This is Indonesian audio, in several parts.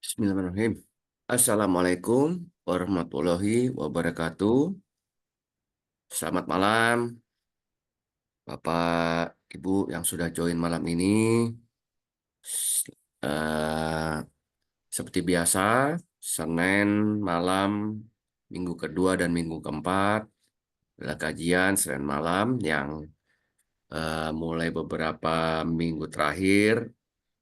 Bismillahirrahmanirrahim. Assalamualaikum warahmatullahi wabarakatuh. Selamat malam, Bapak, Ibu yang sudah join malam ini. S- eh, Seperti biasa, Senin malam, minggu kedua dan minggu keempat adalah kajian Senin malam yang mulai beberapa minggu terakhir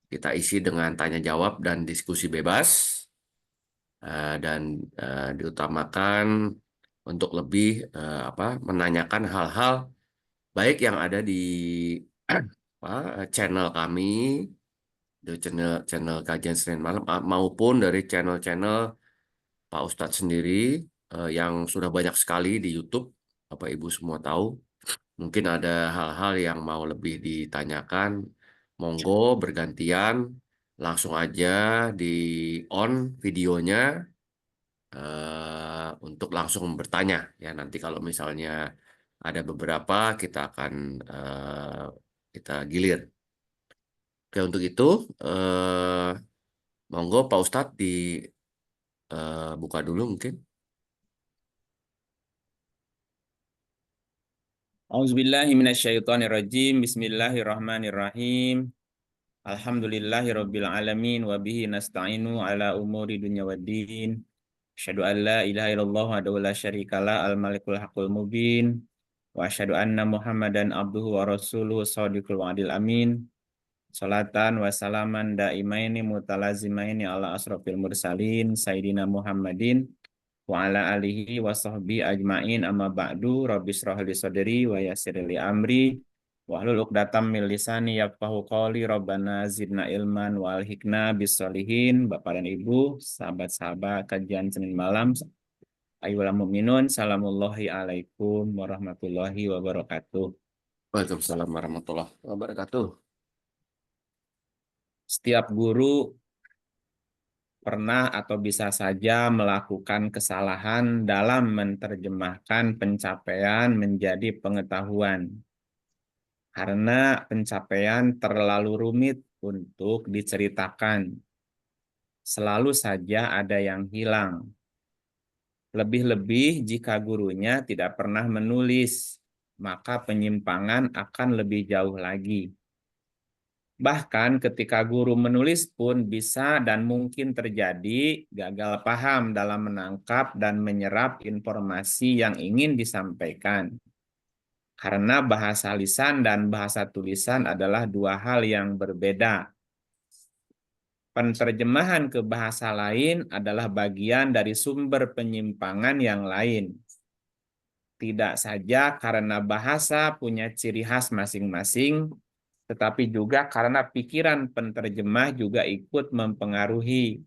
kita isi dengan tanya jawab dan diskusi bebas. Dan diutamakan untuk lebih menanyakan hal-hal baik yang ada di apa, channel kami, di channel kajian Senin malam maupun dari channel-channel Pak Ustadz sendiri yang sudah banyak sekali di YouTube. Bapak Ibu semua tahu. Mungkin ada hal-hal yang mau lebih ditanyakan, monggo bergantian langsung aja di on videonya untuk langsung bertanya ya, nanti kalau misalnya ada beberapa kita akan kita gilir. Oke, untuk itu eh, monggo Pak Ustadz dibuka dulu mungkin. Auzubillahi minasyaitonirrajim. Bismillahirrahmanirrahim. Alhamdulillahirabbil alamin wa bihi nasta'inu ala umuri dunya waddin. Asyhadu an la ilaha illallah wa la syarikalah al-malikul haqqul mubin. Wa asyhadu anna Muhammadan abduhu wa rasuluhu shadiqul wa'dil amin. Salatan wa salaman daimaini mutalazimaini ala asrofil mursalin Sayyidina Muhammadin wa ala alihi wa sahbihi ajmain amma ba'du rabbi shrah li sadri wa yassir li amri wahlul 'uqdatam min lisani yafqahu qawli rabbana zidna ilman wa alhiqna bis solihin. Bapak dan Ibu, sahabat-sahabat kajian Senin malam, ayyuhal mukminun, salamullahi alaikum warahmatullahi wabarakatuh. Waalaikumsalam warahmatullahi wabarakatuh. Setiap guru pernah atau bisa saja melakukan kesalahan dalam menerjemahkan pencapaian menjadi pengetahuan, karena pencapaian terlalu rumit untuk diceritakan. Selalu saja ada yang hilang. Lebih-lebih jika gurunya tidak pernah menulis, maka penyimpangan akan lebih jauh lagi. Bahkan ketika guru menulis pun bisa dan mungkin terjadi gagal paham dalam menangkap dan menyerap informasi yang ingin disampaikan. Karena bahasa lisan dan bahasa tulisan adalah dua hal yang berbeda. Penerjemahan ke bahasa lain adalah bagian dari sumber penyimpangan yang lain. Tidak saja karena bahasa punya ciri khas masing-masing, tetapi juga karena pikiran penerjemah juga ikut mempengaruhi.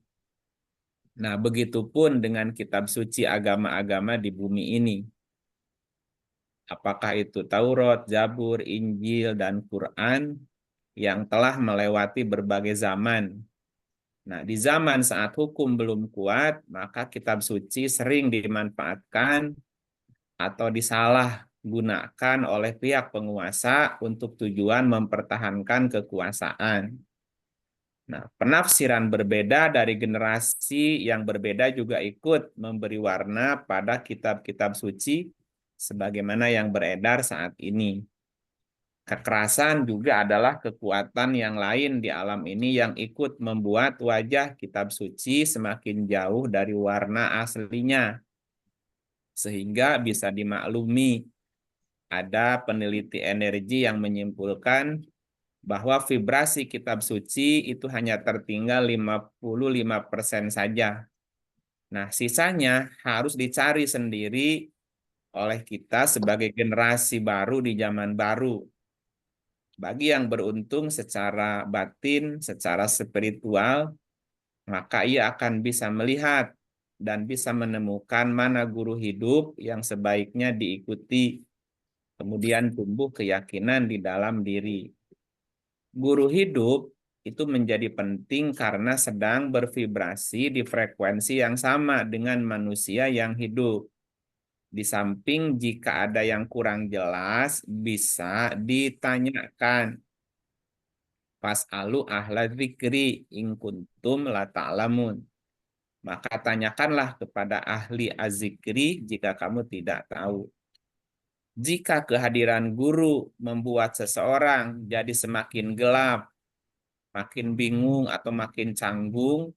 Nah, begitupun dengan kitab suci agama-agama di bumi ini. Apakah itu Taurat, Zabur, Injil, dan Quran yang telah melewati berbagai zaman. Nah, di zaman saat hukum belum kuat, maka kitab suci sering dimanfaatkan atau disalahgunakan oleh pihak penguasa untuk tujuan mempertahankan kekuasaan. Nah, penafsiran berbeda dari generasi yang berbeda juga ikut memberi warna pada kitab-kitab suci sebagaimana yang beredar saat ini. Kekerasan juga adalah kekuatan yang lain di alam ini yang ikut membuat wajah kitab suci semakin jauh dari warna aslinya, sehingga bisa dimaklumi. Ada peneliti energi yang menyimpulkan bahwa vibrasi kitab suci itu hanya tertinggal 55% saja. Nah, sisanya harus dicari sendiri oleh kita sebagai generasi baru di zaman baru. Bagi yang beruntung secara batin, secara spiritual, maka ia akan bisa melihat dan bisa menemukan mana guru hidup yang sebaiknya diikuti. Kemudian tumbuh keyakinan di dalam diri. Guru hidup itu menjadi penting karena sedang bervibrasi di frekuensi yang sama dengan manusia yang hidup. Di samping jika ada yang kurang jelas, bisa ditanyakan. Fas'alu ahla dzikri in kuntum la ta'lamun. Maka tanyakanlah kepada ahli az-zikri jika kamu tidak tahu. Jika kehadiran guru membuat seseorang jadi semakin gelap, makin bingung atau makin canggung,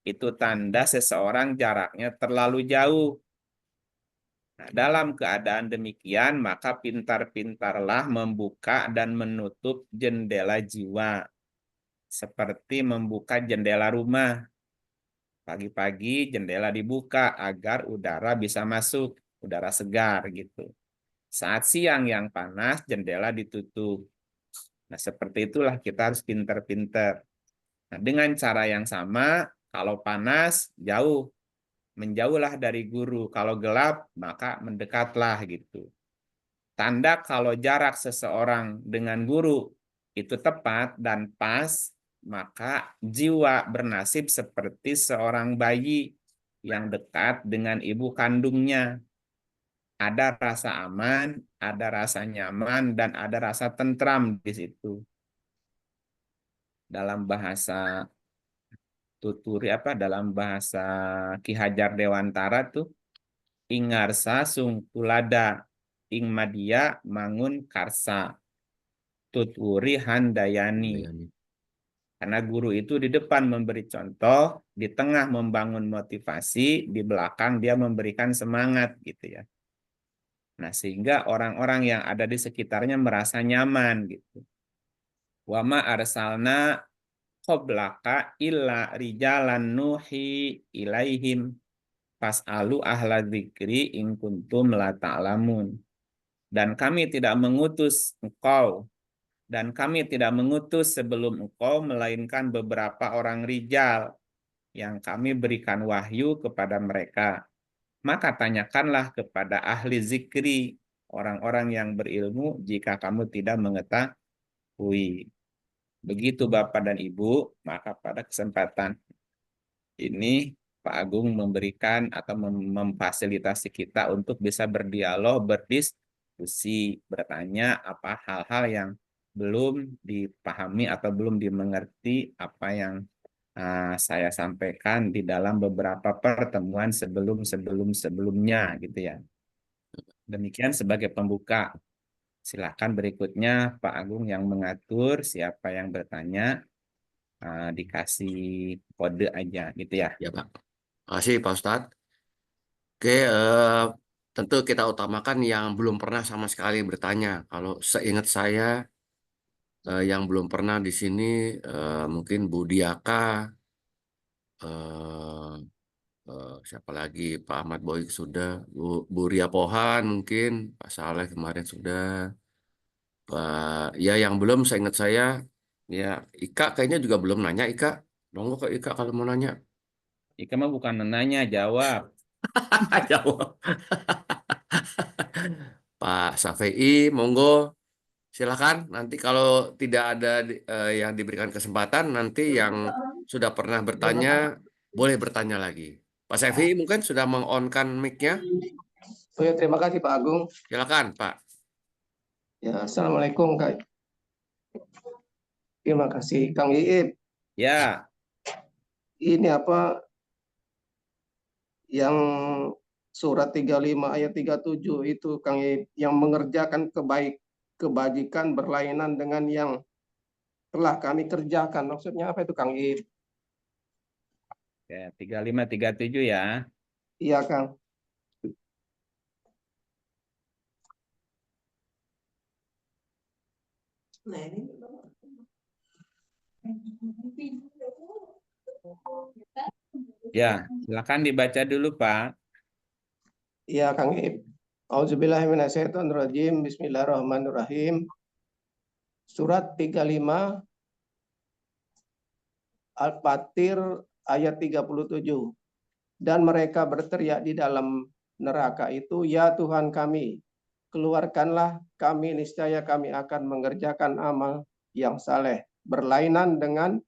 itu tanda seseorang jaraknya terlalu jauh. Nah, dalam keadaan demikian, maka pintar-pintarlah membuka dan menutup jendela jiwa, seperti membuka jendela rumah. Pagi-pagi jendela dibuka agar udara bisa masuk, udara segar gitu. Saat siang yang panas, jendela ditutup. Nah, seperti itulah kita harus pintar-pintar. Nah, dengan cara yang sama, kalau panas, jauh. Menjauhlah dari guru. Kalau gelap, maka mendekatlah gitu. Tanda kalau jarak seseorang dengan guru itu tepat dan pas, maka jiwa bernasib seperti seorang bayi yang dekat dengan ibu kandungnya. Ada rasa aman, ada rasa nyaman, dan ada rasa tentram di situ. Dalam bahasa tuturi dalam bahasa Ki Hajar Dewantara tuh, ingarsa sung tulada ing madia mangun karsa tuturi handayani. Handayani. Karena guru itu di depan memberi contoh, di tengah membangun motivasi, di belakang dia memberikan semangat gitu ya. Nah, sehingga orang-orang yang ada di sekitarnya merasa nyaman gitu. Wa ma arsalna qablaka illa rijalan nuhi ilaihim fas'alu ahla dzikri in kuntum la ta'lamun. Dan kami tidak mengutus engkau dan kami tidak mengutus sebelum engkau melainkan beberapa orang rijal yang kami berikan wahyu kepada mereka. Maka tanyakanlah kepada ahli zikri, orang-orang yang berilmu jika kamu tidak mengetahui. Begitu Bapak dan Ibu, maka pada kesempatan ini Pak Agung memberikan atau memfasilitasi kita untuk bisa berdialog, berdiskusi, bertanya apa hal-hal yang belum dipahami atau belum dimengerti apa yang saya sampaikan di dalam beberapa pertemuan sebelumnya gitu ya. Demikian sebagai pembuka. Silakan berikutnya Pak Agung yang mengatur siapa yang bertanya, dikasih kode aja gitu ya. Ya, Pak. Makasih, Pak Ustadz. Oke, tentu kita utamakan yang belum pernah sama sekali bertanya. Kalau seingat saya, yang belum pernah di sini mungkin Bu Diaka, eh, siapa lagi, Pak Ahmad Boyk sudah, Bu Ria Pohan mungkin, Pak Saleh kemarin sudah, Pak, ya yang belum seingat saya, ya Ika kayaknya juga belum nanya Ika. Monggo ke Ika kalau mau nanya. Ika mah bukan menanya, jawab. Jawab. Pak Safei, monggo. Silakan, nanti kalau tidak ada yang diberikan kesempatan, nanti yang sudah pernah bertanya, boleh bertanya lagi. Pak Sefi mungkin sudah meng-on-kan mic-nya. Oh ya, terima kasih Pak Agung. Silakan, Pak. Ya, Assalamualaikum Kak. Terima kasih Kang Iip. Ya, Ini apa yang surat 35 ayat 37 itu Kang Iip, yang mengerjakan kebajikan berlainan dengan yang telah kami kerjakan. Maksudnya apa itu Kang Iip? ya 3537 ya. Iya Kang. Nah, ini Ya, silakan dibaca dulu, Pak. iya Kang Iip. Auzubillahiminasyaitonirrajim. Bismillahirrahmanirrahim. Surat 35 Al-Fatir ayat 37. Dan mereka berteriak di dalam neraka itu, ya Tuhan kami, keluarkanlah kami, niscaya kami akan mengerjakan amal yang saleh, berlainan dengan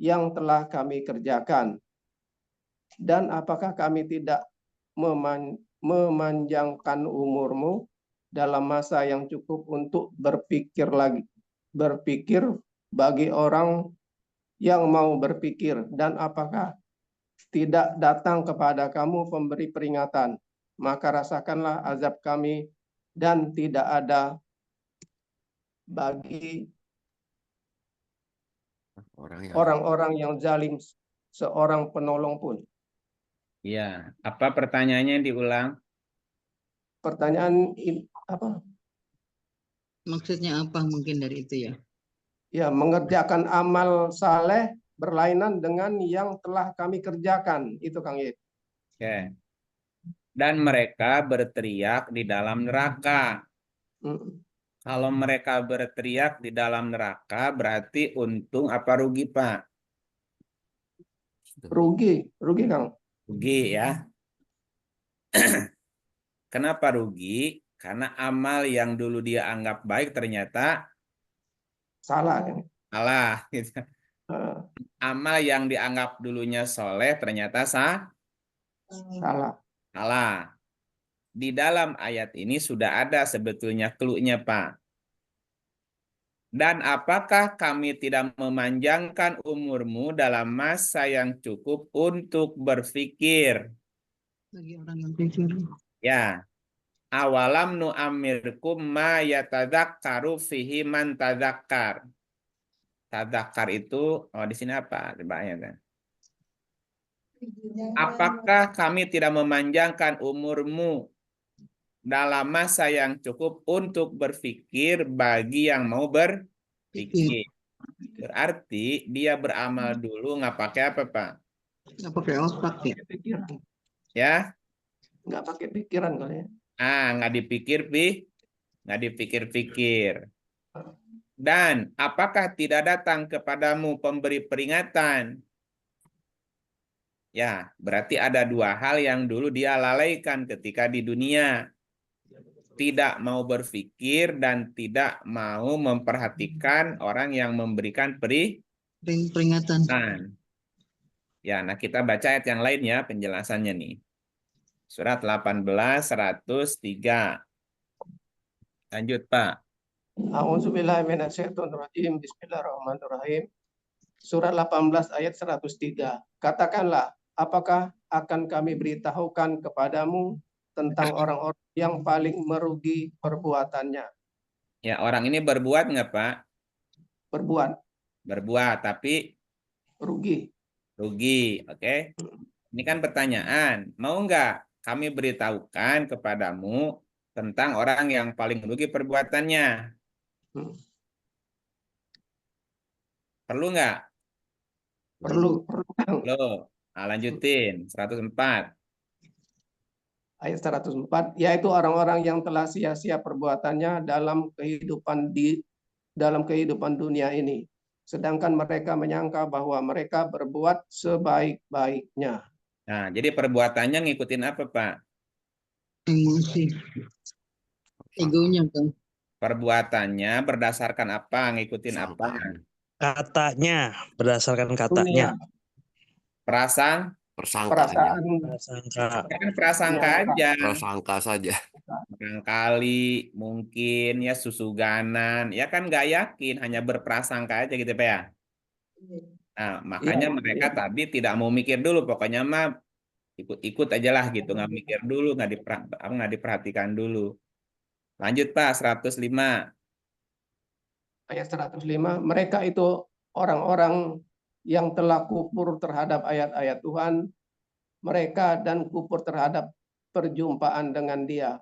yang telah kami kerjakan. Dan apakah kami tidak memanjangkan umurmu dalam masa yang cukup untuk berpikir bagi orang yang mau berpikir, dan apakah tidak datang kepada kamu pemberi peringatan, maka rasakanlah azab kami, dan tidak ada bagi orang-orang yang zalim seorang penolong pun. Ya, apa pertanyaannya diulang? Pertanyaan apa? Maksudnya apa mungkin dari itu ya? Ya, mengerjakan amal saleh berlainan dengan yang telah kami kerjakan. Itu Kang Yed. Oke. Dan mereka berteriak di dalam neraka. Mm. Kalau mereka berteriak di dalam neraka, berarti untung apa rugi, Pak? Rugi Kang. Rugi ya. Kenapa rugi? Karena amal yang dulu dia anggap baik ternyata Salah Kang. salah. Gitu. Eh, Amal yang dianggap dulunya soleh ternyata salah. salah. Di dalam ayat ini sudah ada sebetulnya clue-nya, Pak. Dan apakah kami tidak memanjangkan umurmu dalam masa yang cukup untuk berpikir? Bagi orang yang pikir. Ya, awalam nu'amirkum ma yatadzakkaru fihi man tadzakkar. Tadzakkar itu, oh di sini apa? Coba ya, kan? Apakah kami tidak memanjangkan umurmu dalam masa yang cukup untuk berpikir bagi yang mau berpikir? Berarti dia beramal dulu nggak pakai apa, Pak? Nggak pakai otak ya? Pikiran. Ya, Nggak pakai pikiran kali ya. nggak dipikir-pikir. Dan apakah tidak datang kepadamu pemberi peringatan? Ya, berarti ada dua hal yang dulu dia lalaikan ketika di dunia. Tidak mau berpikir dan tidak mau memperhatikan orang yang memberikan Peringatan. peringatan. Ya, nah kita baca ayat yang lain ya penjelasannya nih. Surat 18, 103. Lanjut, Pak. A'udzubillahiminasyaitonirrajim. Bismillahirrahmanirrahim. Surat 18 ayat 103. Katakanlah, apakah akan kami beritahukan kepadamu tentang orang-orang yang paling merugi perbuatannya? Ya, orang ini berbuat nggak, Pak? Berbuat Berbuat, tapi rugi. rugi. Oke. Ini kan pertanyaan. Mau nggak kami beritahukan kepadamu tentang orang yang paling rugi perbuatannya? Hmm. Perlu nggak? Perlu. Perlu. Nah, lanjutin. 104. Ayat 104, yaitu orang-orang yang telah sia-sia perbuatannya dalam kehidupan dunia ini. Sedangkan mereka menyangka bahwa mereka berbuat sebaik-baiknya. Nah, jadi perbuatannya ngikutin apa, Pak? Emosi. Egonya kan. Perbuatannya berdasarkan apa? Ngikutin apa? Katanya, berdasarkan Dunia, katanya. Perasaan? Persangkanya. Prasangka. Kan prasangka aja. Prasangka saja. Barangkali, mungkin ya susuganan. Ya kan nggak yakin, hanya berprasangka aja gitu, Pak ya. Nah, makanya mereka tadi tidak mau mikir dulu. Pokoknya mah ikut-ikut aja lah gitu. Nggak mikir dulu, nggak diperhatikan dulu. Lanjut, Pak, 105. ayat 105, mereka itu orang-orang yang telah kufur terhadap ayat-ayat Tuhan mereka dan kufur terhadap perjumpaan dengan Dia.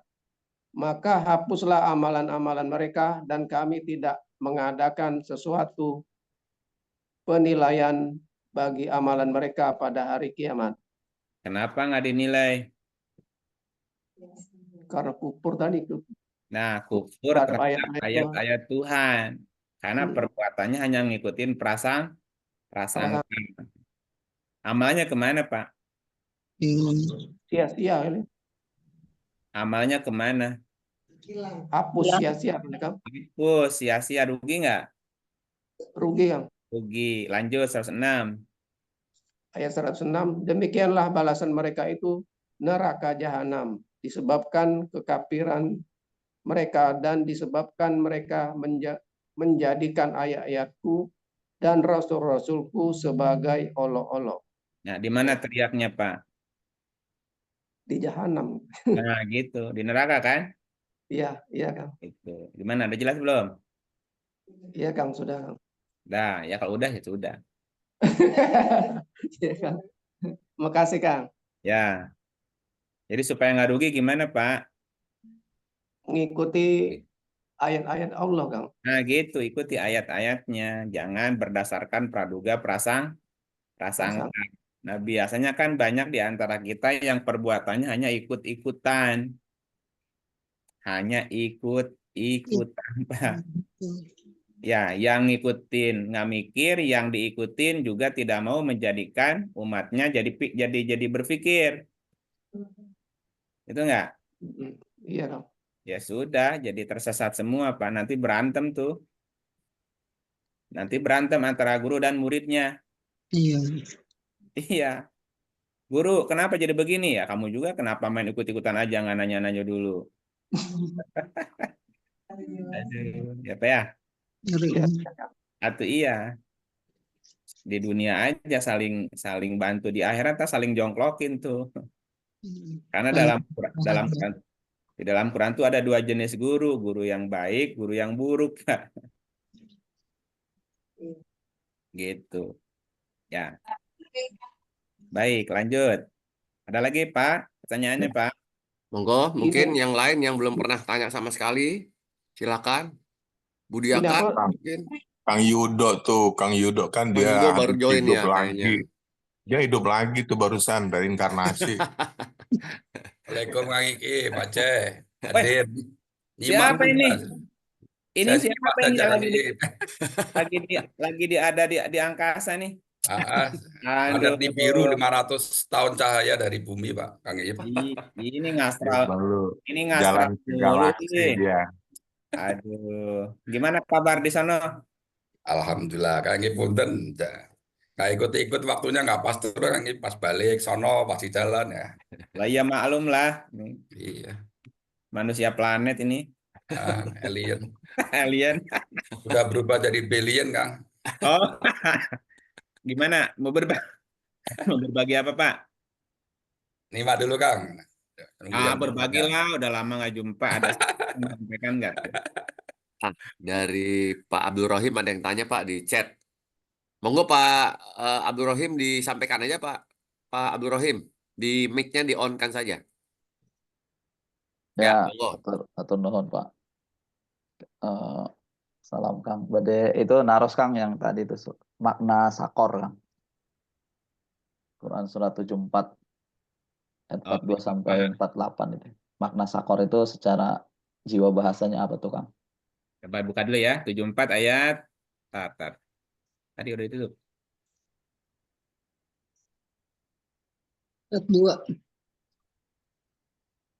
Maka hapuslah amalan-amalan mereka dan kami tidak mengadakan sesuatu penilaian bagi amalan mereka pada hari kiamat. Kenapa nggak dinilai? Karena kufur tadi. Nah, kufur terhadap terhadap ayat-ayat Tuhan. ayat-ayat Tuhan. Karena perbuatannya hanya ngikutin prasangka. Amalnya kemana, Pak? Sia-sia ini. Amalnya kemana? Hapus sia-sia mereka. Hapus, sia-sia, rugi nggak? Rugi yang. Rugi. Lanjut, 106. Ayat 106, demikianlah balasan mereka itu neraka jahanam disebabkan kekafiran mereka dan disebabkan mereka menjadikan ayat-ayatku dan rasul-rasulku sebagai olok-olok Nah, di mana teriaknya, Pak? di jahanam. Nah, gitu. Di neraka kan? Iya, iya Kang. Itu. Di mana? Udah jelas belum? Iya Kang, sudah Kang. Dah, ya kalau udah ya sudah. Iya Kang. Makasih Kang. Ya. Jadi supaya nggak rugi gimana, Pak? Mengikuti ayat-ayat Allah Kang. Nah, gitu. Ikuti ayat-ayatnya. Jangan berdasarkan praduga Pasang. prasangka. Nah, biasanya kan banyak di antara kita yang perbuatannya hanya ikut-ikutan. Hanya ikut-ikutan, Pak. Ya, yang ngikutin nggak mikir, yang diikutin juga tidak mau menjadikan umatnya jadi berpikir. Itu enggak? Iya Kang. Ya sudah, jadi tersesat semua, Pak. Nanti berantem tuh. Nanti berantem antara guru dan muridnya. Iya. Iya. Guru, kenapa jadi begini ya? Kamu juga kenapa main ikut-ikutan aja, nggak nanya-nanya dulu. Aduh, ya Pak ya? Ngeri. Iya. Atau iya. Di dunia aja saling saling bantu, di akhirat kita saling jongklokin tuh. Karena dalam Quran tuh ada dua jenis guru, guru yang baik, guru yang buruk, Pak. Gitu. Ya. Baik, lanjut. Ada lagi, Pak? Pertanyaannya, Pak? Monggo, mungkin Ini yang lain yang belum pernah tanya sama sekali, silakan. ini Budiakan apa? mungkin. Kang Yudo kan Bang dia Yudo baru habis join hidup ya kayaknya. lagi. Dia hidup lagi tuh barusan reinkarnasi. Assalamualaikum Kang Iki, Pak C, Weh, hadir. Nyimak siapa ini? juga. Ini Saya siapa simak ini saja yang Kang Iki. lagi di ada di angkasa nih? Ah, ah. Aduh, Planet di biru 500 tahun cahaya dari bumi, Pak. Kang Iki. ini Dia ngastral, baru ini jalan ngastral ke mulu galaksi nih. dia. Aduh, gimana kabar di sana? Alhamdulillah, Kang Iki punten. Nggak ikut-ikut waktunya nggak pas tuh, Kang Iki. Pas balik, sono, pas di jalan ya. Lah ya maklum lah, nih, Iya, manusia planet ini, alien. alien. Udah berubah jadi billion, Kang. Oh, gimana? Mau berbagi apa, Pak? Nyimak dulu, Kang. Nunggu Ah, yang berikutnya. berbagilah, udah lama nggak jumpa. Ada yang sampaikan nggak? Ah, dari Pak Abdul Rohim ada yang tanya Pak di chat. Monggo Pak Abdul Rohim disampaikan aja Pak. Pak Abdul Rohim, di mic-nya di-on-kan saja. Ya, Ya, monggo. atur nuhun Pak. Eh, salam Kang. Bade itu naros Kang yang tadi itu makna sakor Kang. Quran surat 74 ayat Oh, 42 sampai Pak. 48 itu. Makna sakor itu secara jiwa bahasanya apa tuh Kang? Coba buka dulu ya, 74 ayat. Tar. Tadi udah itu tuh. Ayat 2,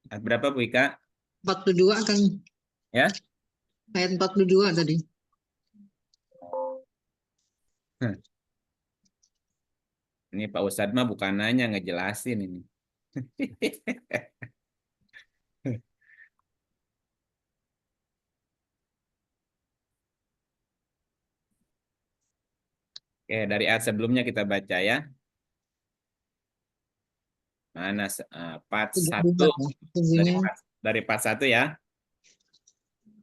Ayat berapa, Bu Ika? 42 Kang. Ya? Ayat 42 tadi. Ini Pak Ustadz mah bukan nanya, ngejelasin ini. Oke, dari ayat sebelumnya kita baca ya. Mana? Part 1. 32 ya. Sesungguhnya Dari part 1 ya.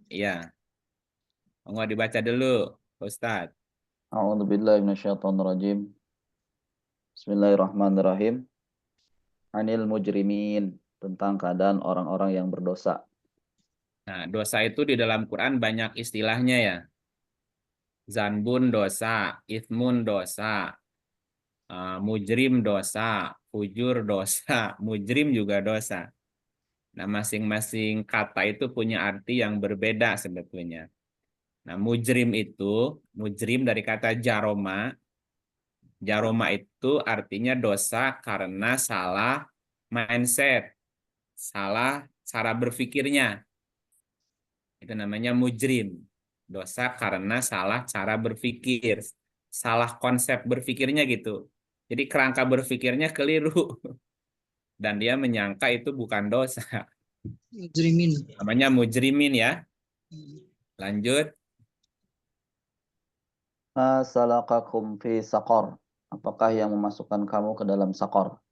Iya. Mau dibaca dulu, Pak Ustadz. A'udzubillahi minasyaitonirrajim. Bismillahirrahmanirrahim. Anil mujrimin, tentang keadaan orang-orang yang berdosa. Nah, dosa itu di dalam Quran banyak istilahnya ya. Zanbun dosa, ithmun dosa, mujrim dosa, fujur dosa, mujrim juga dosa. Nah, masing-masing kata itu punya arti yang berbeda sebetulnya. Nah, mujrim dari kata jaroma. Jaroma itu artinya dosa karena salah mindset, salah cara berpikirnya. Itu namanya mujrim. Dosa karena salah cara berpikir, salah konsep berpikirnya gitu. Jadi kerangka berpikirnya keliru dan dia menyangka itu bukan dosa. mujrimin. Namanya mujrimin ya. Lanjut. Ma salakakum fi saqar. Apakah yang memasukkan kamu ke dalam sakor?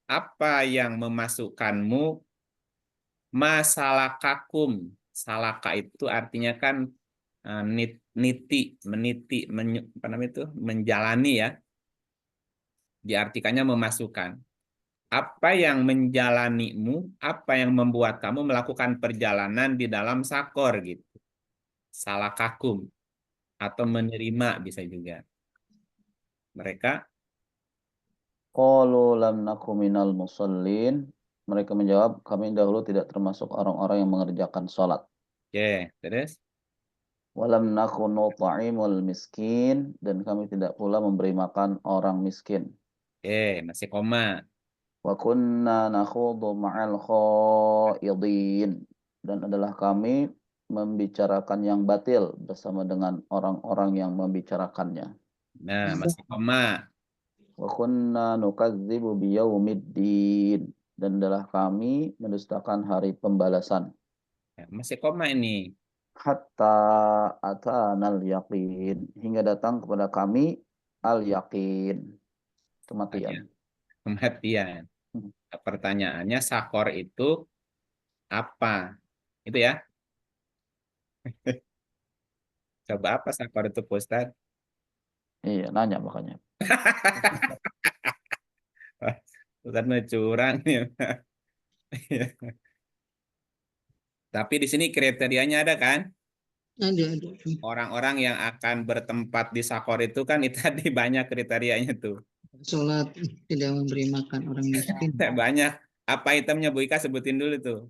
Apa yang memasukkanmu? Masalakakum. Salaka itu artinya kan meniti, apa namanya itu? Menjalani ya. Diartikannya memasukkan. Apa yang menjalanimu, apa yang membuat kamu melakukan perjalanan di dalam sakor gitu. Salakakum atau menerima bisa juga. Mereka Qalu lam naku minal musallin. Mereka menjawab, kami dahulu tidak termasuk orang-orang yang mengerjakan sholat. oke, terus Walam naku nut'imul miskin. Dan kami tidak pula memberi makan orang miskin. oke, masih koma. Wa kunna nakhudu ma'al khaidin. Dan adalah kami membicarakan yang batil bersama dengan orang-orang yang membicarakannya. Nah, masih koma. Wa kunna nukadzibu biyaumiddin. Dan adalah kami mendustakan hari pembalasan. Ya, masih koma ini. Hatta atanal yaqin. Hingga datang kepada kami al-yaqin. Kematian. Kematian. Pertanyaannya sakor itu apa? Itu ya. Coba apa sakor itu, Pak Ustadz? Iya, nanya makanya. Ustadz mau curang nih. Tapi di sini kriterianya ada kan? Ada. Orang-orang yang akan bertempat di sakor itu kan itu tadi banyak kriterianya tuh. Sholat, tidak memberi makan orang miskin. Banyak. Apa itemnya Bu Ika sebutin dulu tuh.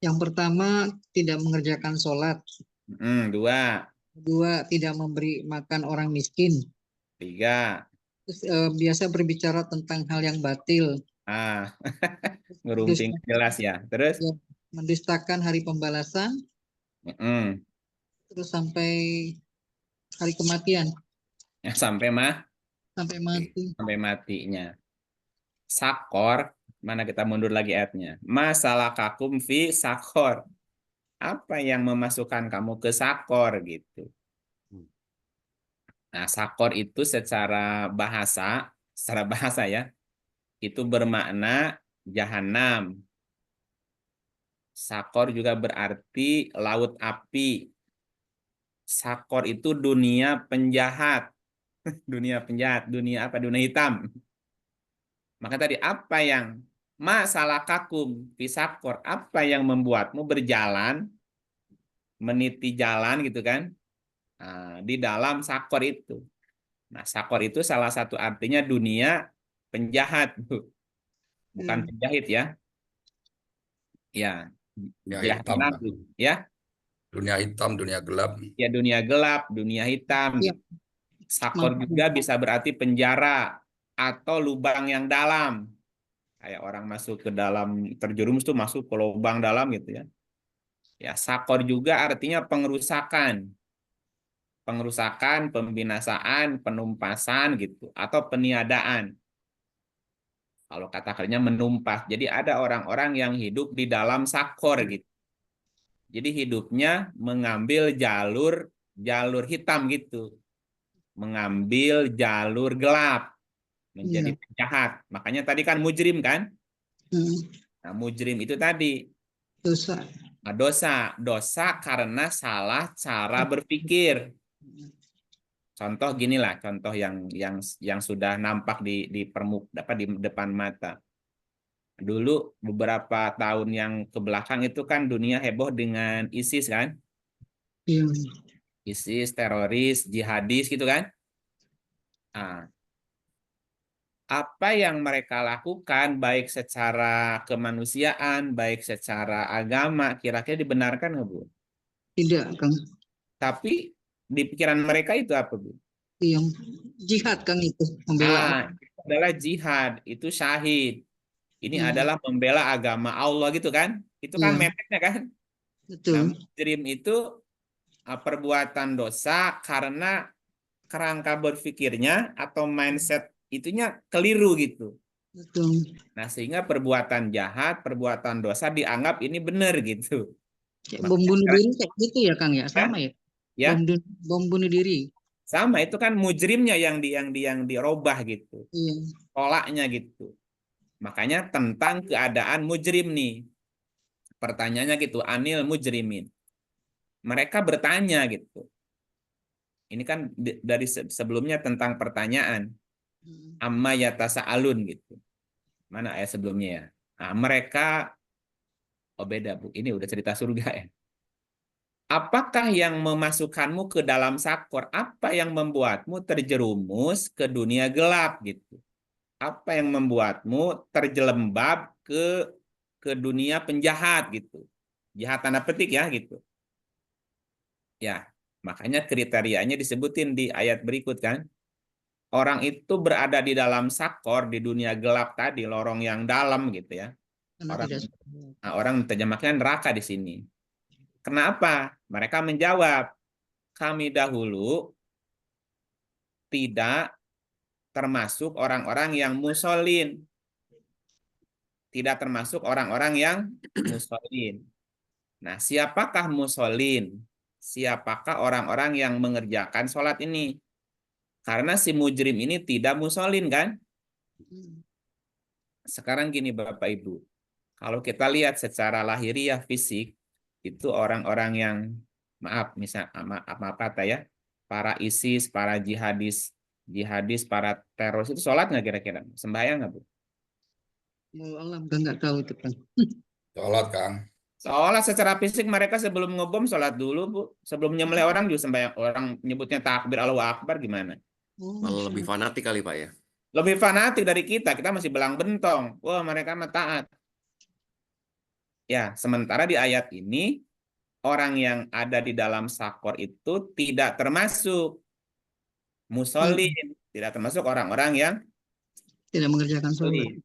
Yang pertama, tidak mengerjakan sholat. 2, Kedua, tidak memberi makan orang miskin. 3. Terus, biasa berbicara tentang hal yang batil. Ngerungting jelas ya. Terus? Ya, mendustakan hari pembalasan. Terus sampai hari kematian. Ya, sampai Mati. sampai matinya. Sakor, mana kita mundur lagi ayatnya. Masalakakum fi sakor. Apa yang memasukkan kamu ke sakor gitu. Nah, sakor itu secara bahasa ya, itu bermakna jahanam. Sakor juga berarti laut api. Sakor itu dunia penjahat. Dunia penjahat, dunia apa? Dunia hitam. Maka tadi apa yang masalakakum fi sakor? Apa yang membuatmu berjalan, meniti jalan gitu kan? Di dalam sakor itu. Nah, sakor itu salah satu artinya dunia penjahat, Bu. Bukan penjahit ya. Ya, Dunia hitam, jahanam, ya. dunia hitam, dunia gelap. Ya, dunia gelap, dunia hitam. Ya. Sakor juga bisa berarti penjara atau lubang yang dalam. Kayak orang masuk ke dalam, terjerumus tuh masuk ke lubang dalam gitu ya. Ya, sakor juga artinya pengerusakan. Pengerusakan, pembinasaan, penumpasan gitu, atau peniadaan. Kalau kata kerjanya menumpas. Jadi ada orang-orang yang hidup di dalam sakor gitu. Jadi hidupnya mengambil jalur hitam gitu. Mengambil jalur gelap. Menjadi penjahat. Makanya tadi kan mujrim kan? Nah, mujrim itu tadi Dosa. dosa karena salah cara berpikir. Contoh gini lah, contoh yang sudah nampak di depan mata. Dulu beberapa tahun yang kebelakang itu kan dunia heboh dengan ISIS kan? Iya. ISIS, teroris, jihadis gitu kan? Nah, apa yang mereka lakukan baik secara kemanusiaan, baik secara agama, kira-kira dibenarkan nggak, Bu? Tidak, Kang. Tapi di pikiran mereka itu apa, Bu? Yang jihad, Kang, itu membela. Itu adalah jihad, itu syahid. Ini adalah membela agama Allah gitu kan? Itu kan meteknya kan? Betul. Nah, mujrim itu perbuatan dosa karena kerangka berpikirnya atau mindset itunya keliru gitu. Betul. Nah, sehingga perbuatan jahat, perbuatan dosa dianggap ini benar gitu. Kayak bom bunuh diri kayak gitu ya, Kang ya? Sama ya? Ya? Bom bunuh diri. Sama, itu kan mujrimnya yang dirubah gitu. Iya. Polanya gitu. Makanya tentang keadaan mujrim nih. Pertanyaannya gitu, anil mujrimin. Mereka bertanya gitu. Ini kan dari sebelumnya tentang pertanyaan. Amma yatasa'alun gitu. Mana ayat sebelumnya ya? Nah, mereka, oh beda Bu, ini udah cerita surga ya. Apakah yang memasukkanmu ke dalam sakor? Apa yang membuatmu terjerumus ke dunia gelap gitu? Apa yang membuatmu terjelembab ke dunia penjahat gitu? Jahat tanda petik ya gitu. Ya, makanya kriterianya disebutin di ayat berikut kan. Orang itu berada di dalam sakor, di dunia gelap tadi, lorong yang dalam gitu ya. Karena Orang tidak orang terjemahkan neraka di sini. Kenapa? Mereka menjawab, kami dahulu tidak termasuk orang-orang yang musolin. Tidak termasuk orang-orang yang musolin. Nah, siapakah musolin? Siapakah orang-orang yang mengerjakan sholat ini? Karena si mujrim ini tidak musolin kan? Sekarang gini Bapak Ibu, kalau kita lihat secara lahiriah fisik, itu orang-orang yang, maaf kata ya, para ISIS, para jihadis, para teroris itu sholat nggak kira-kira? Sembahyang nggak Bu? mau Allah nggak tahu itu kan. Sholat Kang. Sholat secara fisik mereka sebelum ngebom sholat dulu Bu. Sebelum nyembelih orang juga sembahyang. Orang nyebutnya takbir Allahu Akbar gimana? Malah lebih fanatik kali Pak ya. Lebih fanatik dari kita masih belang bentong. Wah mereka mah taat. Ya, sementara di ayat ini, orang yang ada di dalam sakor itu tidak termasuk musolin. Tidak termasuk orang-orang yang Tidak mengerjakan sholat. musolin.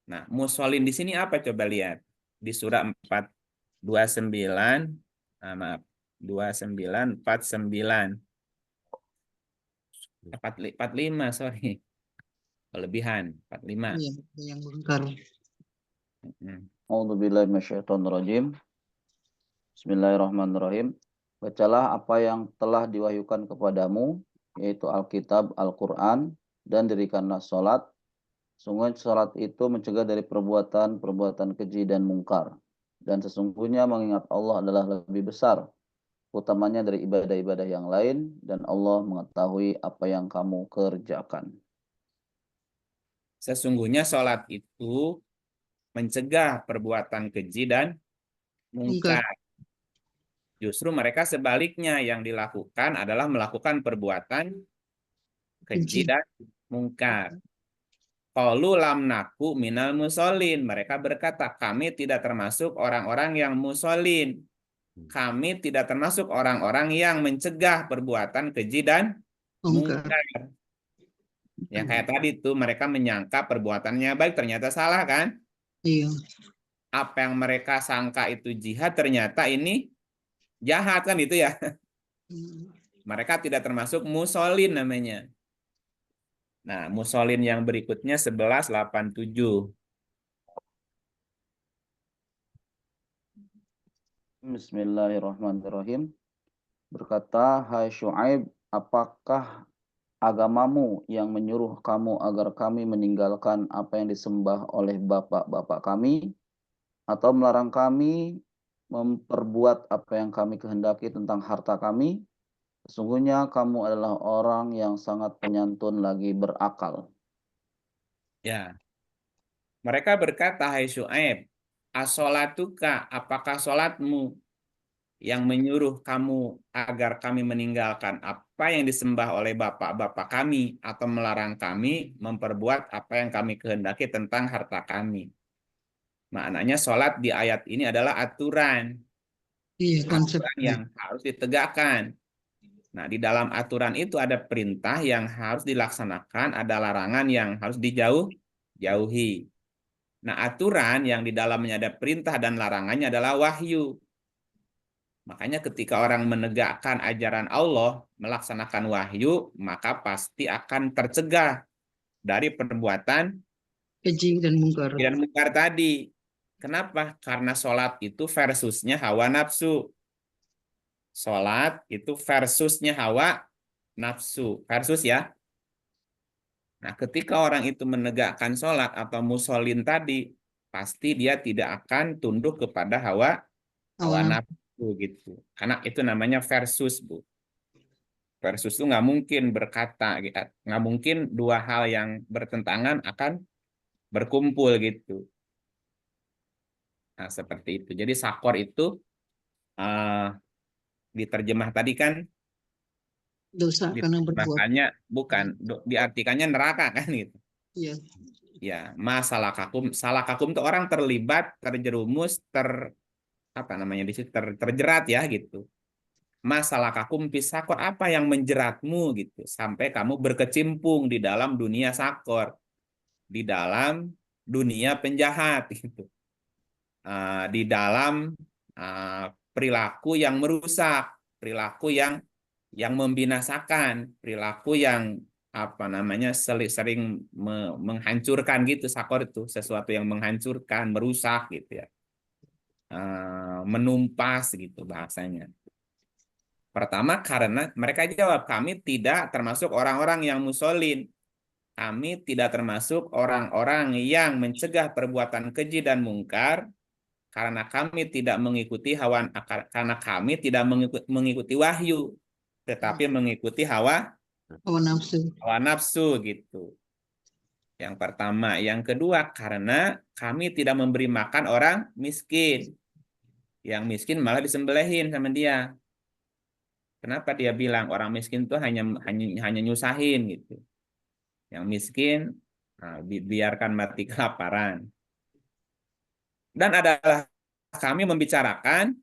Nah, musolin di sini apa? Coba lihat. Di surah 429, maaf, 29, 45, sorry. Kelebihan, 45. Iya, yang mungkar. A'udzubillahi minasyaitonirrajim. Bismillahirrahmanirrahim. Bacalah apa yang telah diwahyukan kepadamu, yaitu Alkitab, Al-Quran, dan dirikanlah sholat. Sungguh sholat itu mencegah dari perbuatan keji dan mungkar. Dan sesungguhnya mengingat Allah adalah lebih besar, utamanya dari ibadah-ibadah yang lain, dan Allah mengetahui apa yang kamu kerjakan. Sesungguhnya sholat itu mencegah perbuatan keji dan mungkar. Justru mereka sebaliknya, yang dilakukan adalah melakukan perbuatan keji dan mungkar. Qalu lam naku minal musolin. Mereka berkata, kami tidak termasuk orang-orang yang musolin. Kami tidak termasuk orang-orang yang mencegah perbuatan keji dan mungkar. Yang kayak tadi tuh, mereka menyangka perbuatannya baik, ternyata salah kan? Iya. Apa yang mereka sangka itu jihad, ternyata ini jahat kan itu ya. Mereka tidak termasuk musolin namanya. Nah, musolin yang berikutnya 1187. Bismillahirrahmanirrahim. Berkata, hai Syuaib, apakah agamamu yang menyuruh kamu agar kami meninggalkan apa yang disembah oleh bapak-bapak kami, atau melarang kami memperbuat apa yang kami kehendaki tentang harta kami? Sesungguhnya kamu adalah orang yang sangat penyantun lagi berakal. Ya. Mereka berkata, hai Syuaib, as-sholatuka, apakah sholatmu yang menyuruh kamu agar kami meninggalkan apa yang disembah oleh bapak-bapak kami, atau melarang kami memperbuat apa yang kami kehendaki tentang harta kami? Maknanya sholat di ayat ini adalah aturan. Iya, Aturan yang harus ditegakkan. Nah, di dalam aturan itu ada perintah yang harus dilaksanakan, ada larangan yang harus dijauhi. Nah, aturan yang di dalamnya ada perintah dan larangannya adalah wahyu. Makanya ketika orang menegakkan ajaran Allah, melaksanakan wahyu, maka pasti akan tercegah dari perbuatan keji dan mungkar. dan mungkar tadi. Kenapa? Karena sholat itu versusnya hawa nafsu. Sholat itu versusnya hawa nafsu versus ya. Nah, ketika orang itu menegakkan sholat atau musolin tadi, pasti dia tidak akan tunduk kepada hawa Hawa nafsu. nafsu gitu. Karena itu namanya versus, Bu. Versus itu nggak mungkin berkata, nggak mungkin dua hal yang bertentangan akan berkumpul gitu. Nah, seperti itu. Jadi sakor itu eh, diterjemah tadi kan, Dosa karena berbuat. diterjemahkannya bukan, diartikannya neraka kan gitu. Iya. Ya, masalah kakum, salah kakum itu orang terlibat, terjerumus, apa namanya di situ terjerat ya gitu. Masalah kakum pisakor, apa yang menjeratmu gitu sampai kamu berkecimpung di dalam dunia sakor, di dalam dunia penjahat gitu. Di dalam perilaku yang merusak, perilaku yang membinasakan, perilaku yang apa namanya sering menghancurkan gitu. Sakor itu sesuatu yang menghancurkan, merusak gitu ya, menumpas gitu bahasanya. Pertama, karena mereka jawab, kami tidak termasuk orang-orang yang musolin. Kami tidak termasuk orang-orang yang mencegah perbuatan keji dan mungkar, karena kami tidak mengikuti karena kami tidak mengikuti wahyu, tetapi mengikuti hawa Hawa nafsu. nafsu gitu. Yang pertama, yang kedua, karena kami tidak memberi makan orang miskin. Yang miskin malah disembelihin sama dia. Kenapa dia bilang orang miskin tuh hanya nyusahin gitu. Yang miskin biarkan mati kelaparan. Dan adalah kami membicarakan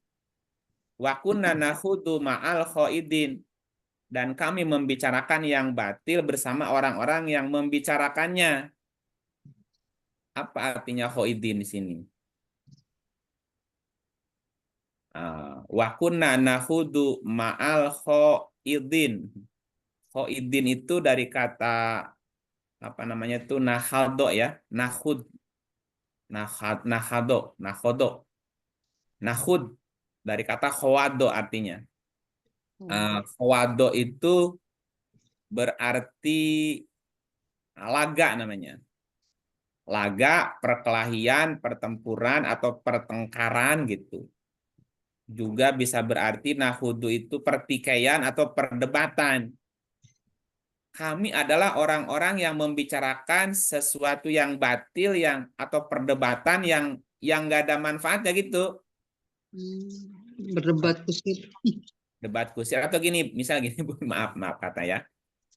wa kunna nakhudu ma'al khaidin, dan kami membicarakan yang batil bersama orang-orang yang membicarakannya. Apa artinya khaidin di sini? Wa kunna nakhudu ma'al khaidin. Khaidin itu dari kata apa namanya itu nahado ya, nakhud, nakhodo, nakhud dari kata khawado artinya. Khawado itu berarti laga namanya. Laga, perkelahian, pertempuran atau pertengkaran gitu. Juga bisa berarti nahudu itu pertikaian atau perdebatan. Kami adalah orang-orang yang membicarakan sesuatu yang batil atau perdebatan yang nggak ada manfaatnya gitu. Berdebat kusir. Debat kusir atau gini, misal gini Bu, maaf kata ya.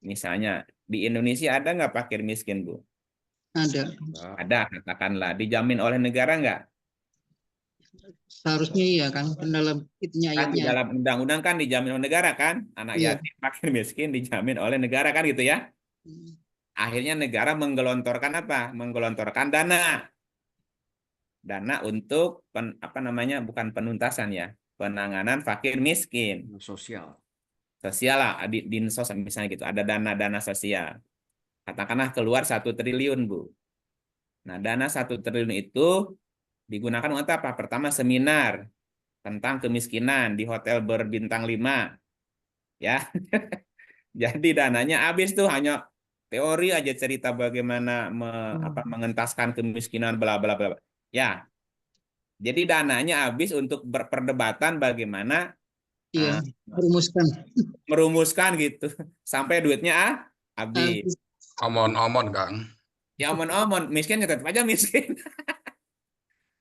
Misalnya di Indonesia ada nggak fakir miskin Bu? Ada. Ada, katakanlah. Dijamin oleh negara nggak? Seharusnya iya kan dalam itunya Kan di ayatnya. dalam undang-undang kan dijamin oleh negara kan? Anak Iya. yatim, fakir miskin dijamin oleh negara kan gitu ya? Akhirnya negara menggelontorkan apa? Menggelontorkan dana. Dana untuk apa namanya? Bukan penuntasan ya. Penanganan fakir miskin. Sosial. Sosial lah, di dinsos misalnya gitu. Ada dana-dana sosial. Katakanlah keluar 1 triliun, Bu. Nah, dana 1 triliun itu digunakan untuk apa? Pertama, seminar tentang kemiskinan di hotel berbintang 5. Ya. Jadi dananya habis tuh hanya teori aja, cerita bagaimana mengentaskan kemiskinan bla bla bla. Ya. Jadi dananya habis untuk berperdebatan bagaimana Iya, merumuskan gitu. Sampai duitnya habis. Omon-omon, Kang. Ya omon-omon, miskin ya tetap aja miskin.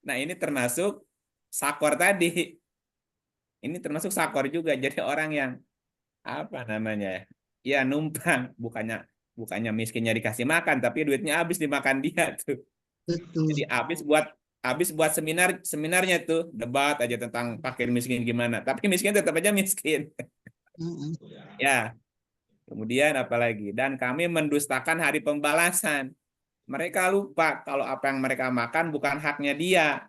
Nah, ini termasuk sakor tadi. Ini termasuk sakor juga. Jadi orang yang apa namanya? Ya numpang, bukannya miskinnya dikasih makan, tapi duitnya habis dimakan dia tuh. Betul. Jadi habis buat seminarnya tuh, debat aja tentang fakir miskin gimana. Tapi miskin tetap aja miskin. Ya. Kemudian apalagi? Dan kami mendustakan hari pembalasan. Mereka lupa kalau apa yang mereka makan bukan haknya dia.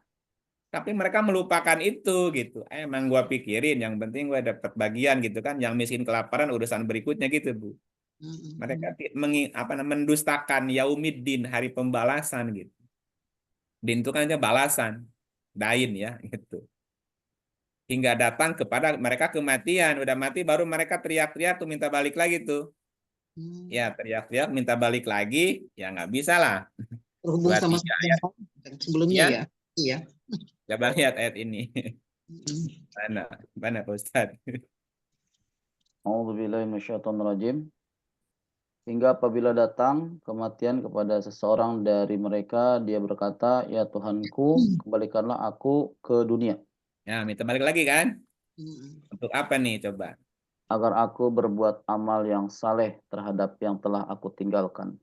Tapi mereka melupakan itu gitu. Emang gua pikirin yang penting gua dapat bagian gitu kan. Yang miskin kelaparan urusan berikutnya gitu, Bu. Mereka mendustakan yaumiddin, hari pembalasan gitu. Din itu kan aja balasan. Dain ya gitu. hingga datang kepada mereka kematian. Udah mati baru mereka teriak-teriak tuh minta balik lagi tuh. Ya, teriak-teriak minta balik lagi, ya nggak bisa lah. Berhubung sama 23 ayat. sebelumnya Ya, ya. Iya. coba lihat ayat ini. Mm. Mana Pak Ustadz? A'udzubillahi minasyaitonirrajim. Hingga apabila datang kematian kepada seseorang dari mereka, dia berkata, "Ya Tuhanku, kembalikanlah aku ke dunia, Ya, minta balik lagi kan? Mm. Untuk apa nih coba? agar aku berbuat amal yang saleh terhadap yang telah aku tinggalkan."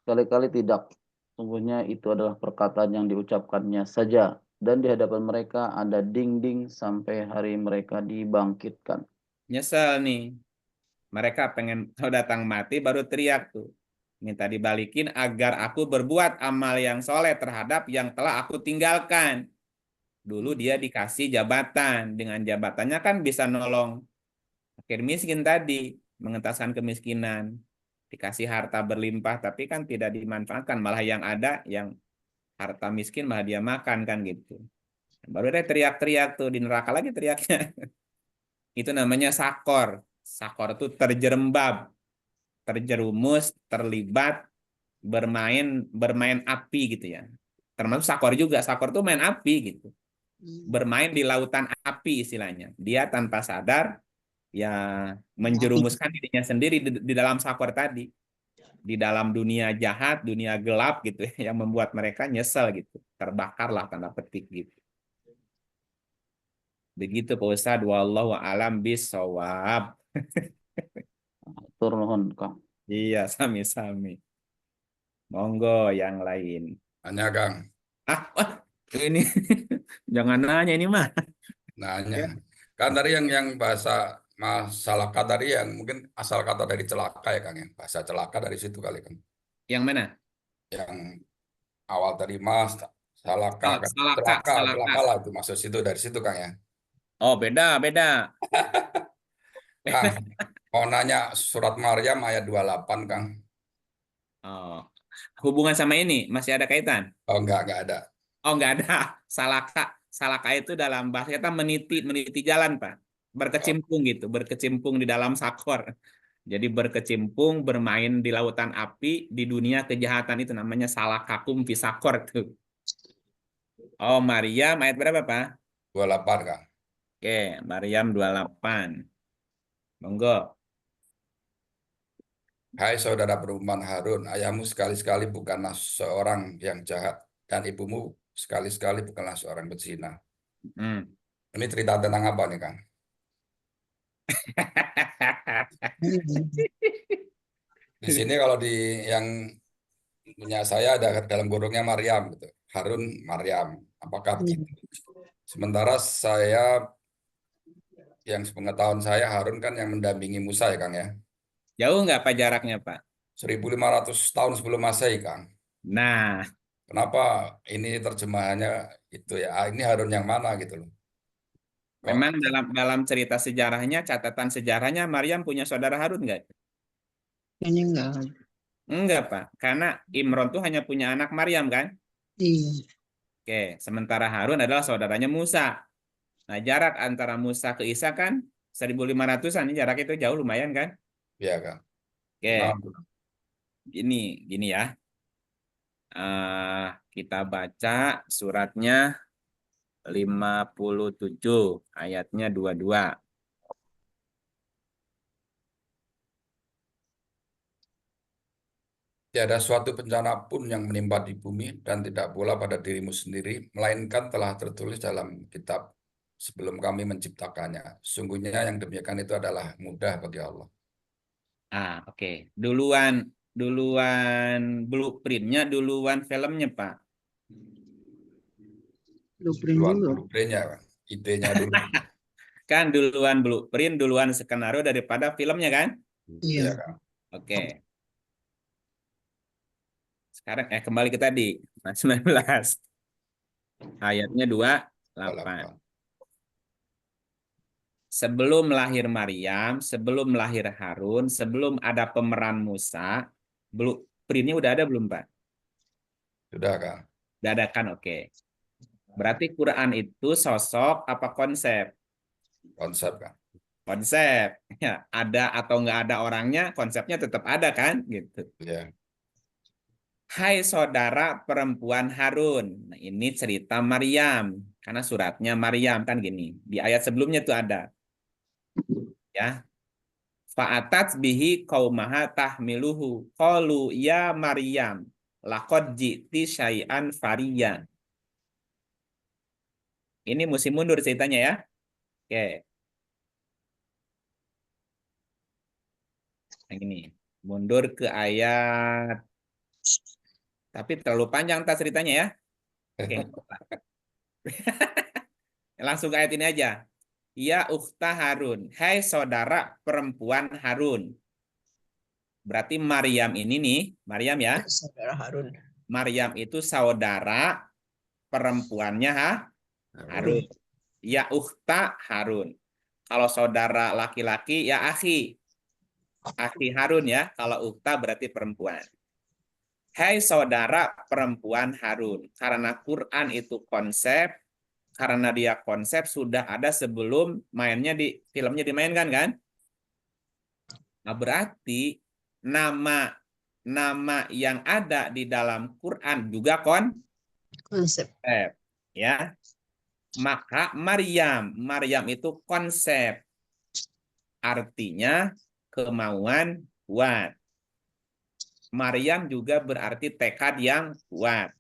Sekali-kali tidak. Sungguhnya itu adalah perkataan yang diucapkannya saja. Dan di hadapan mereka ada dinding sampai hari mereka dibangkitkan. Nyesel nih. Mereka pengen kalau datang mati baru teriak tuh. Minta dibalikin agar aku berbuat amal yang soleh terhadap yang telah aku tinggalkan. Dulu dia dikasih jabatan. Dengan jabatannya kan bisa nolong fakir miskin tadi. Mengentaskan kemiskinan. Dikasih harta berlimpah tapi kan tidak dimanfaatkan. Malah yang ada yang harta miskin malah dia makan kan gitu. Baru dia teriak-teriak tuh di neraka lagi teriaknya. Itu namanya sakor. Sakor itu terjerembab, terjerumus, terlibat, bermain bermain api gitu ya. Termasuk sakor juga. Sakor tuh main api gitu. Bermain di lautan api istilahnya. Dia tanpa sadar ya menjerumuskan dirinya sendiri di dalam sakor tadi. Di dalam dunia jahat, dunia gelap gitu ya, yang membuat mereka nyesel gitu. Terbakarlah tanda petik gitu. Begitu Pak Ustadz, wallahu alam bisawab. Tur nuhun, Kang. Iya, sami-sami. Monggo yang lain. Nanya Kang, Wah, ini jangan nanya ini mah. nanya. Ya. Kan tadi yang bahasa masalah kata tadi yang mungkin asal kata dari celaka ya Kang ya. Bahasa celaka dari situ kali kan. Yang mana? Yang awal tadi mas salaka kan. Salaka, Celaka, salaka. celaka lah itu maksud situ dari situ Kang ya. Oh, beda, beda. Kang, mau nanya surat Maryam ayat 28 Kang. Oh, hubungan sama ini masih ada kaitan? Oh enggak ada. Oh, nggak ada. Salaka, salaka itu dalam bahasa kita meniti, meniti jalan, Pak. Oh, Berkecimpung gitu, berkecimpung di dalam sakor. Jadi berkecimpung, bermain di lautan api, di dunia kejahatan itu namanya salakakum fisakor tuh. Oh, Maryam ayat berapa, Pak? 28 Kang. Oke, Maryam 28. Monggo. Hai saudara perumpamaan Harun, ayahmu sekali-sekali bukanlah seorang yang jahat dan ibumu sekali-sekali bukanlah seorang berzina. Hmm. Ini cerita tentang apa nih Kang? Di sini kalau di yang punya saya ada dalam kurungnya Maryam gitu. Harun Maryam. Apakah begitu? Sementara saya yang sepengetahuan saya Harun kan yang mendampingi Musa ya Kang ya. Jauh nggak Pak jaraknya, Pak? 1500 tahun sebelum Masehi Kang. Nah, Kenapa ini terjemahannya itu ya? Ini Harun yang mana gitu loh. Kok memang dalam dalam cerita sejarahnya, catatan sejarahnya Maryam punya saudara Harun nggak? Kayaknya enggak. Enggak, Pak. Karena Imron tuh hanya punya anak Maryam kan? Iya. Oke, sementara Harun adalah saudaranya Musa. Nah, jarak antara Musa ke Isa kan 1500-an, jarak itu jauh lumayan kan? ya Kang? Oke, Nah, gini ya. Kita baca suratnya 57 ayatnya 22. tiada suatu bencana pun yang menimpa di bumi dan tidak pula pada dirimu sendiri, melainkan telah tertulis dalam kitab sebelum kami menciptakannya. Sungguhnya yang demikian itu adalah mudah bagi Allah. Oke. Duluan duluan blueprintnya, duluan filmnya, Pak. Blueprint Duluan dulu. blueprintnya, Kang. Idenya dulu. Kan duluan blueprint, duluan skenario daripada filmnya kan? Iya. Iya, Kang. Oke. Sekarang kembali ke tadi. Nah, 19. Ayatnya 28. Sebelum lahir Maryam, sebelum lahir Harun, sebelum ada pemeran Musa, blueprintnya udah ada belum, Pak? Sudah, Kang. Udah ada kan? Oke. Berarti Quran itu sosok apa konsep? Konsep kan. Konsep. Ya, ada atau nggak ada orangnya, konsepnya tetap ada kan? Gitu. Ya. Hai saudara perempuan Harun. Nah, ini cerita Maryam. Karena suratnya Maryam kan gini. Di ayat sebelumnya tuh ada. Ya. Fa'atat bihi qaumaha tahmiluhu. Qalu ya Maryam. Laqad ji'ti syai'an fariya. Ini mesti mundur ceritanya ya. Oke. Yang ini. Mundur ke ayat. Tapi terlalu panjang tas ceritanya ya. Oke. Langsung ke ayat ini aja. Ya ukhta Harun. Hai saudara perempuan Harun. Berarti Maryam ini nih. Maryam ya. Saudara Harun. Maryam itu saudara perempuannya Harun. Ya ukhta Harun. Kalau saudara laki-laki ya akhi. Akhi Harun ya. Kalau ukhta berarti perempuan. Hai saudara perempuan Harun. Karena Quran itu konsep. Karena dia konsep sudah ada sebelum mainnya di filmnya dimainkan kan? Nah, berarti nama yang ada di dalam Quran juga Konsep. ya. Maka Maryam itu konsep. Artinya kemauan kuat. Maryam juga berarti tekad yang kuat.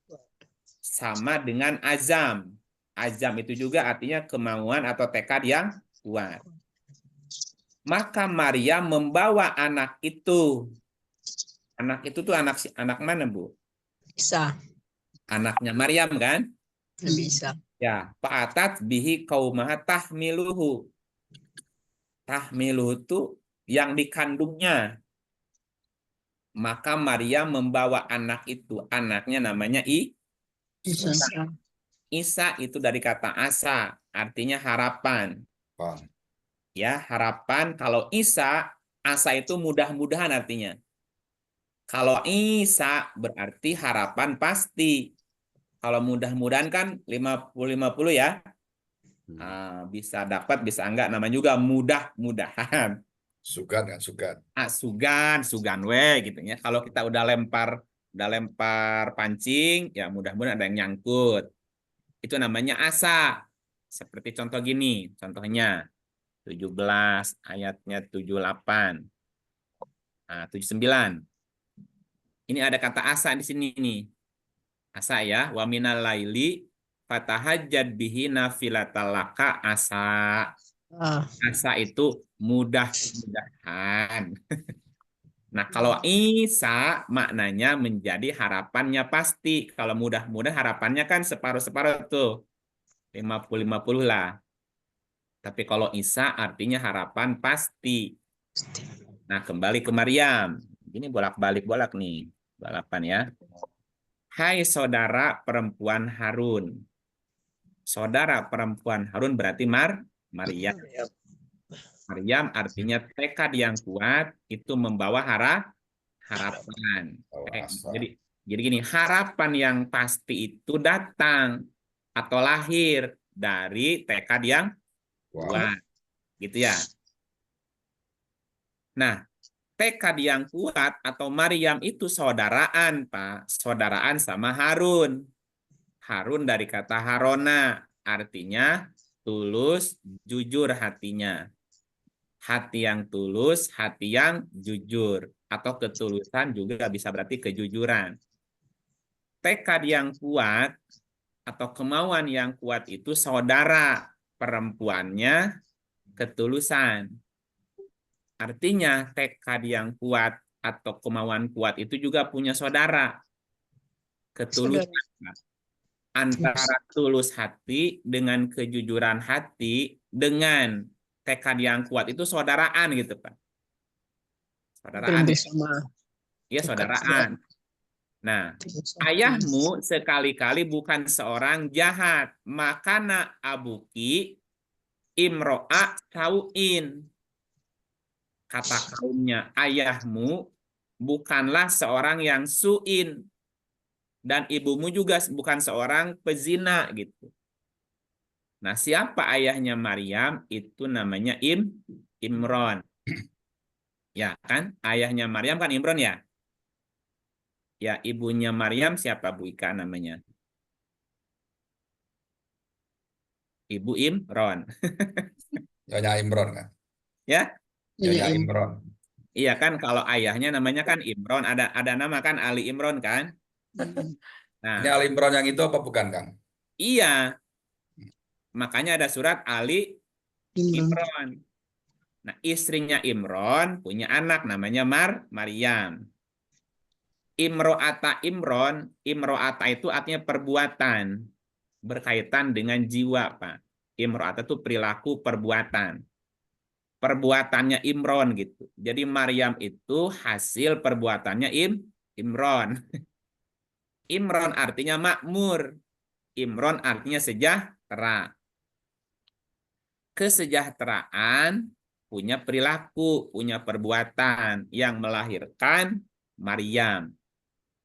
Sama dengan azam. Azam itu juga artinya kemauan atau tekad yang kuat. Maka Maryam membawa anak itu. Anak itu tuh anak mana, Bu? Bisa. Anaknya Maryam kan? Bisa. Ya, fa'atat bihi qaumaha tahmiluhu. Tahmiluhu itu yang dikandungnya. Maka Maryam membawa anak itu. Anaknya namanya Bisa. Isa itu dari kata asa, artinya harapan. Bang. Ya, harapan. Kalau Isa, asa itu mudah-mudahan artinya. Kalau Isa berarti harapan pasti. Kalau mudah-mudahan kan 50-50 ya. Bisa dapat, bisa enggak. Namanya juga mudah-mudahan. Sugan kan, sugan. Sugan we gitu ya. Kalau kita udah lempar pancing, ya mudah-mudahan ada yang nyangkut. Itu namanya asa. Seperti contoh gini, contohnya 17 ayatnya 78. Nah, 79. Ini ada kata asa di sini nih. Asa ya, wa minal laili fatahajjad bihi nafilatalaka asa. Asa itu mudah-mudahan. Nah, kalau Isa maknanya menjadi harapannya pasti. Kalau mudah-mudahan harapannya kan separuh-separuh tuh. 50-50 lah. Tapi kalau Isa artinya harapan pasti. Nah, kembali ke Maryam. Ini bolak-balik nih. Balapan ya. Hai saudara perempuan Harun. Saudara perempuan Harun berarti Maryam. Maryam artinya tekad yang kuat itu membawa harapan. Jadi gini, harapan yang pasti itu datang atau lahir dari tekad yang kuat. Gitu ya. Nah, tekad yang kuat atau Maryam itu saudaraan, Pak. Saudaraan sama Harun. Harun dari kata Harona, artinya tulus, jujur hatinya. Hati yang tulus, hati yang jujur. Atau ketulusan juga bisa berarti kejujuran. Tekad yang kuat atau kemauan yang kuat itu saudara perempuannya ketulusan. Artinya tekad yang kuat atau kemauan kuat itu juga punya saudara. Ketulusan. Antara tulus hati dengan kejujuran hati dengan tekad yang kuat itu saudaraan gitu, Pak. Saudaraan. Ya, saudaraan. Nah, ayahmu sekali-kali bukan seorang jahat. Makana abuki imro'a sau'in. Kata kaumnya, ayahmu bukanlah seorang yang su'in. Dan ibumu juga bukan seorang pezina gitu. Nah, siapa ayahnya Maryam? Itu namanya Imron. Ya kan? Ayahnya Maryam kan Imron ya? Ya, ibunya Maryam siapa Bu Ika namanya? Ibu Imron. Nyonya Imron kan. Ya? Nyonya Iya, Imron. Iya kan kalau ayahnya namanya kan Imron, ada nama kan Ali Imron kan? Ini Nah, Ali Imron yang itu apa bukan, Kang? iya, makanya ada surat Ali Imron. Imron. Nah, istrinya Imron punya anak namanya Maryam. Imro'ata itu artinya perbuatan, berkaitan dengan jiwa, Pak. Imro'ata itu perilaku perbuatan. Perbuatannya Imron gitu. Jadi Maryam itu hasil perbuatannya Imron. Imron artinya makmur. Imron artinya sejahtera. Kesejahteraan punya perilaku, punya perbuatan yang melahirkan Maryam.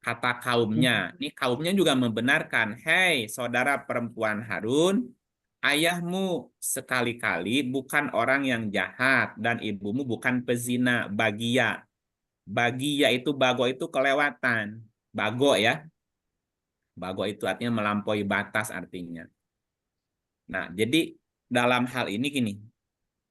Kata kaumnya, ini kaumnya juga membenarkan, hei saudara perempuan Harun, ayahmu sekali-kali bukan orang yang jahat dan ibumu bukan pezina, bagia. Bagia itu bago itu kelewatan. Bago ya. Bago itu artinya melampaui batas artinya. Nah, jadi dalam hal ini gini,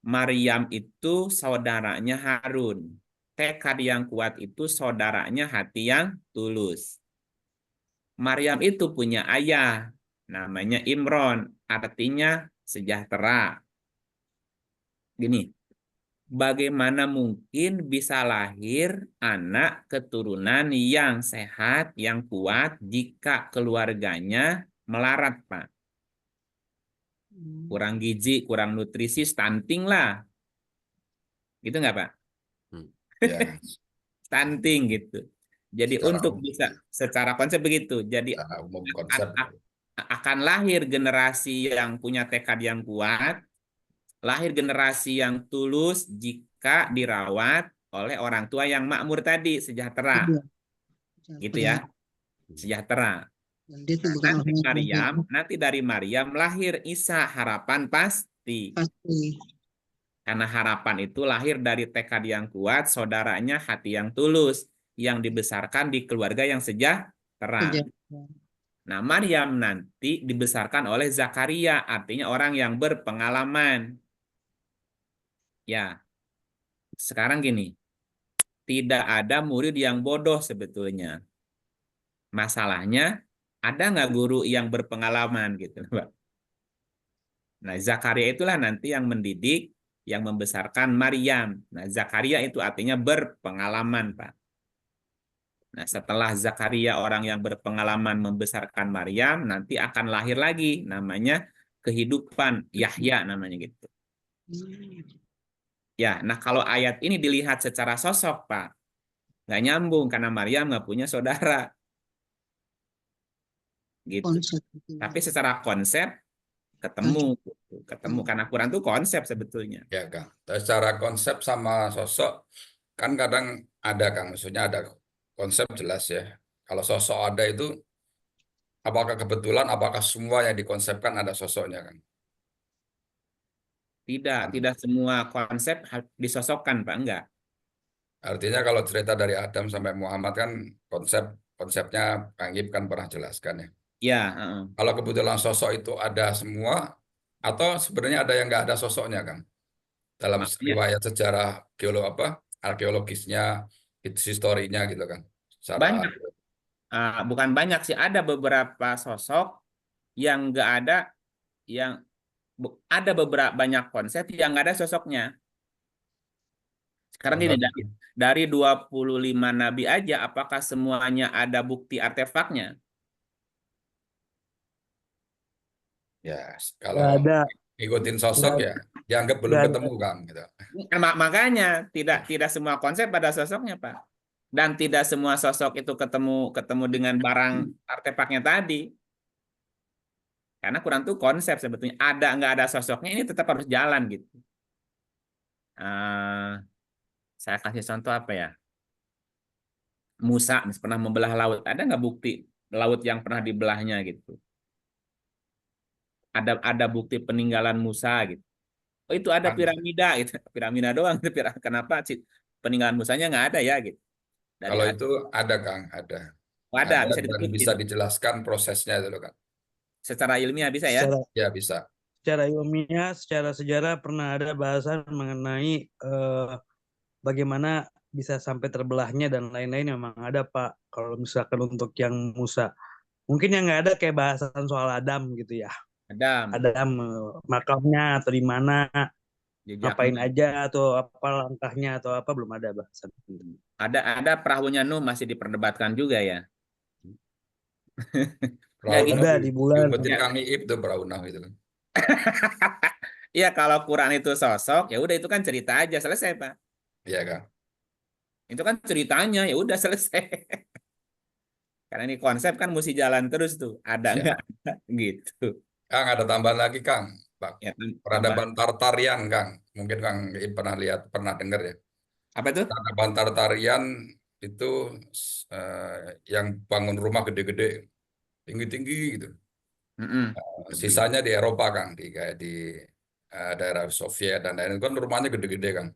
Maryam itu saudaranya Harun. Tekad yang kuat itu saudaranya hati yang tulus. Maryam itu punya ayah, namanya Imron, artinya sejahtera. Gini, bagaimana mungkin bisa lahir anak keturunan yang sehat, yang kuat, jika keluarganya melarat, Pak? Kurang gizi, kurang nutrisi, stunting lah. Gitu nggak, Pak? Ya, Stunting gitu. Jadi secara untuk umum, bisa secara konsep begitu. Jadi secara umum konsep. akan lahir generasi yang punya tekad yang kuat, lahir generasi yang tulus jika dirawat oleh orang tua yang makmur tadi, sejahtera. Iya, Gitu sejahtera. ya, sejahtera. Dan dia itu bukan orang yang jahat, Nanti dari Maryam lahir Isa, harapan pasti. pasti. Karena harapan itu lahir dari tekad yang kuat, saudaranya hati yang tulus, yang dibesarkan di keluarga yang sejahtera. Sejahtera. Nah, Maryam nanti dibesarkan oleh Zakaria, artinya orang yang berpengalaman. Ya, sekarang gini, tidak ada murid yang bodoh sebetulnya. Masalahnya, ada nggak guru yang berpengalaman gitu, Pak? Nah, Zakaria itulah nanti yang mendidik, yang membesarkan Maryam. Nah, Zakaria itu artinya berpengalaman, Pak. Nah, setelah Zakaria orang yang berpengalaman membesarkan Maryam, nanti akan lahir lagi, namanya kehidupan, Yahya namanya gitu. Ya, nah kalau ayat ini dilihat secara sosok, Pak, nggak nyambung karena Maryam nggak punya saudara. Gitu. Konsep itu. Tapi secara konsep ketemu karena Quran itu konsep sebetulnya. Ya, Kang. Secara konsep sama sosok kan kadang ada, Kang. Maksudnya ada konsep jelas ya. Kalau sosok ada itu apakah kebetulan, apakah semua yang dikonsepkan ada sosoknya, Kang? Tidak semua konsep disosokkan, Pak, enggak. Artinya kalau cerita dari Adam sampai Muhammad kan konsepnya Kang Ib kan pernah jelaskan ya. Ya, Kalau kebetulan sosok itu ada semua, atau sebenarnya ada yang nggak ada sosoknya, Kang? Dalam makanya riwayat sejarah arkeologisnya, historinya gitu kan. Secara banyak, bukan banyak sih, ada beberapa sosok yang enggak ada, yang ada beberapa banyak konsep yang nggak ada sosoknya. Sekarang gini, contohnya, dari 25 nabi aja, apakah semuanya ada bukti artefaknya? ya Nggak kalau ada, ngikutin sosok nggak ya dianggap belum nggak ada. ketemu, Kang gitu. Makanya tidak semua konsep pada sosoknya, Pak. Dan tidak semua sosok itu ketemu dengan barang artefaknya tadi. Karena Quran tuh konsep sebetulnya. Ada nggak ada sosoknya, ini tetap harus jalan gitu. Saya kasih contoh apa ya? Musa pernah membelah laut. Ada nggak bukti laut yang pernah dibelahnya gitu? ada bukti peninggalan Musa gitu. Oh itu ada Kan, piramida gitu. Piramida doang. Kenapa sih peninggalan Musanya nggak ada ya gitu. Dari kalau itu ada Kang, ada. oh, ada Ada bisa dan ditunjukin bisa dijelaskan prosesnya itu loh Kang. secara ilmiah bisa ya. Secara Ya bisa. secara ilmiah, secara sejarah pernah ada bahasan mengenai bagaimana bisa sampai terbelahnya dan lain-lain memang ada Pak. Kalau misalkan untuk yang Musa, mungkin yang nggak ada kayak bahasan soal Adam gitu ya. Adam Adam makamnya atau di mana, ngapain jejaknya. aja atau apa langkahnya atau apa belum ada bahasan. Ada perahunya Nuh masih diperdebatkan juga ya. Nggak Perahu gini. Ada Nabi di bulan. diumpetin Ya. Kang Iip tuh perahu Nabi itu. Iya kalau Quran itu sosok ya udah itu kan cerita aja selesai Pak. Iya Kang. Itu kan ceritanya ya udah selesai. Karena ini konsep kan mesti jalan terus tuh. Ada nggak Siap. ada, gitu. Kang ada tambahan lagi Kang. Pak. Ya tambah Peradaban Tartarian Kang. Mungkin Kang Iip pernah lihat, pernah dengar ya. apa tuh? Peradaban Tartarian itu yang bangun rumah gede-gede, tinggi-tinggi gitu. Mm-mm. Sisanya di Eropa Kang, di kayak di daerah Soviet dan lain-lain kan rumahnya gede-gede Kang.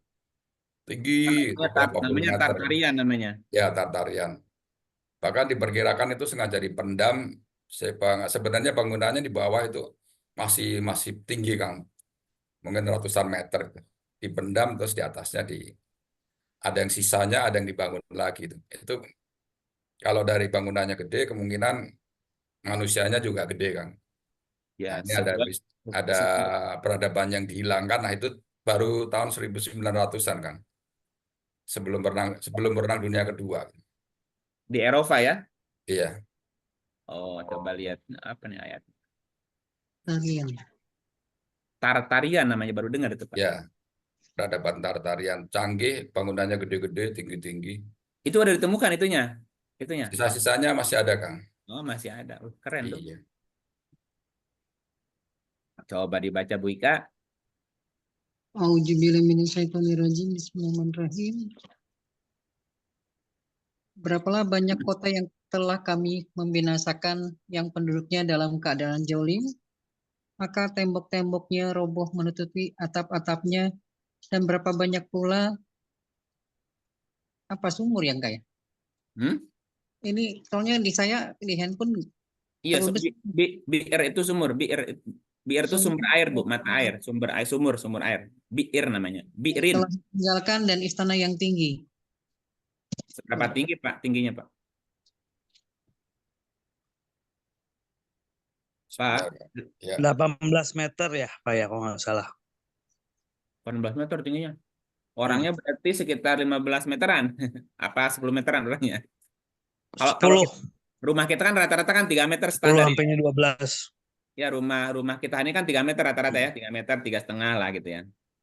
Tinggi itu berapa puluh Namanya meter. Tartarian namanya. Ya Tartarian. Bahkan diperkirakan itu sengaja dipendam. Sebenarnya bangunannya di bawah itu masih masih tinggi Kang, mungkin ratusan meter. Dipendam terus di atasnya ada yang sisanya, ada yang dibangun lagi itu. Itu kalau dari bangunannya gede, kemungkinan manusianya juga gede Kang. Ya Nah, ini sebuah ada peradaban yang dihilangkan. Nah itu baru tahun 1900-an Kang, sebelum berenang dunia kedua. di Eropa ya. Iya, Oh coba lihat apa nih ayat. Tarian. Tartarian namanya baru dengar itu Pak. ya peradaban Tartarian canggih, bangunannya gede-gede, tinggi-tinggi. Itu udah ditemukan itunya. Itunya. Sisa-sisanya masih ada Kang. Oh masih ada. Keren tuh. Iya. Coba dibaca Bu Ika. Auzubillahi minasyaitonirrajim. Bismillahirrahmanirrahim. Berapalah banyak kota yang telah kami membinasakan yang penduduknya dalam keadaan zalim, maka tembok-temboknya roboh menutupi atap-atapnya, dan berapa banyak pula apa sumur yang kaya. Hmm? Ini soalnya di saya di handphone Iya, terlebih biir itu sumur. Biir itu sumber air, Bu, mata air, sumber air, sumur air. Biir namanya. Biirin. telah ditinggalkan dan istana yang tinggi. Berapa tinggi, Pak? Tingginya, Pak? Pak, Ya. 18 meter ya Pak ya kalau nggak salah. 18 meter tingginya. Orangnya berarti sekitar 15 meteran. Apa 10 meteran orangnya? Kalau 10, rumah kita kan rata-rata kan 3 meter 10 standar ya. sampainya 12. Ya, rumah kita ini kan 3 meter rata-rata ya. 3 meter, 3,5 lah gitu ya.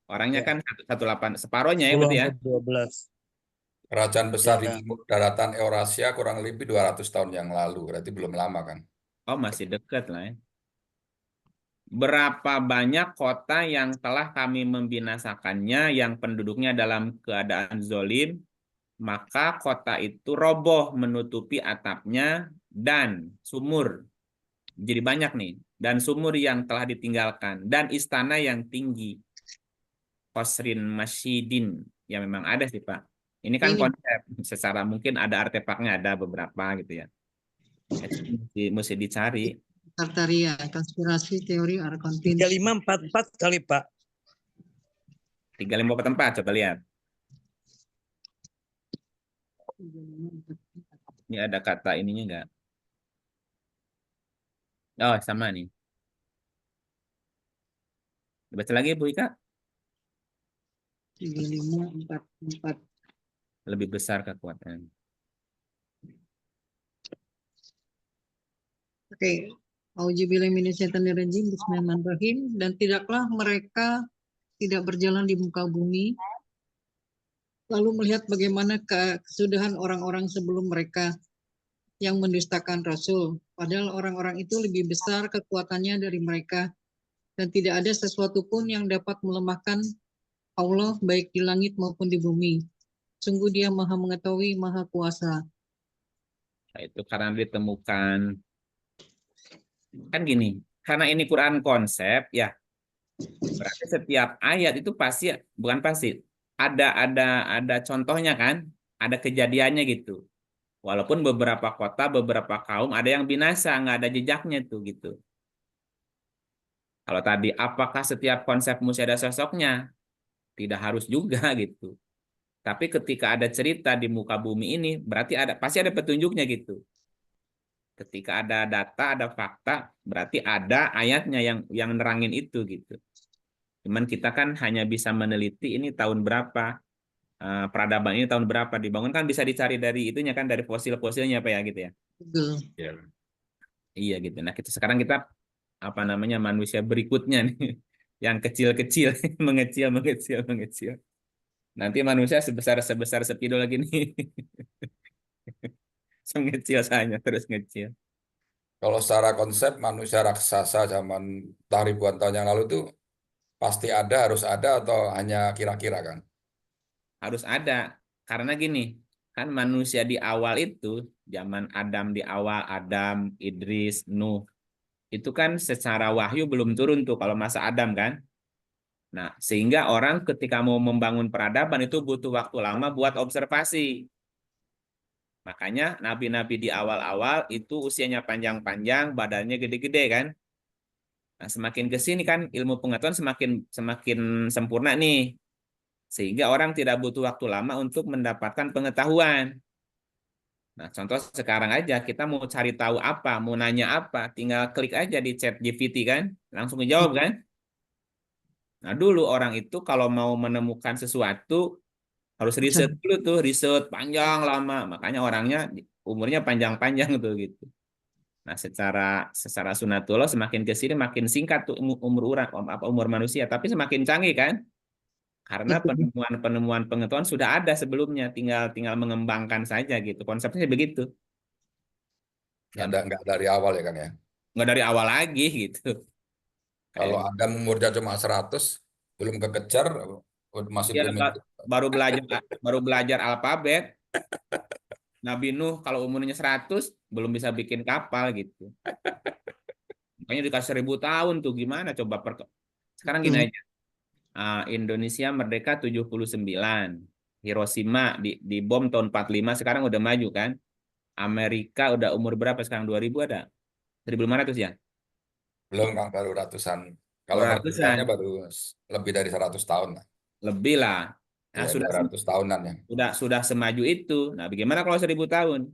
Orangnya Ya, kan 1,8, separohnya ya 10 berarti ya. sampai 12. Kerajaan besar di Ya. timur daratan Eurasia kurang lebih 200 tahun yang lalu. Berarti belum lama kan? Oh, masih dekat lah ya. Berapa banyak kota yang telah kami membinasakannya yang penduduknya dalam keadaan zolim, maka kota itu roboh menutupi atapnya dan sumur. Jadi banyak nih. Dan sumur yang telah ditinggalkan. Dan istana yang tinggi. Qasrin Masyidin. Ya memang ada sih Pak. Ini kan Ini konsep. Secara mungkin ada artefaknya, ada beberapa gitu ya. Itu mesti dicari. Tartaria, konspirasi teori Arkontin. 3544 kali Pak. 3544, coba lihat. Ini ada kata ininya enggak? Oh, sama nih. Baca lagi Bu Ika. 3544. Lebih besar kekuatan. Oke. Auzubillahi minasyaitonirrajim. Bismillahirrahmanirrahim. Dan tidaklah mereka tidak berjalan di muka bumi, lalu melihat bagaimana kesudahan orang-orang sebelum mereka yang mendustakan Rasul. Padahal orang-orang itu lebih besar kekuatannya dari mereka, dan tidak ada sesuatu pun yang dapat melemahkan Allah baik di langit maupun di bumi. Sungguh Dia Maha Mengetahui, Maha Kuasa. Nah, itu karena ditemukan kan gini, karena ini Quran konsep ya, berarti setiap ayat itu pasti, bukan pasti, ada contohnya kan, ada kejadiannya gitu. Walaupun beberapa kota, beberapa kaum ada yang binasa, nggak ada jejaknya tuh gitu. Kalau tadi apakah setiap konsep mesti ada sosoknya? Tidak harus juga gitu. Tapi ketika ada cerita di muka bumi ini, berarti pasti ada petunjuknya gitu. Ketika ada data, ada fakta, berarti ada ayatnya yang nerangin itu gitu. Cuman kita kan hanya bisa meneliti ini tahun berapa, peradaban ini tahun berapa dibangun, kan bisa dicari dari itunya kan, dari fosil-fosilnya apa ya gitu ya. Betul. Ya. Iya gitu. Nah, sekarang kita apa namanya, manusia berikutnya nih yang kecil-kecil mengecil mengecil mengecil. Nanti manusia sebesar spidol lagi nih. Mengecil saja terus ngecil. Kalau secara konsep manusia raksasa zaman ribuan tahun yang lalu itu pasti ada, harus ada, atau hanya kira-kira kan? Harus ada, karena gini, kan manusia di awal itu, zaman Adam di awal, Adam, Idris, Nuh, itu kan secara wahyu belum turun tuh kalau masa Adam kan. Nah, sehingga orang ketika mau membangun peradaban itu butuh waktu lama buat observasi. Makanya nabi-nabi di awal-awal itu usianya panjang-panjang, badannya gede-gede kan. Nah, semakin ke sini kan ilmu pengetahuan semakin semakin sempurna nih. Sehingga orang tidak butuh waktu lama untuk mendapatkan pengetahuan. Nah, contoh sekarang aja kita mau cari tahu apa, mau nanya apa, tinggal klik aja di chat GPT kan, langsung dijawab kan. Nah, dulu orang itu kalau mau menemukan sesuatu harus riset dulu tuh, riset panjang lama. Makanya orangnya umurnya panjang-panjang tuh gitu. Nah, secara sunatullah semakin ke sini makin singkat tuh umur orang apa umur manusia, tapi semakin canggih kan? Karena Betul. penemuan-penemuan pengetahuan sudah ada sebelumnya, tinggal tinggal mengembangkan saja gitu. Konsepnya begitu. Dan Nggak dari awal ya kan ya. nggak dari awal lagi gitu. Kayak Kalau gitu. Adam umurnya cuma 100, belum kekejar, masih Ya, belum. baru belajar alfabet. Nabi Nuh kalau umurnya 100 belum bisa bikin kapal gitu. Makanya dikasih 1000 tahun tuh gimana coba sekarang gini Betul. aja. Indonesia merdeka 79. Hiroshima dibom tahun 45, sekarang udah maju kan. Amerika udah umur berapa sekarang? 2000 ada? 1500 ya? Belum kan, baru ratusan. Kalau Baru merdekanya ratusan. baru lebih dari 100 tahun lah. Lebih lah. Nah, Ya, sudah 200 tahunan ya. sudah semaju itu. Nah, bagaimana kalau 1000 tahun?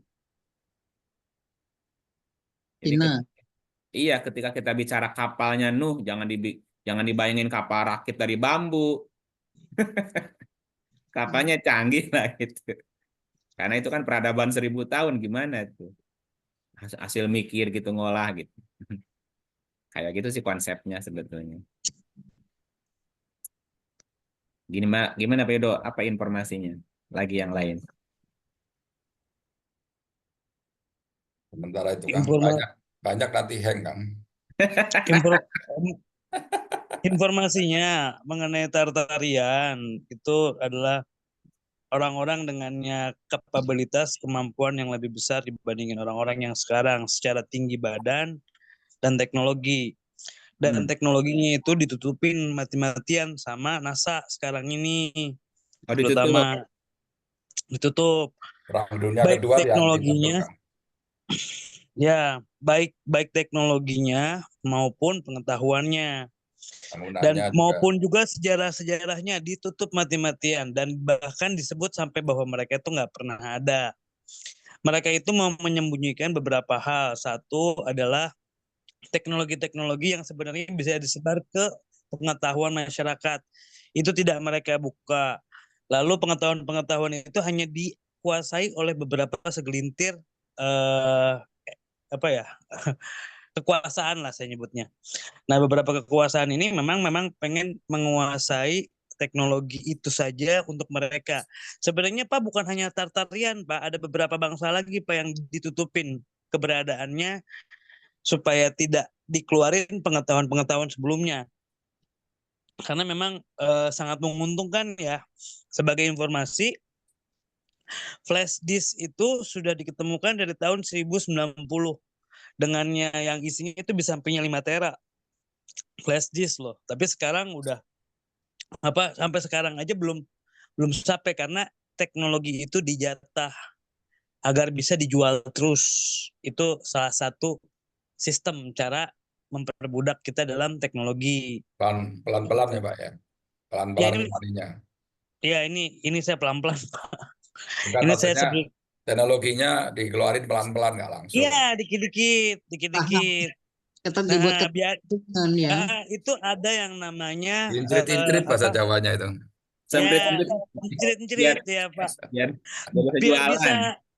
Jadi Cina. iya, ketika kita bicara kapalnya Nuh, jangan dibayangin kapal rakit dari bambu. Kapalnya canggih lah gitu. Karena itu kan peradaban 1000 tahun, gimana tuh? Hasil mikir gitu, ngolah gitu. Kayak gitu sih konsepnya sebetulnya. Gimana Pak Edo? Apa informasinya? Lagi yang lain. Sementara itu kan Informa banyak nanti hang kan. infor- informasinya mengenai Tartarian itu adalah orang-orang dengannya kapabilitas kemampuan yang lebih besar dibandingin orang-orang yang sekarang secara tinggi badan dan teknologi. Dan teknologinya itu ditutupin mati-matian sama NASA sekarang ini, Oh, ditutup. terutama ditutup. Perang Dunia Baik Kedua yang teknologinya, ditentukan. ya baik teknologinya maupun pengetahuannya. Dan Penggunaannya juga. maupun juga sejarah-sejarahnya ditutup mati-matian dan bahkan disebut sampai bahwa mereka itu nggak pernah ada. Mereka itu mau menyembunyikan beberapa hal. Satu adalah teknologi-teknologi yang sebenarnya bisa disebar ke pengetahuan masyarakat. Itu tidak mereka buka. Lalu pengetahuan-pengetahuan itu hanya dikuasai oleh beberapa segelintir apa ya? kekuasaan lah saya nyebutnya. Nah, beberapa kekuasaan ini memang pengen menguasai teknologi itu saja untuk mereka. Sebenarnya Pak bukan hanya Tartarian, Pak, ada beberapa bangsa lagi Pak yang ditutupin keberadaannya supaya tidak dikeluarin pengetahuan-pengetahuan sebelumnya. Karena memang sangat menguntungkan ya. Sebagai informasi, flash disk itu sudah diketemukan dari tahun 1090 dengannya yang isinya itu bisa sampai 5 tera flash disk loh. Tapi sekarang udah sampai sekarang aja belum sampai karena teknologi itu dijatah agar bisa dijual terus. Itu salah satu sistem cara memperbudak kita dalam teknologi. Pelan-pelan ya Pak ya. Ya Pelan-pelan ini kembalinya. ini saya pelan-pelan. Bukan Ini saya maksudnya sebelum teknologinya dikeluarin pelan-pelan nggak langsung. iya dikit-dikit, Paham. dikit-dikit. Tetap dibuat Nah, biar ketentuan ya. itu ada yang namanya Cincrit-cincrit bahasa Jawanya itu. Semprit-semprit ya biar cincrit ya Pak. biar bisa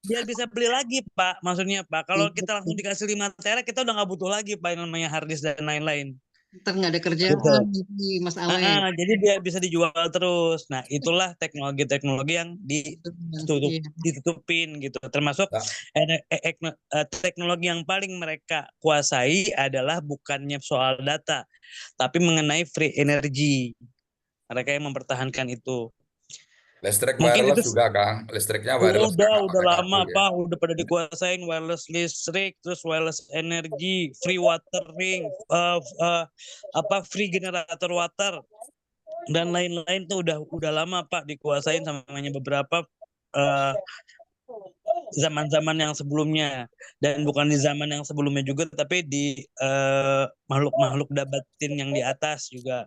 Biar jualan. bisa beli lagi Pak. Maksudnya Pak, kalau kita langsung dikasih 5 tera kita udah nggak butuh lagi Pak yang namanya hard disk dan lain-lain. Ntar nggak ada kerjaan Gitu. nih, Mas Awe. Jadi biar bisa dijual terus. Nah, itulah teknologi-teknologi yang Iya. ditutupin gitu. Termasuk Nah, teknologi yang paling mereka kuasai adalah bukannya soal data, tapi mengenai free energy. Mereka yang mempertahankan itu. listrik Mungkin wireless itu juga Kang. Listriknya wireless udah nggak pakai lama kabel ya. Pak, udah pada dikuasain wireless listrik, terus wireless energy, free watering, free generator water dan lain-lain tuh udah lama Pak dikuasain samanya beberapa zaman-zaman yang sebelumnya, dan bukan di zaman yang sebelumnya juga tapi di makhluk-makhluk dabatin yang di atas juga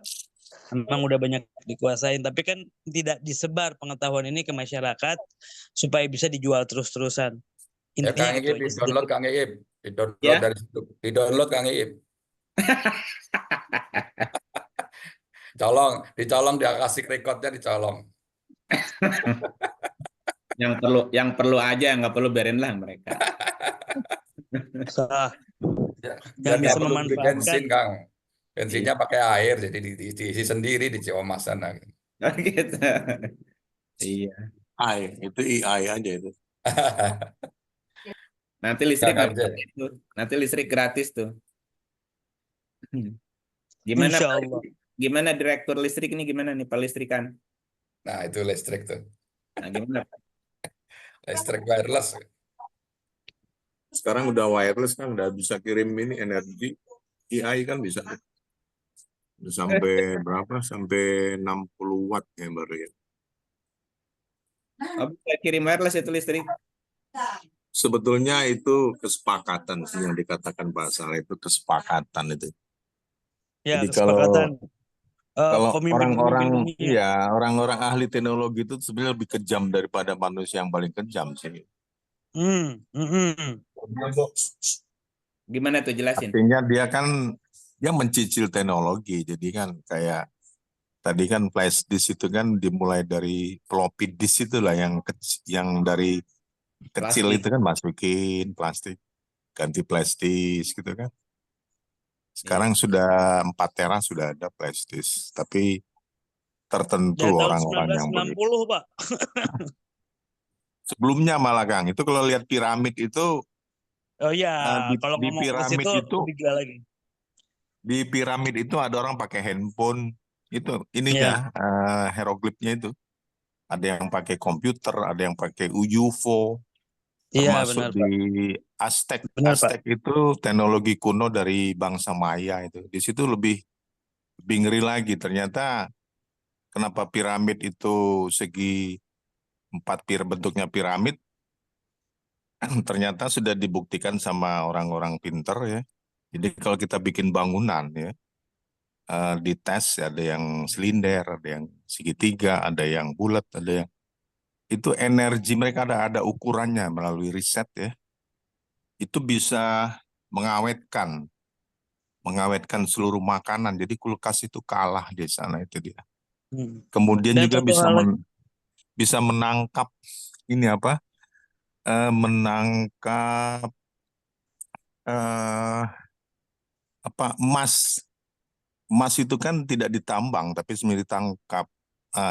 memang udah banyak dikuasain, tapi kan tidak disebar pengetahuan ini ke masyarakat supaya bisa dijual terus-terusan. Ya Intinya Kang gitu Iip, aja sih. di-download Kang Iip. Di-download Ya. dari situ. Di-download Kang Iip. Dicolong dia kasih recordnya dicolong. Yang perlu aja, nggak perlu biarin lah mereka. Sah. Biar Yang nggak bisa perlu beli memanfaatkan. bensin Kang. Bensinnya pakai air, jadi diisi sendiri di Ciamas sana. Gitu. Iya. Itu AI aja itu. Nanti listrik Kang nggak Arjen. gratis tuh. Nanti listrik gratis tuh. Gimana Insya Pak? Allah. Gimana direktur listrik ini, gimana nih Pak listrikan? Nah itu listrik tuh. Nah, gimana Pak? Listrik wireless. Sekarang udah wireless kan, udah bisa kirim ini energi. AI kan bisa. Udah sampai berapa? Sampai 60 watt ya baru ya. Oh, bisa kirim wireless itu listrik. Sebetulnya itu kesepakatan sih yang dikatakan Pak Saleh, itu kesepakatan itu. Ya, Jadi kesepakatan kalau pemimpin-pemimpin dunia. iya, orang-orang ahli teknologi itu sebenarnya lebih kejam daripada manusia yang paling kejam sih. Gimana tuh jelasin? Artinya dia mencicil teknologi. Jadi kan kayak tadi kan flash disk itu kan dimulai dari floppy disk itulah yang dari kecil Plastik. itu kan masukin plastik, ganti flash disk gitu kan. Sekarang sudah 4 tera sudah ada flash disk, tapi tertentu Dari tahun orang-orang yang begitu. 1990 Pak. Sebelumnya malah Kang, itu kalau lihat piramid itu Oh ya, kalau di ngomong ke piramid situ itu lebih gila lagi. di piramid itu ada orang pakai handphone itu Iya. ininya hieroglifnya itu. Ada yang pakai komputer, ada yang pakai UFO, Iya, termasuk benar di Pak. Aztec. Benar Pak. Aztec itu teknologi kuno dari bangsa Maya itu. Di situ lebih ngeri lagi. Ternyata kenapa piramid itu segi bentuknya piramid? Ternyata sudah dibuktikan sama orang-orang pinter ya. Jadi kalau kita bikin bangunan ya, dites ada yang silinder, ada yang segitiga, ada yang bulat, ada yang itu energi mereka ada ukurannya melalui riset ya. Itu bisa mengawetkan seluruh makanan. Jadi kulkas itu kalah di sana itu dia. Kemudian Dan juga satu hal lagi, bisa menangkap ini apa? Menangkap emas. Emas itu kan tidak ditambang tapi sebenarnya ditangkap.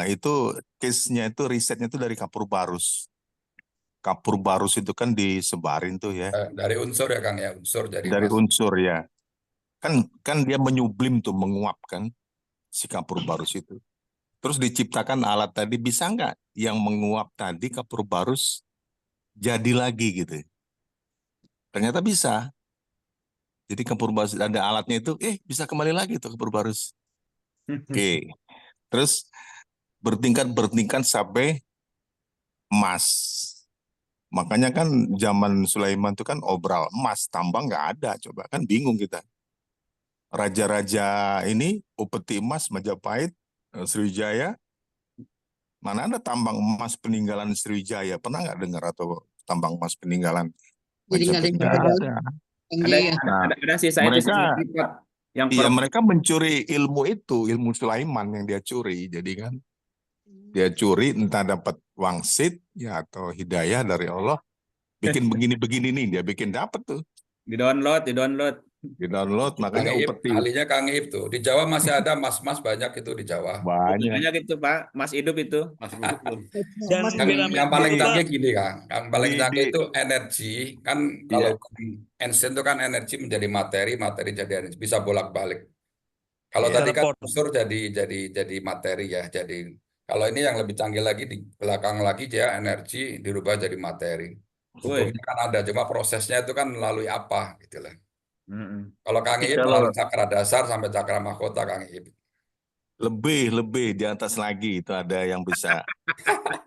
Itu case-nya itu risetnya itu dari kapur barus. Kapur barus itu kan disebarin tuh ya. Dari unsur ya Kang ya, unsur jadi Dari emas. unsur ya. Kan dia menyublim tuh, menguap kan si kapur barus itu. Terus diciptakan alat tadi, bisa nggak yang menguap tadi kapur barus jadi lagi gitu? Ternyata bisa. Jadi ke Purbarus ada alatnya itu, bisa kembali lagi tuh ke Purbarus. Oke. Terus bertingkat sampai emas. Makanya kan zaman Sulaiman itu kan obral emas, tambang nggak ada. Coba kan bingung kita. Raja-raja ini, upeti emas, Majapahit, Sriwijaya, mana ada tambang emas peninggalan Sriwijaya? Pernah nggak dengar atau tambang emas peninggalan Jadi nggak ada Majapahit? yang Nggak gagal. ada. Kang Ada Jaya. Nah, ada sisa itu mereka, sisa lipat yang iya mereka mencuri ilmu itu, ilmu Sulaiman yang dia curi. Jadi kan dia curi entah dapat wangsit ya atau hidayah dari Allah, bikin begini-begini nih, dia bikin dapat tuh. di download. Di download, Kang makanya Iip, upeti. ahlinya Kang Iip tuh. Di Jawa masih ada mas-mas banyak itu di Jawa. Banyak. Banyak itu Pak, Mas Hidup itu. Dan Mas, Yang paling piramida canggih gini Kang, yang paling Di, canggih di, itu energi kan. iya, Kalau Einstein itu kan energi menjadi materi, materi jadi energi, bisa bolak-balik. Kalau iya. tadi kan teleport. unsur jadi materi ya. Jadi kalau ini yang lebih canggih lagi di belakang lagi dia energi dirubah jadi materi. Woi. Hukumnya kan ada, cuma prosesnya itu kan melalui apa gitu lah. Mm-mm. Kalau Kang Tapi Iip kalau melalui cakra dasar sampai cakra mahkota Kang Iip. lebih di atas lagi itu ada yang bisa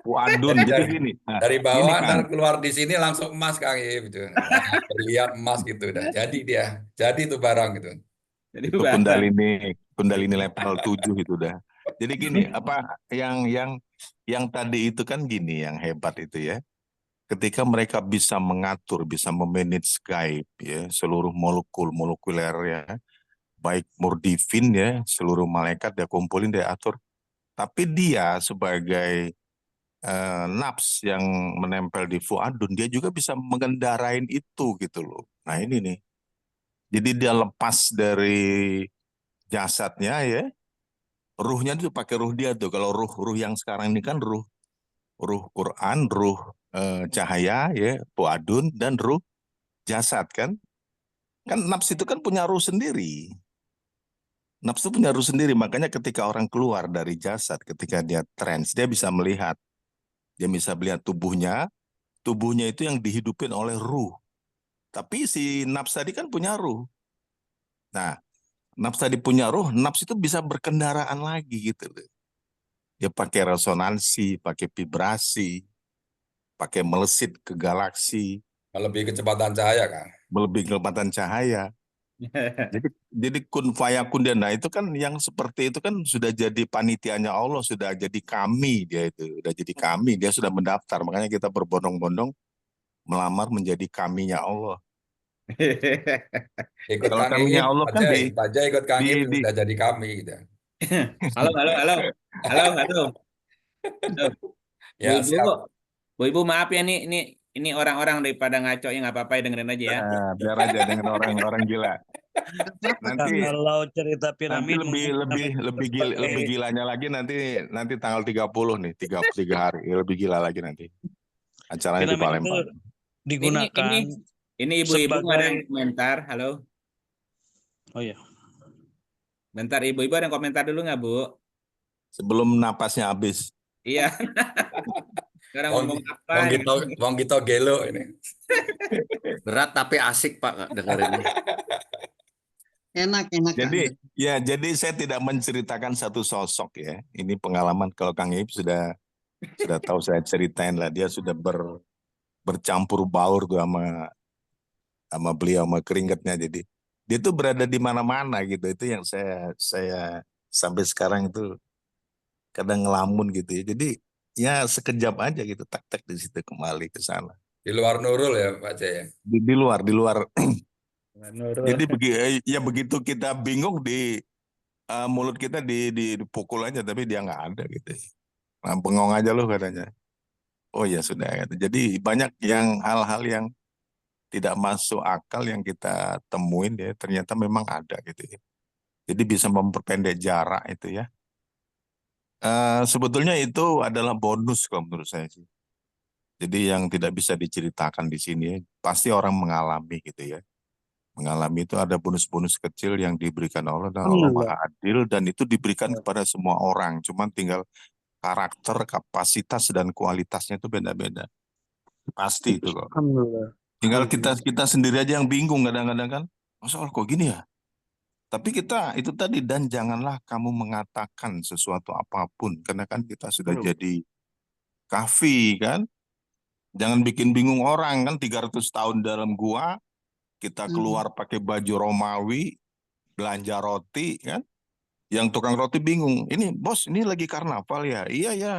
wadun. Jadi Dari, gini, dari gini bawah Kang, dan keluar di sini langsung emas Kang Iip gitu. Nah, berlian emas gitu udah. Jadi dia, jadi itu barang gitu. Jadi itu barang. Kundalini level 7 itu udah. Jadi gini, apa yang tadi itu kan gini yang hebat itu ya. Ketika mereka bisa mengatur, bisa memanage gaib ya, seluruh molekuler ya, baik murdifin ya, seluruh malaikat dia kumpulin, dia atur. Tapi dia sebagai nafs yang menempel di fuadun, dia juga bisa mengendarain itu gitu loh. Nah ini nih. Jadi dia lepas dari jasadnya ya, ruhnya itu pakai ruh dia tuh. Kalau ruh yang sekarang ini kan ruh Quran, ruh cahaya ya, fuadun, dan ruh jasad kan. Kan nafs itu kan punya ruh sendiri. Nafsu punya ruh sendiri, makanya ketika orang keluar dari jasad, ketika dia trans, dia bisa melihat. Dia bisa melihat tubuhnya itu yang dihidupin oleh ruh. Tapi si nafs tadi kan punya ruh. Nah, nafs tadi punya ruh, nafs itu bisa berkendaraan lagi gitu. Dia pakai resonansi, pakai vibrasi, pakai melesit ke galaksi, Lebih kecepatan cahaya Kang. melebihi kecepatan cahaya. Jadi kun fayakun dia, nah itu kan yang seperti itu kan sudah jadi panitianya Allah, sudah jadi kami dia itu, sudah jadi kami, dia sudah mendaftar, makanya kita berbondong-bondong melamar menjadi kaminya Allah. Ikut Kalau Kang kaminya Iip Allah kan aja, aja ikut Kang Iip di udah jadi kami gitu. Halo. Halo. Ya siap. Bu Ibu maaf ya ini orang-orang daripada ngaco ya nggak apa-apa ya dengerin aja ya. biar aja dengan orang-orang gila. Nanti Kalau cerita piramid lebih gilanya lagi nanti tanggal 30 nih, 33 hari, lebih gila lagi nanti. Acaranya di piramid itu Palembang. digunakan Ini ibu-ibu ada sebagai yang komentar. Halo. oh ya Bentar ibu-ibu ada yang komentar dulu nggak Bu? Sebelum napasnya habis. Iya. Sekarang Wong, ngomong apa? Wong Gito gelo ini. Berat tapi asik Pak dengerinnya. Enak. Jadi saya tidak menceritakan satu sosok ya. Ini pengalaman, kalau Kang Ip sudah tahu saya ceritain lah, dia sudah bercampur baur tuh sama beliau, sama keringatnya. Jadi dia tuh berada di mana-mana gitu. Itu yang saya sampai sekarang itu kadang ngelamun gitu ya. Jadi ya sekejap aja gitu, tak di situ kembali ke sana. Di luar Nurul ya Pak C. Di luar. Nurul. Jadi begitu kita bingung di mulut kita dipukul aja, tapi dia nggak ada gitu. Nah, bengong aja loh katanya. Oh ya sudah. Gitu. Jadi banyak hal-hal yang tidak masuk akal yang kita temuin ya, ternyata memang ada gitu ya. Jadi bisa memperpendek jarak itu ya. Sebetulnya itu adalah bonus kalau menurut saya sih. Jadi yang tidak bisa diceritakan di sini, pasti orang mengalami gitu ya. Mengalami itu ada bonus-bonus kecil yang diberikan Allah, dan Allah Maha Adil, dan itu diberikan kepada semua orang. Cuman tinggal karakter, kapasitas, dan kualitasnya itu beda-beda. Pasti itu kok. Alhamdulillah. Tinggal kita sendiri aja yang bingung kadang-kadang kan. Masa Allah kok gini ya? Tapi kita itu tadi, dan janganlah kamu mengatakan sesuatu apapun, karena kan kita sudah jadi kafi kan. Jangan bikin bingung orang kan, 300 tahun dalam gua, kita keluar pakai baju Romawi, belanja roti kan. Yang tukang roti bingung, ini bos ini lagi karnaval ya? Iya ya,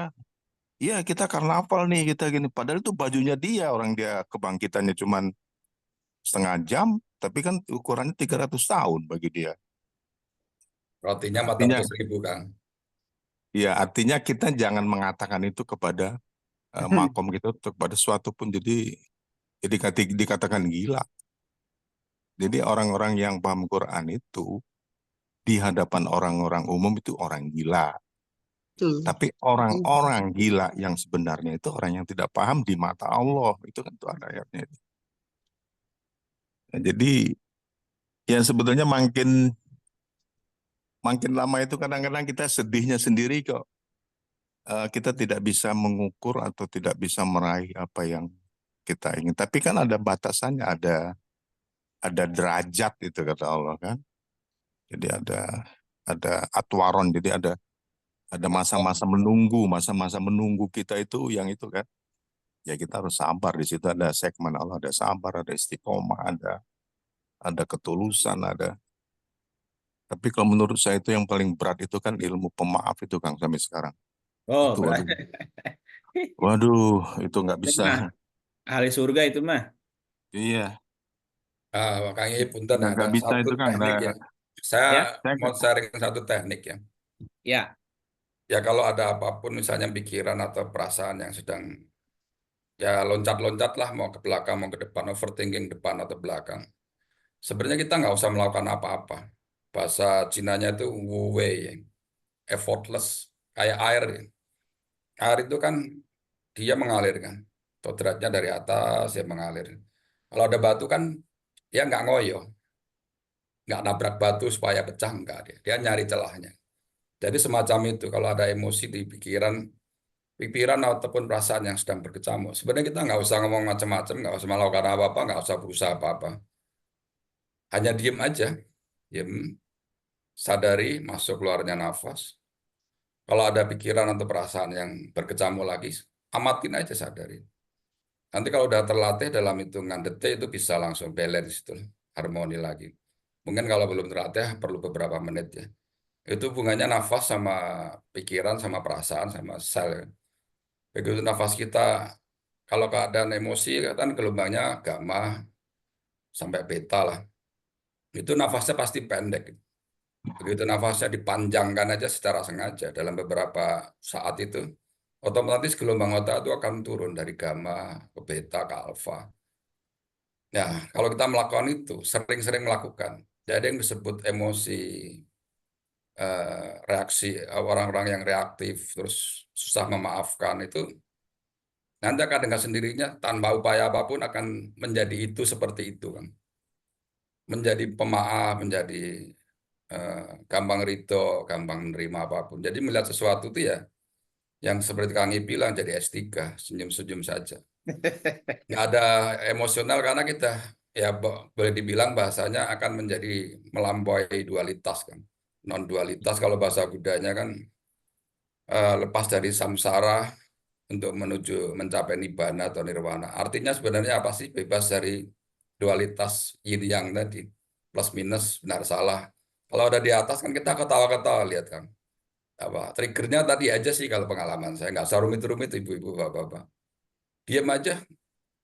iya kita karnaval nih, kita gini. Padahal itu bajunya dia, orang dia kebangkitannya cuman setengah jam, tapi kan ukurannya 300 tahun bagi dia. Rotinya Artinya, 400.000 Kang. ya artinya kita jangan mengatakan itu kepada makom gitu, kepada suatu pun, jadi dikatakan gila. Jadi orang-orang yang paham Quran itu di hadapan orang-orang umum itu orang gila. Betul. Tapi orang-orang gila yang sebenarnya itu orang yang tidak paham di mata Allah. Itu kan tuh ada ayatnya itu. Nah, jadi yang sebetulnya makin lama itu kadang-kadang kita sedihnya sendiri kok. Kita tidak bisa mengukur atau tidak bisa meraih apa yang kita ingin. Tapi kan ada batasannya, ada derajat itu kata Allah kan. Jadi ada atwaron, jadi ada masa-masa menunggu kita itu yang itu kan. Ya kita harus sabar, di situ ada segmen Allah, ada sabar, ada istiqomah, ada ketulusan, ada. Tapi kalau menurut saya itu yang paling berat itu kan ilmu pemaaf itu Kang sampai sekarang. Oh, Itu berarti waduh, itu nggak itu bisa. mah ahli surga itu mah. Iya, Kang Ii, punten ada nggak bisa satu itu Kang. teknik ya. Saya Ya, mau sharing satu teknik ya. ya. Ya kalau ada apapun misalnya pikiran atau perasaan yang sedang ya loncat-loncat lah, mau ke belakang, mau ke depan, overthinking depan atau belakang. Sebenarnya kita nggak usah melakukan apa-apa. Bahasa Cinanya itu wu wei, ya. Effortless, kayak air, ya. Air itu kan dia mengalir kan. Kodratnya dari atas ya mengalir. Kalau ada batu kan dia nggak ngoyo, nggak nabrak batu supaya pecah, nggak dia. Dia nyari celahnya. Jadi semacam itu kalau ada emosi di pikiran ataupun perasaan yang sedang berkecamuk. Sebenarnya kita nggak usah ngomong macam-macam, nggak usah melakukan apa-apa, nggak usah berusaha apa-apa. Hanya diem aja, diem, sadari masuk keluarnya nafas. Kalau ada pikiran atau perasaan yang berkecamuk lagi, amatin aja, sadari. Nanti kalau udah terlatih dalam hitungan detik itu bisa langsung balance itu, harmoni lagi. Mungkin kalau belum terlatih perlu beberapa menit ya. Itu hubungannya nafas sama pikiran, sama perasaan, sama sel. Begitu nafas kita, kalau keadaan emosi kan gelombangnya gamma sampai beta lah. Itu nafasnya pasti pendek. Begitu nafasnya dipanjangkan aja secara sengaja dalam beberapa saat itu, otomatis gelombang otak itu akan turun dari gamma ke beta ke alfa. Ya, kalau kita melakukan itu, sering-sering melakukan, jadi yang disebut emosi, reaksi, orang-orang yang reaktif, terus susah memaafkan itu, nanti akan dengan sendirinya tanpa upaya apapun akan menjadi itu seperti itu kan. Menjadi pemaaf, menjadi gampang ridho, gampang menerima apapun. Jadi melihat sesuatu itu ya, yang seperti Kang I bilang jadi S3, senyum-senyum saja. Nggak ada emosional karena kita ya boleh dibilang bahasanya akan menjadi melampaui dualitas kan. Non dualitas kalau bahasa Buddhanya kan lepas dari samsara untuk menuju mencapai nibbana atau nirwana. Artinya sebenarnya apa sih? Bebas dari dualitas yin yang tadi, plus minus benar salah. Kalau ada di atas kan kita ketawa-ketawa, lihat kan. Apa triggernya tadi aja sih kalau pengalaman saya, nggak usah rumit-rumit ibu-ibu bapak-bapak. Diam aja.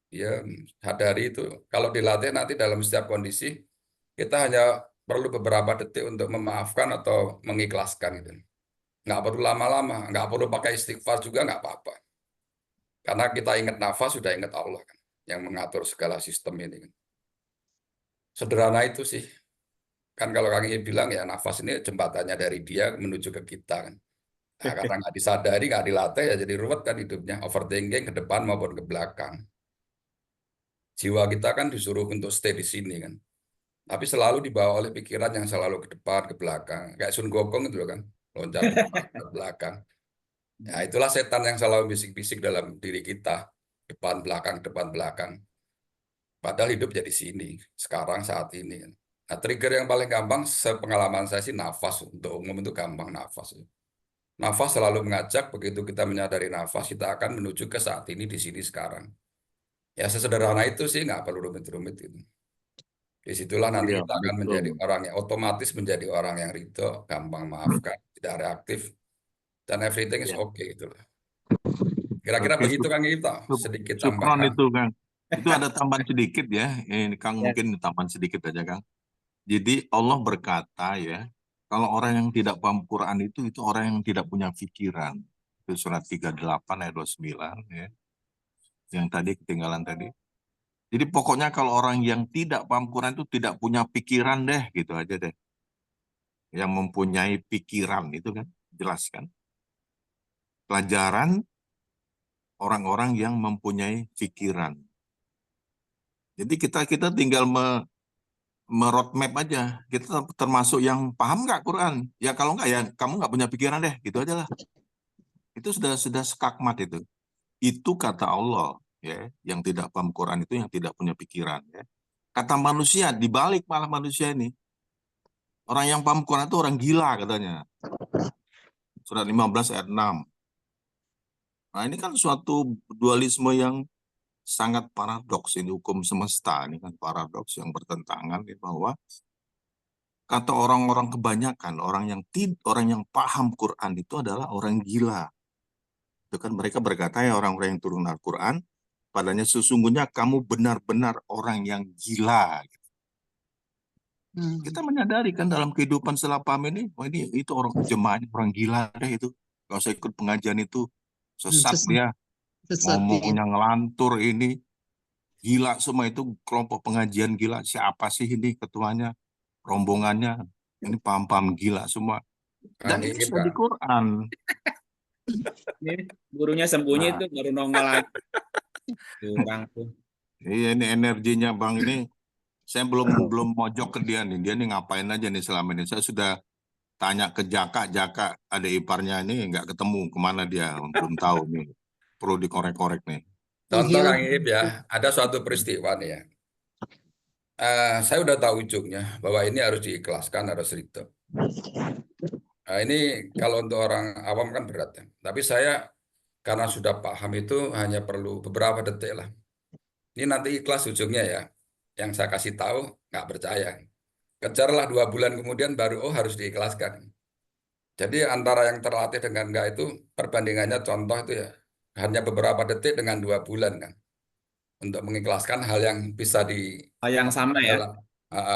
Ya, sadari itu. Kalau dilatih nanti dalam setiap kondisi, kita hanya perlu beberapa detik untuk memaafkan atau mengikhlaskan gitu. Nggak perlu lama-lama, nggak perlu pakai istighfar juga nggak apa-apa. Karena kita ingat nafas, sudah ingat Allah kan, yang mengatur segala sistem ini kan. Sederhana itu sih. Kan kalau Kang Iin bilang ya nafas ini jembatannya dari dia menuju ke kita kan. Nah, karena nggak disadari, nggak dilatih ya jadi ruwet kan hidupnya. Overthinking ke depan maupun ke belakang. Jiwa kita kan disuruh untuk stay di sini kan. Tapi selalu dibawa oleh pikiran yang selalu ke depan, ke belakang. Kayak Sun Gokong itu loh kan, loncat depan, ke belakang. Ya itulah setan yang selalu bisik-bisik dalam diri kita. Depan, belakang, depan, belakang. Padahal hidup jadi sini, sekarang, saat ini kan. Nah, trigger yang paling gampang sepengalaman saya sih nafas. Untuk umum itu gampang nafas. Nafas selalu mengajak, begitu kita menyadari nafas, kita akan menuju ke saat ini, di sini, sekarang. Ya sesederhana itu sih, nggak perlu rumit-rumit itu. Disitulah nanti Iya, kita akan betul. menjadi orang yang otomatis menjadi orang yang ridho, gampang maafkan, tidak reaktif, dan everything is Ya. okay gitu lah. Kira-kira Oke, begitu kan kita, sedikit Supron tambahan. itu Kang. Itu ada tambahan sedikit ya. Ini Kang Ya. mungkin tambahan sedikit aja Kang. Jadi Allah berkata ya, kalau orang yang tidak paham Quran itu orang yang tidak punya pikiran. Itu surat 38 ayat 29 ya. Yang tadi ketinggalan tadi. Jadi pokoknya kalau orang yang tidak paham Quran itu tidak punya pikiran deh, gitu aja deh. Yang mempunyai pikiran itu kan, jelas kan. Pelajaran orang-orang yang mempunyai pikiran. Jadi kita tinggal meroadmap aja. Kita termasuk yang paham nggak Quran? Ya kalau nggak ya kamu nggak punya pikiran deh, gitu aja lah. Itu sudah skakmat itu. Itu kata Allah ya, yang tidak paham Quran itu yang tidak punya pikiran ya. Kata manusia dibalik malah manusia ini. Orang yang paham Quran itu orang gila katanya. Surat 15 ayat 6. Nah, ini kan suatu dualisme yang sangat paradoks, ini hukum semesta, ini kan paradoks yang bertentangan ya, bahwa kata orang-orang kebanyakan orang yang paham Quran itu adalah orang gila. Itu kan mereka berkata ya orang-orang yang turun Al-Quran, padanya sesungguhnya kamu benar-benar orang yang gila. Kita menyadari kan dalam kehidupan setelah paham ini, oh ini itu orang jemaahnya orang gila deh itu. Kalau saya ikut pengajian itu sesat Sesat, dia, sesat dia. ngomongnya ngelantur ini, gila semua itu kelompok pengajian gila. Siapa sih ini ketuanya, rombongannya? Ini paham-paham gila semua. Dan Kang itu Iip, sudah di Kang. Quran. Ini gurunya sembunyi Nah, tuh baru nongol lagi. Curang tuh. iya ini energinya Bang ini. Saya belum mojok ke dia nih. Dia nih ngapain aja nih selama ini. Saya sudah tanya ke Jaka ada iparnya ini nggak ketemu. Kemana dia? Belum tahu nih. Perlu dikorek-korek nih. Contoh Menghilang. Kang Iip ya, ada suatu peristiwa nih ya. Saya udah tahu ujungnya, bahwa ini harus diikhlaskan, harus ridho. Nah, ini kalau untuk orang awam kan berat ya. Tapi saya karena sudah paham itu hanya perlu beberapa detik lah. Ini nanti ikhlas ujungnya ya. Yang saya kasih tahu nggak percaya. Kejarlah 2 bulan kemudian baru oh harus diikhlaskan. Jadi antara yang terlatih dengan enggak itu perbandingannya contoh itu ya hanya beberapa detik dengan 2 bulan kan untuk mengikhlaskan hal yang bisa di Oh, yang sama ya. dalam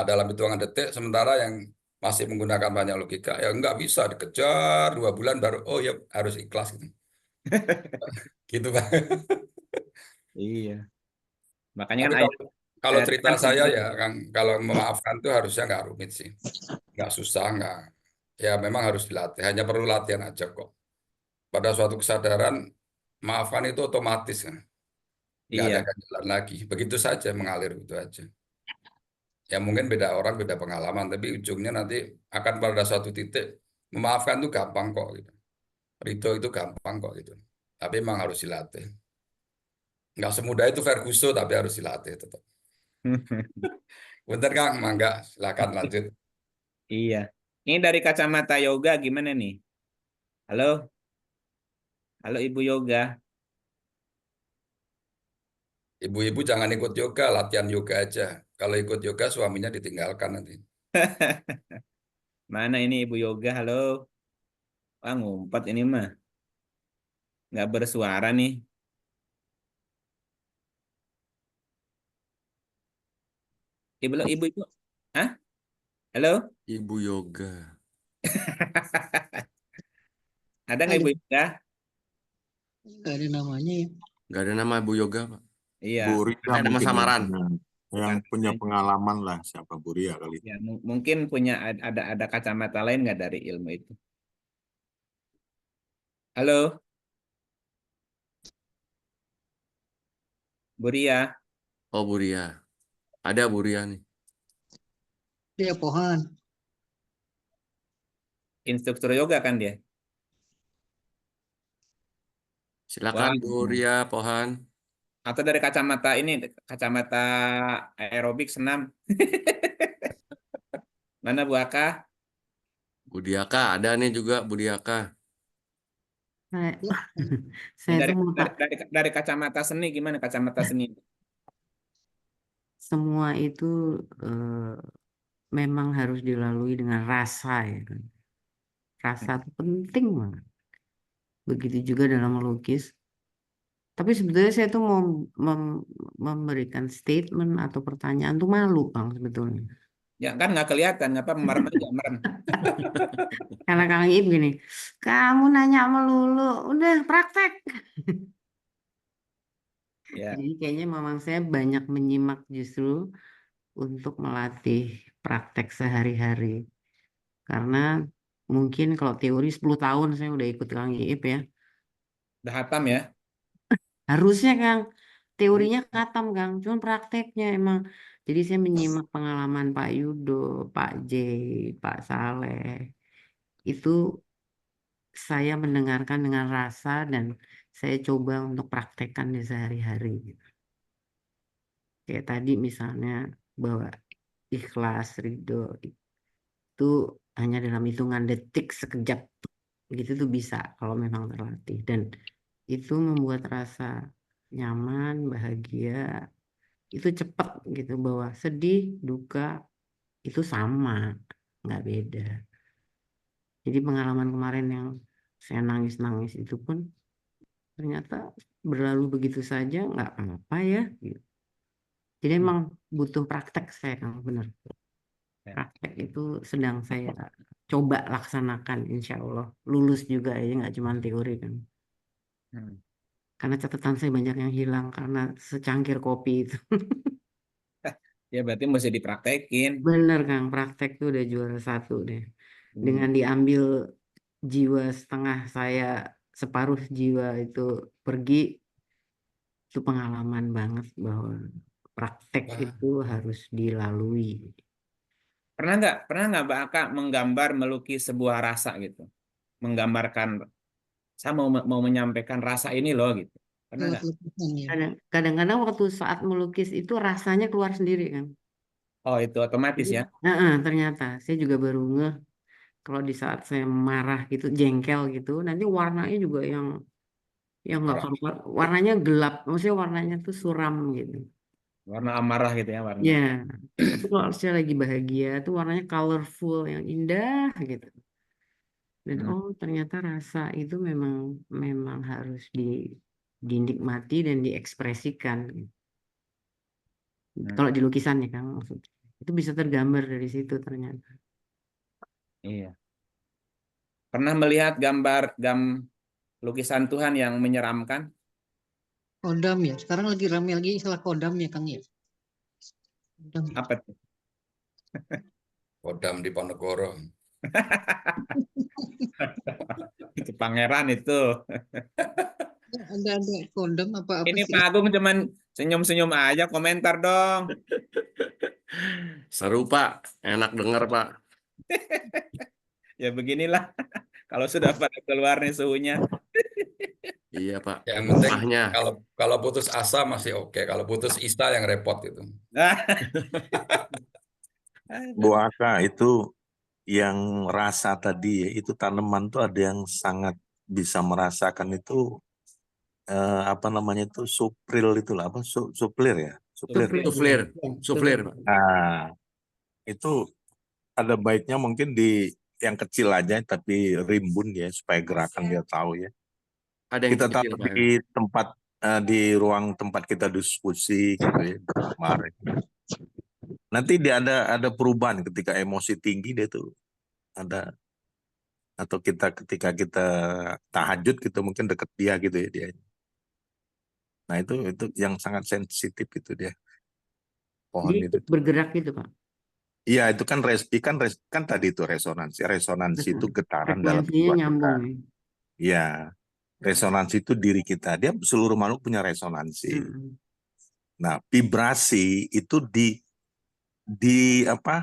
dalam hitungan detik, sementara yang masih menggunakan banyak logika ya nggak bisa dikejar 2 bulan baru oh ya harus ikhlas gitu. Gitu Pak. Iya. Makanya Tapi kan kalau ayat cerita kan saya ya Kang, kalau memaafkan itu harusnya nggak rumit sih, nggak susah, nggak, ya memang harus dilatih, hanya perlu latihan aja kok. Pada suatu kesadaran maafkan itu otomatis kan, nggak ada iya. ganjalan lagi, begitu saja mengalir gitu aja. Ya mungkin beda orang beda pengalaman, tapi ujungnya nanti akan pada suatu titik memaafkan itu gampang kok gitu. Ridho itu gampang kok gitu. Tapi memang harus dilatih. Nggak semudah itu Ferguson, tapi harus dilatih tetap. Bentar Kang, mangga, silakan lanjut. Iya. Ini dari kacamata yoga gimana nih? Halo, halo Ibu Yoga. Ibu-ibu jangan ikut yoga, latihan yoga aja. Kalau ikut yoga suaminya ditinggalkan nanti. Mana ini Ibu Yoga? Halo. Wah, ngumpet ini mah. Nggak bersuara nih. Ibu. Hah? Halo? Ibu yoga. Ada nggak Ibu Yoga? Nggak ada namanya ya. Nggak ada nama ibu yoga, Pak. Iya. Bu Ria Ada nama mungkin samaran. yang punya pengalaman lah, siapa Bu Ria kali. Ya, mungkin punya ada kacamata lain nggak dari ilmu itu? Halo, Bu Ria. Oh, Bu Ria. Ada Bu Ria nih. Dia Pohan. Instruktur yoga kan dia? Silakan Wah, Bu Ria Pohan. atau dari kacamata ini, kacamata aerobik senam. Mana Bu Aka? Budiaka ada nih juga Budiaka. Saya, Ini saya dari, tuh mau dari kacamata seni gimana kacamata seni? semua itu memang harus dilalui dengan rasa ya kan. Rasa itu penting banget. Begitu juga dalam melukis. Tapi sebetulnya saya tuh mau memberikan statement atau pertanyaan tuh malu Bang sebetulnya. Ya kan nggak kelihatan, apa merem aja merem. Karena Kang Iip gini, kamu nanya melulu, udah praktek. Ya, Jadi kayaknya memang saya banyak menyimak justru untuk melatih praktek sehari-hari. Karena mungkin kalau teori 10 tahun saya udah ikut Kang Iip ya. udah hatam ya. Harusnya Kang, teorinya khatam Kang, cuma prakteknya emang. Jadi saya menyimak pengalaman Pak Yudo, Pak J, Pak Saleh. Itu saya mendengarkan dengan rasa dan saya coba untuk praktekkan di sehari-hari. Kayak tadi misalnya bahwa ikhlas, ridho itu hanya dalam hitungan detik sekejap begitu tuh bisa kalau memang terlatih dan itu membuat rasa nyaman, bahagia itu cepat gitu bahwa sedih, duka itu sama, nggak beda. Jadi pengalaman kemarin yang saya nangis-nangis itu pun ternyata berlalu begitu saja nggak apa-apa ya. Gitu. Jadi emang butuh praktek saya kan benar. Ya. Praktek itu sedang saya coba laksanakan insya Allah. Lulus juga ya nggak cuma teori kan. Karena catatan saya banyak yang hilang karena secangkir kopi itu. Ya berarti mesti dipraktekin. Bener Kang, praktek itu udah juara 1 deh. Dengan diambil jiwa setengah saya, separuh jiwa itu pergi, itu pengalaman banget bahwa praktek itu harus dilalui. Pernah nggak Mbak Aka menggambar melukis sebuah rasa gitu, menggambarkan saya mau menyampaikan rasa ini loh gitu. Pernah Lewat nggak? lukisan ya. Kadang-kadang waktu saat melukis itu rasanya keluar sendiri kan. Oh itu otomatis Jadi, ya. ternyata saya juga baru ngeh kalau di saat saya marah gitu, jengkel gitu, nanti warnanya juga yang nggak karuan, warnanya gelap, maksudnya warnanya tuh suram gitu. Warna amarah gitu ya warna. Ya, tapi kalau saya lagi bahagia tuh warnanya colorful, yang indah gitu. Dan oh ternyata rasa itu memang harus dinikmati dan diekspresikan. Kalau di lukisan ya Kang, maksudnya itu bisa tergambar dari situ ternyata. Iya. Pernah melihat gambar lukisan Tuhan yang menyeramkan? Kodam ya. Sekarang lagi ramai lagi istilah kodam ya Kang ya. Kodam. Apa tuh? Kodam di Ponegoro. Itu pangeran itu. Ada kodam apa Ini sih? Pak Agung cuman senyum-senyum aja, komentar dong. Seru Pak, enak dengar Pak. Ya beginilah. Kalau sudah pada keluar nih suhunya. Iya Pak, Yang penting mahnya. kalau putus asa masih oke. Kalau putus isa yang repot itu. Bu Aka, itu yang rasa tadi ya, itu tanaman tuh ada yang sangat bisa merasakan itu apa namanya itu supril itulah apa suplir ya suplir. Suflir Pak. Nah itu ada baiknya mungkin di yang kecil aja tapi rimbun ya supaya gerakan dia tahu ya. Ada yang Kita kecil taruh Pak. di tempat di ruang tempat kita diskusi gitu ya kemarin. Nanti dia ada perubahan ketika emosi tinggi dia tuh ada atau ketika kita tahajud gitu mungkin deket dia gitu ya dia. Nah itu yang sangat sensitif itu dia pohon Jadi itu. bergerak gitu Pak. Iya itu kan tadi itu resonansi itu getaran dalam Frekuensinya jiwa kita. nyambung ya. Iya resonansi itu diri kita dia seluruh makhluk punya resonansi. Nah vibrasi itu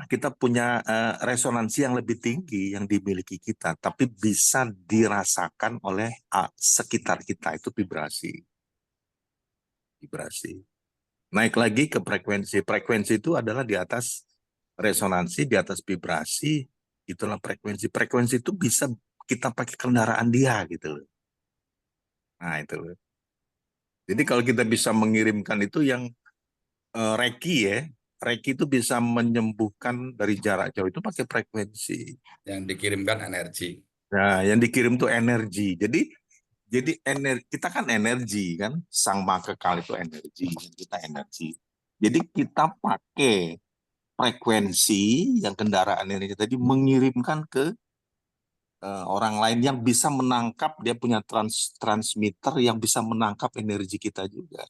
kita punya resonansi yang lebih tinggi yang dimiliki kita tapi bisa dirasakan oleh sekitar kita itu vibrasi naik lagi ke frekuensi itu adalah di atas resonansi di atas vibrasi, itulah frekuensi. Frekuensi itu bisa kita pakai kendaraan dia gitu loh. Nah itu loh. Jadi kalau kita bisa mengirimkan itu yang Reiki ya, Reiki itu bisa menyembuhkan dari jarak jauh itu pakai frekuensi. Yang dikirimkan energi. Nah, yang dikirim tuh energi. Jadi energi kita kan energi kan, sang maha kekal itu energi, kita energi. Jadi kita pakai frekuensi yang kendaraan ini tadi mengirimkan ke orang lain yang bisa menangkap, dia punya transmitter yang bisa menangkap energi kita juga.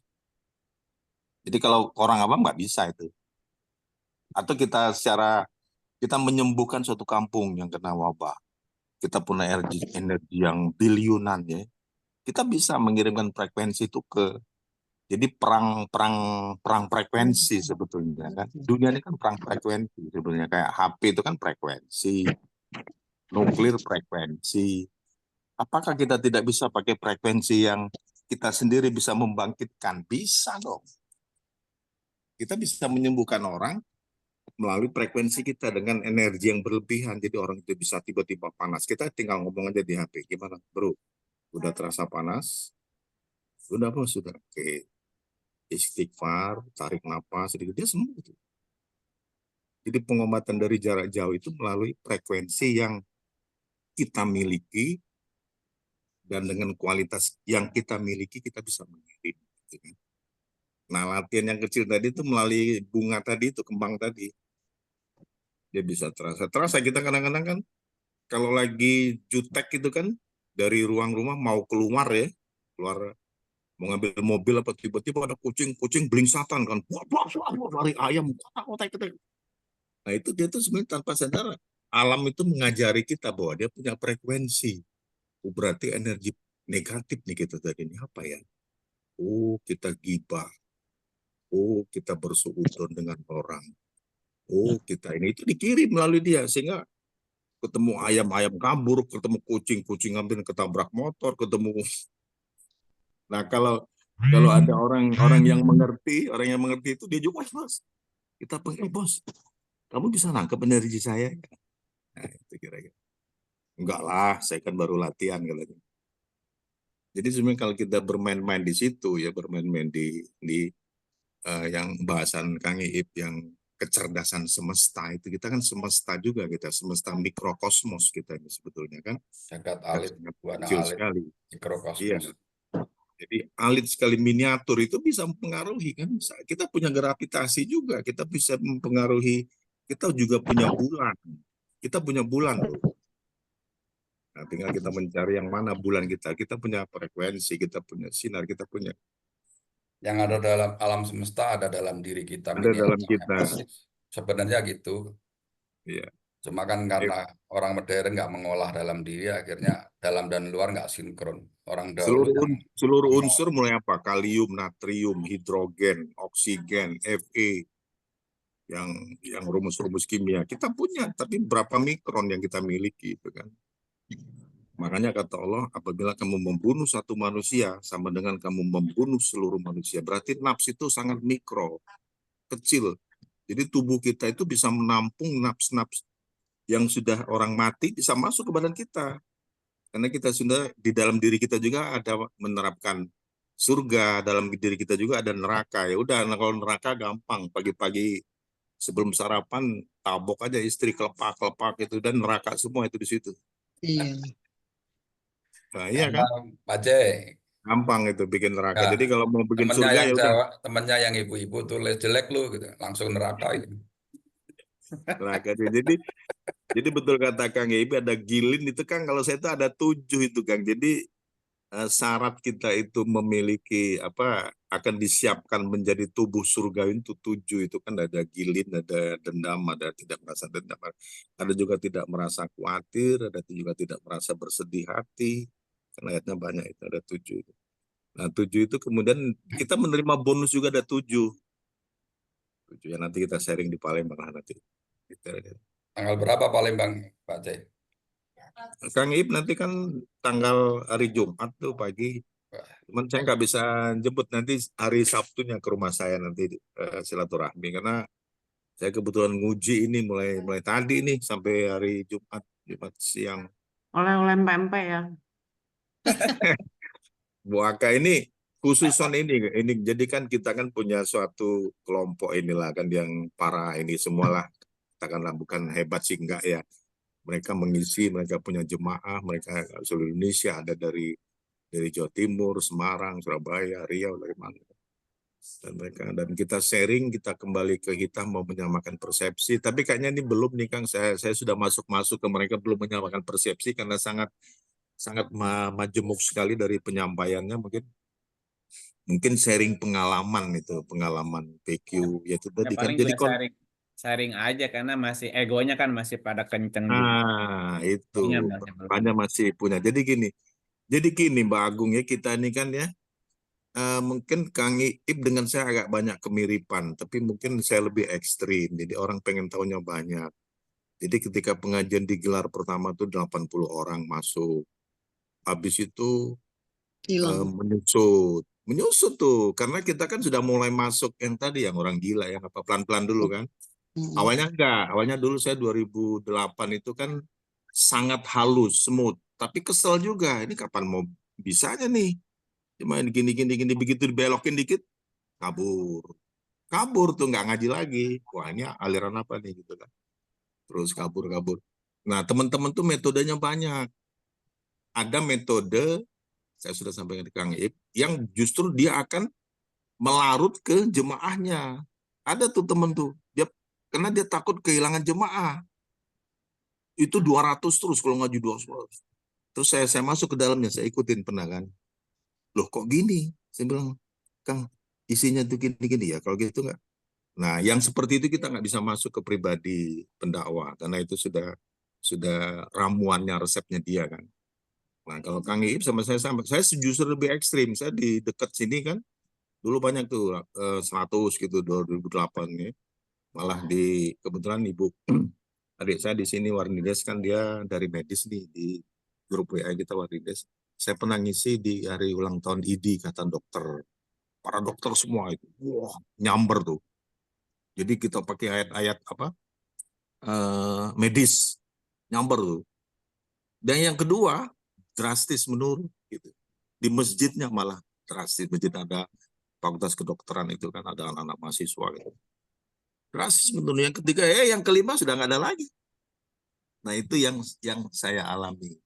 Jadi kalau orang awam nggak bisa itu. Atau kita menyembuhkan suatu kampung yang kena wabah. Kita punya energi yang biliunan ya. Kita bisa mengirimkan frekuensi itu jadi perang frekuensi sebetulnya kan. Dunia ini kan perang frekuensi sebetulnya, kayak HP itu kan frekuensi, nuklir frekuensi. Apakah kita tidak bisa pakai frekuensi yang kita sendiri bisa membangkitkan? Bisa dong. Kita bisa menyembuhkan orang melalui frekuensi kita dengan energi yang berlebihan. Jadi orang itu bisa tiba-tiba panas. Kita tinggal ngomong aja di HP. Gimana bro? Udah terasa panas? Udah bos, sudah. Oke. Istighfar, tarik napas, sedikit, dia sembuh. Gitu. Jadi pengobatan dari jarak jauh itu melalui frekuensi yang kita miliki, dan dengan kualitas yang kita miliki kita bisa mengirim. Gitu kan. Nah latihan yang kecil tadi itu melalui bunga tadi itu, kembang tadi. Dia bisa terasa kita kadang-kadang kan kalau lagi jutek itu kan dari ruang rumah mau keluar ya, keluar mau ngambil mobil apa tiba-tiba ada kucing belingsatan kan, lari ayam, kotak. Nah itu dia tuh sebenarnya tanpa sadar alam itu mengajari kita bahwa dia punya frekuensi. Oh, berarti energi negatif nih kita tadi ini apa ya? Oh kita gibah, oh kita bersuudon dengan orang, oh kita ini itu dikirim melalui dia sehingga ketemu ayam kabur, ketemu kucing hampir ketabrak motor, ketemu. Nah kalau ada orang yang mengerti itu dia juga bos. Kita panggil bos. Kamu bisa nangkep energi saya? Nah, itu kira-kira. Enggak lah, saya kan baru latihan katanya. Jadi sebenarnya kalau kita bermain-main di situ ya, bermain-main di yang bahasan Kang Iip yang kecerdasan semesta itu, kita kan semesta juga, kita semesta mikrokosmos kita ini sebetulnya kan. Jagat alit, buana Kecil alit, sekali. mikrokosmos. Iya. Jadi alit sekali, miniatur itu bisa mempengaruhi kan. Kita punya gravitasi juga, kita bisa mempengaruhi. Kita juga punya bulan. Kita punya bulan loh. Nah, tinggal kita mencari yang mana bulan kita. Kita punya frekuensi, kita punya sinar, kita punya. Yang ada dalam alam semesta ada dalam diri kita. Ada dalam kita. Sebenarnya gitu. Iya. Cuma kan karena orang modern nggak mengolah dalam diri, akhirnya dalam dan luar nggak sinkron. Orang dahulu Seluruh unsur mulai apa? Kalium, natrium, hidrogen, oksigen, Fe, yang rumus-rumus kimia kita punya, tapi berapa mikron yang kita miliki itu kan. Makanya kata Allah, apabila kamu membunuh satu manusia sama dengan kamu membunuh seluruh manusia. Berarti nafs itu sangat mikro, kecil. Jadi tubuh kita itu bisa menampung nafs-nafs yang sudah orang mati bisa masuk ke badan kita. Karena kita sudah di dalam diri kita juga ada menerapkan surga, dalam diri kita juga ada neraka. Ya udah, nah kalau neraka gampang, pagi-pagi sebelum sarapan tabok aja istri, kelepak itu, dan neraka semua itu di situ. Iya. Nah, iya kan? Pak Jai, Gampang itu bikin neraka. ya, Jadi kalau mau bikin temennya surga yang ya udah temennya yang ibu-ibu tulis jelek lu gitu, langsung neraka gitu. neraka. Jadi betul kata Kang Ibi, ada gilin itu Kang, kalau saya itu ada 7 itu Kang. Jadi syarat kita itu memiliki akan disiapkan menjadi tubuh surga itu 7 itu kan, ada gilin, ada dendam, ada tidak merasa dendam, ada juga tidak merasa khawatir, ada juga tidak merasa bersedih hati. Karena ayatnya banyak itu ada 7. Nah 7 itu kemudian kita menerima bonus juga ada 7 ya, nanti kita sharing di Palembang lah nanti. Tanggal berapa Palembang, Pak Jai? Kang Ip nanti kan tanggal hari Jumat tuh pagi. Cuman saya nggak bisa jemput, nanti hari Sabtunya ke rumah saya nanti silaturahmi, karena Saya kebetulan nguji ini mulai tadi nih sampai hari Jumat siang. Oleh-oleh pempek ya. Bu Aka ini khususan ini jadi kan kita kan punya suatu kelompok inilah kan yang para ini semualah, katakanlah bukan hebat sih enggak ya. Mereka mengisi, mereka punya jemaah, mereka seluruh Indonesia, ada dari Jawa Timur, Semarang, Surabaya, Riau, dari mana. Dan kita sharing, kita kembali ke kita mau menyamakan persepsi. Tapi kayaknya ini belum nih Kang, saya sudah masuk ke mereka belum menyamakan persepsi karena sangat majemuk sekali dari penyampaiannya, mungkin sharing pengalaman itu, pengalaman PQ ya itu Ya tadi kan. paling Jadi juga sharing aja karena masih egonya kan masih pada kenceng juga. itu Egonya masih belum. banyak masih punya. Jadi gini Mbak Agung ya, kita ini kan ya mungkin Kang Iip dengan saya agak banyak kemiripan, tapi mungkin saya lebih ekstrim. Jadi orang pengen tahunya banyak. Jadi ketika pengajian digelar pertama tuh 80 orang masuk. Habis itu Hilang. menyusut tuh karena kita kan sudah mulai masuk yang tadi yang orang gila yang apa pelan-pelan dulu kan. Awalnya enggak, awalnya dulu saya 2008 itu kan sangat halus, smooth, tapi kesel juga. Ini kapan mau bisanya nih? Cuma gini begitu dibelokin dikit kabur tuh nggak ngaji lagi. Wah ini aliran apa nih gitu kan? Terus kabur. Nah teman-teman tuh metodenya banyak. Ada metode saya sudah sampaikan ke Kang Iip yang justru dia akan melarut ke jemaahnya. Ada tuh temen tuh karena dia takut kehilangan jemaah. Itu 200 terus kalau ngaji 200. Terus saya masuk ke dalamnya, saya ikutin pernah kan. Loh kok gini? Saya bilang, Kang, isinya tuh gini ya. Kalau gitu enggak. Nah, yang seperti itu kita nggak bisa masuk ke pribadi pendakwa karena itu sudah ramuannya, resepnya dia kan. Nah, kalau Kang Iip sama saya justru lebih ekstrim. Saya di dekat sini kan, dulu banyak tuh 100 gitu 2008 ya. Malah kebetulan ibu adik saya di sini Warnides kan dia dari medis nih di grup WA kita Warnides. Saya pernah ngisi di hari ulang tahun ID kata dokter. Para dokter semua itu, wah nyamber tuh. Jadi kita pakai ayat-ayat medis nyamber tuh. Dan yang kedua drastis menurun gitu. Di masjidnya malah drastis, masjid ada fakultas kedokteran itu kan ada anak-anak mahasiswa gitu. Drastis menurun. Yang ketiga yang kelima sudah nggak ada lagi. Nah itu yang saya alami.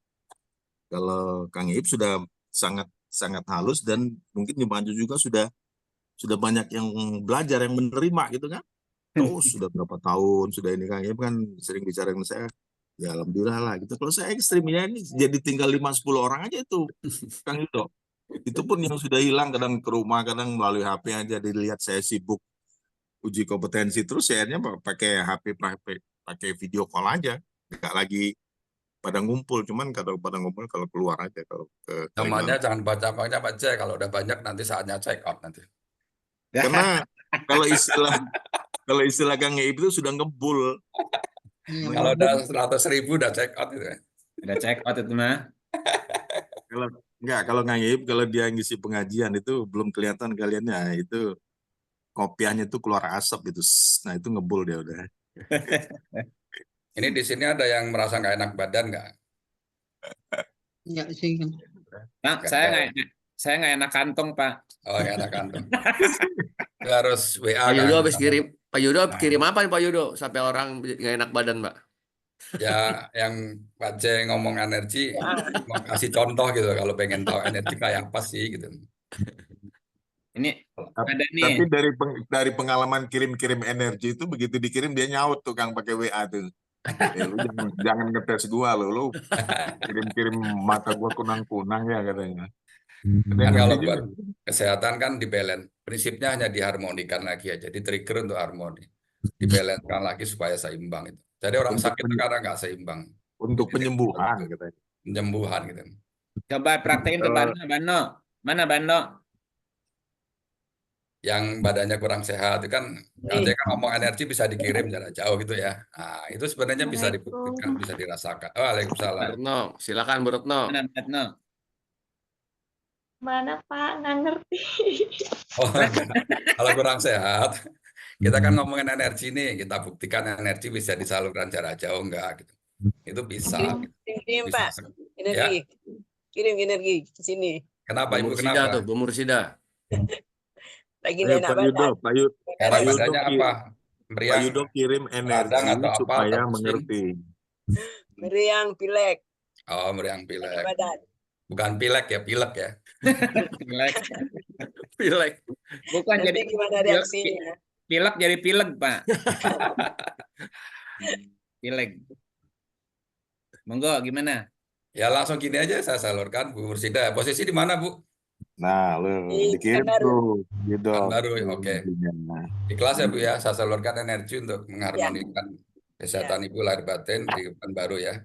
Kalau Kang Iip sudah sangat halus dan mungkin Yumanju juga sudah banyak yang belajar, yang menerima gitu kan. Oh sudah berapa tahun sudah ini Kang Iip kan sering bicara dengan saya. Ya alhamdulillah lah gitu. Kalau saya ekstrimnya ini jadi tinggal 5-10 orang aja itu Kang Ido. Itu pun yang sudah hilang, kadang ke rumah, kadang melalui HP aja dilihat saya sibuk uji kompetensi terus akhirnya pakai HP pakai video call aja. Nggak lagi pada ngumpul, cuman kalau pada ngumpul kalau keluar aja kalau ke Namanya Kalimantan. jangan baca aja, kalau udah banyak nanti saatnya check out nanti. Karena kalau istilah Kang Iip itu sudah ngebul. Kalau udah 100.000 udah check out gitu. Udah check out itu mah. Kalau Kang Iip kalau dia ngisi pengajian itu belum kelihatan kaliannya itu kopiahnya itu keluar asap gitu. Nah itu ngebul dia udah. Ini di sini ada yang merasa nggak enak badan nggak? Enggak sih. Nah, saya nggak enak kantong, Pak. Oh, nggak enak kantong. Harus WA Pak Yudo kan. habis kirim. Pak Yudo Nah. kirim apa nih Pak Yudo sampai orang nggak enak badan, Pak? Ya yang Pak C ngomong energi, mau kasih contoh gitu kalau pengen tahu energi kayak apa sih gitu. Ini ada nih. Tapi dari pengalaman kirim energi itu begitu dikirim dia nyaut tuh Kang pakai WA tuh. Lu jangan ngetes gua lu kirim mata gua kunang-kunang ya katanya. Kan kalau buat kesehatan kan di balance. Prinsipnya hanya diharmonikan lagi aja. Jadi trigger untuk harmoni. Dibalancekan lagi supaya seimbang itu. Jadi orang sakit sekarang nggak seimbang. Untuk penyembuhan katanya. Penyembuhan gitu. Coba praktekin ke Bano. Mana Bano? Yang badannya kurang sehat itu kan katanya kan ngomong energi bisa dikirim jarak jauh gitu ya. Nah, itu sebenarnya bisa dibuktikan, bisa dirasakan. Waalaikumsalam. Retno, silakan Bu Retno. Mana Retno? Mana Pak? Nggak ngerti. Oh, kalau kurang sehat, Kita kan ngomongin energi nih, kita buktikan energi bisa disalurkan jarak jauh enggak gitu. Itu bisa, Kirim bisa. Pak, Ya, energi. Kirim energi ke sini. kenapa Bu Ibu? Mursida Kenapa? tuh, Bu Mursida. Lagi Ayo enak Pak Yudo, badan. Enak Pak Yudo, badannya apa? Pak Meriang, Yudo kirim radang energi atau apa? supaya Atau pusing? mengerti. Meriang, pilek, Oh, meriang enak pilek. badan. Bukan pilek ya, pilek ya. Pilek. Pilek. Bukan Nanti jadi gimana pilek, reaksinya? pilek jadi pilek, Pak. Pilek. Monggo gimana? Ya langsung gini aja saya salurkan Bu Mursida. Posisi di mana Bu? Nah, lu Di dikirim Pekanbaru. tuh, Yudo. Baru, oke. Nah, Ikhlas ya Bu ya, saya salurkan energi untuk Ya, mengharmonikan ya, kesehatan Ibu lahir batin di Pekanbaru ya.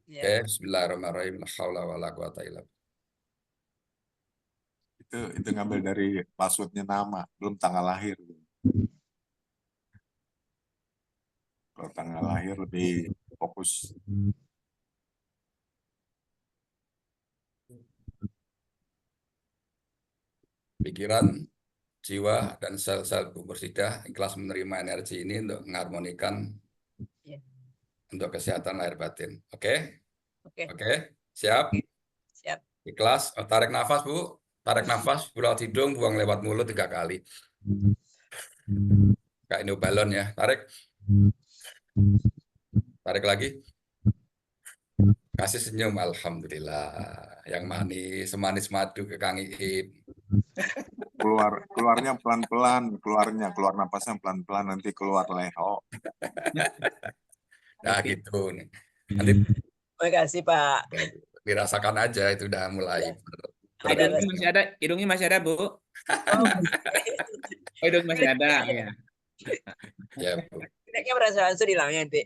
ya. Oke, Bismillahirrahmanirrahim. La haula wala quwata illa billah. itu ngambil dari passwordnya nama, belum tanggal lahir. Kalau tanggal lahir lebih fokus. Pikiran, jiwa, dan sel-sel Bu Mursida ikhlas menerima energi ini untuk mengharmonikan Ya. untuk kesehatan lahir batin. Oke? Oke, Oke, siap? siap. Ikhlas. Oh, tarik nafas Bu. Tarik nafas, pulau hidung, buang lewat mulut 3 kali. Kayak ini balon ya. Tarik. Tarik lagi. Kasih senyum, Alhamdulillah. Yang manis, semanis madu ke Kang Iip. Keluarnya pelan-pelan, keluar napasnya pelan-pelan, nanti keluar leho. Nah gitu nih. Nanti Terima kasih Pak. dirasakan aja, itu udah mulai Ada Hidungnya masih ada, hidungnya masih ada, Bu. Oh, Oh, hidung masih ada, ya. ya Bu. Kayaknya merasa langsung hilangnya nanti.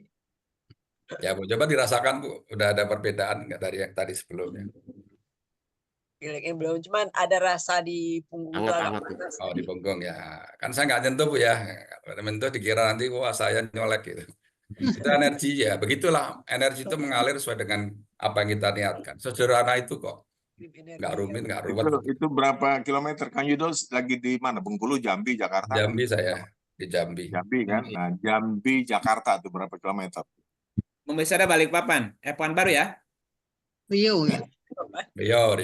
Ya Bu, coba dirasakan Bu. Udah ada perbedaan nggak dari yang tadi sebelumnya? Pileknya belum, cuman ada rasa di punggung tuh agak Hangat-hangat tuh. panas. Oh di punggung ya. Kan saya nggak nyentuh Bu ya. Kalau menyentuh dikira nanti wah saya nyolek gitu. Itu energi ya. Begitulah energi itu mengalir sesuai dengan apa yang kita niatkan. Sederhana itu kok. Nggak rumit, nggak ruwet. Itu berapa kilometer? Kang Yudo lagi di mana? Bengkulu, Jambi, Jakarta? Jambi saya, di Jambi. Jambi kan? Nah, Jambi, Jakarta itu berapa kilometer? Bisa ada Balikpapan. Pekanbaru ya? Riau ya. Riau.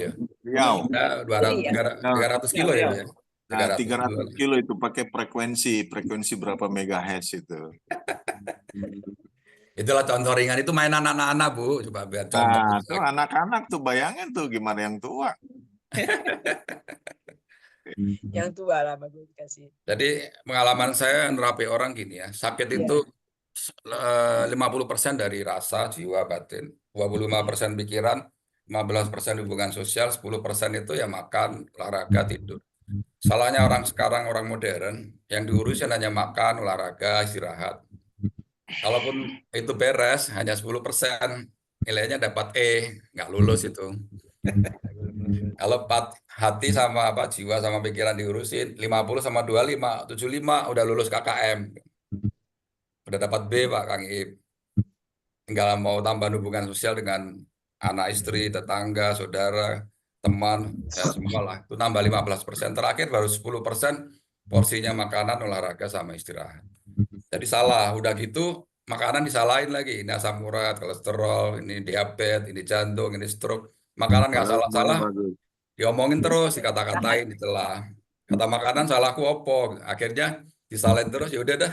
Riau. Ya, 300 kilo ya Bu ya. Nah, 300 300 kilo itu pakai frekuensi berapa megahertz itu? Itulah contoh ringan, itu mainan anak-anak Bu, coba biar contoh. Nah, tuh anak-anak tuh bayangin tuh gimana yang tua. Yang tua lah bagus dikasih. Jadi pengalaman saya nerapi orang gini ya, sakit itu 50% dari rasa, jiwa, batin, 25% pikiran, 15% hubungan sosial, 10% itu ya makan, olahraga, tidur. Salahnya orang sekarang, orang modern, yang diurusin hanya makan, olahraga, istirahat. Kalaupun itu beres, hanya 10%, nilainya dapat E, nggak lulus itu. Kalau hati sama jiwa sama pikiran diurusin, 50 sama 25, 75 udah lulus KKM. Udah dapat B Pak Kang Ip. Tinggal mau tambahan hubungan sosial dengan anak istri, tetangga, saudara, teman, ya semua lah. Itu tambah 15%. Terakhir baru 10% porsinya makanan, olahraga, sama istirahat. Jadi salah, udah gitu makanan disalahin lagi. Ini asam urat, kolesterol, ini diabetes, ini jantung, ini stroke. Makanan nggak salah-salah, diomongin terus, dikata-katain, ditelah. Kata makanan salahku opo. Akhirnya disalahin terus, ya udah dah.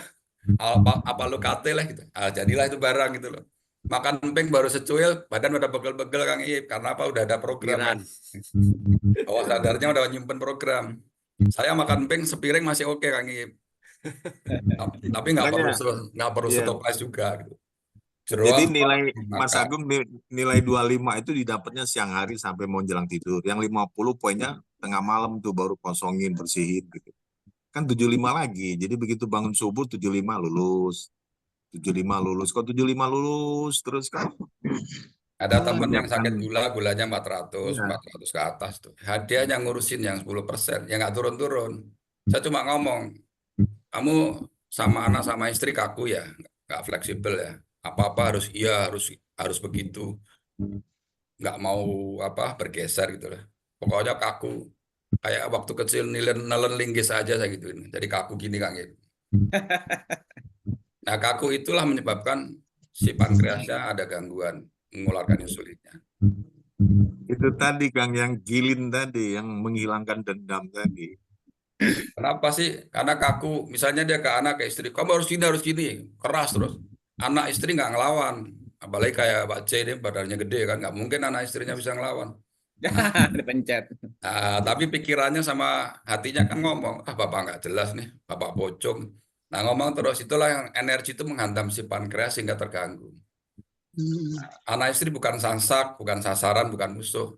Apa lu kate lah gitu. Jadilah itu barang gitu loh. Makan emping baru secuil, badan udah begel-begel Kang Ip. Karena apa? Udah ada program. Pikiran. Oh, sadarnya udah nyimpen program. Saya makan emping sepiring masih oke Kang Ip. Tapi nggak perlu stopwatch juga gitu. Jadi nilai Mas Agung nilai 25 itu didapatnya siang hari sampai mau jelang tidur. Yang 50 poinnya tengah malam tuh baru kosongin, bersihin gitu. Kan 75 lagi. Jadi begitu bangun subuh 75 lulus. 75 lulus. Kok 75 lulus terus kan? Ada temen yang sakit gulanya 400 ke atas tuh. Hadiah yang ngurusin yang 10%, yang nggak turun-turun. Saya cuma ngomong, kamu sama anak sama istri kaku ya, nggak fleksibel ya. Apa-apa harus begitu. Nggak mau bergeser gitu lah. Pokoknya kaku. Kayak waktu kecil nelen linggis aja saya gituin. Jadi kaku gini Kang. Nah, kaku itulah menyebabkan si pankreasnya ada gangguan mengeluarkan insulinnya. Itu tadi Kang yang gilin tadi, yang menghilangkan dendam tadi. Kenapa sih? Karena kaku. Misalnya dia ke anak, ke istri, kamu harus gini, keras terus. Anak istri nggak ngelawan. Apalagi kayak Pak C ini badannya gede kan, nggak mungkin anak istrinya bisa ngelawan. Dipencet. Nah, tapi pikirannya sama hatinya kan ngomong, bapak nggak jelas nih, bapak pocong. Nah ngomong terus, itulah yang energi itu menghantam si pankreas sehingga terganggu. Anak istri bukan sangsak, bukan sasaran, bukan musuh.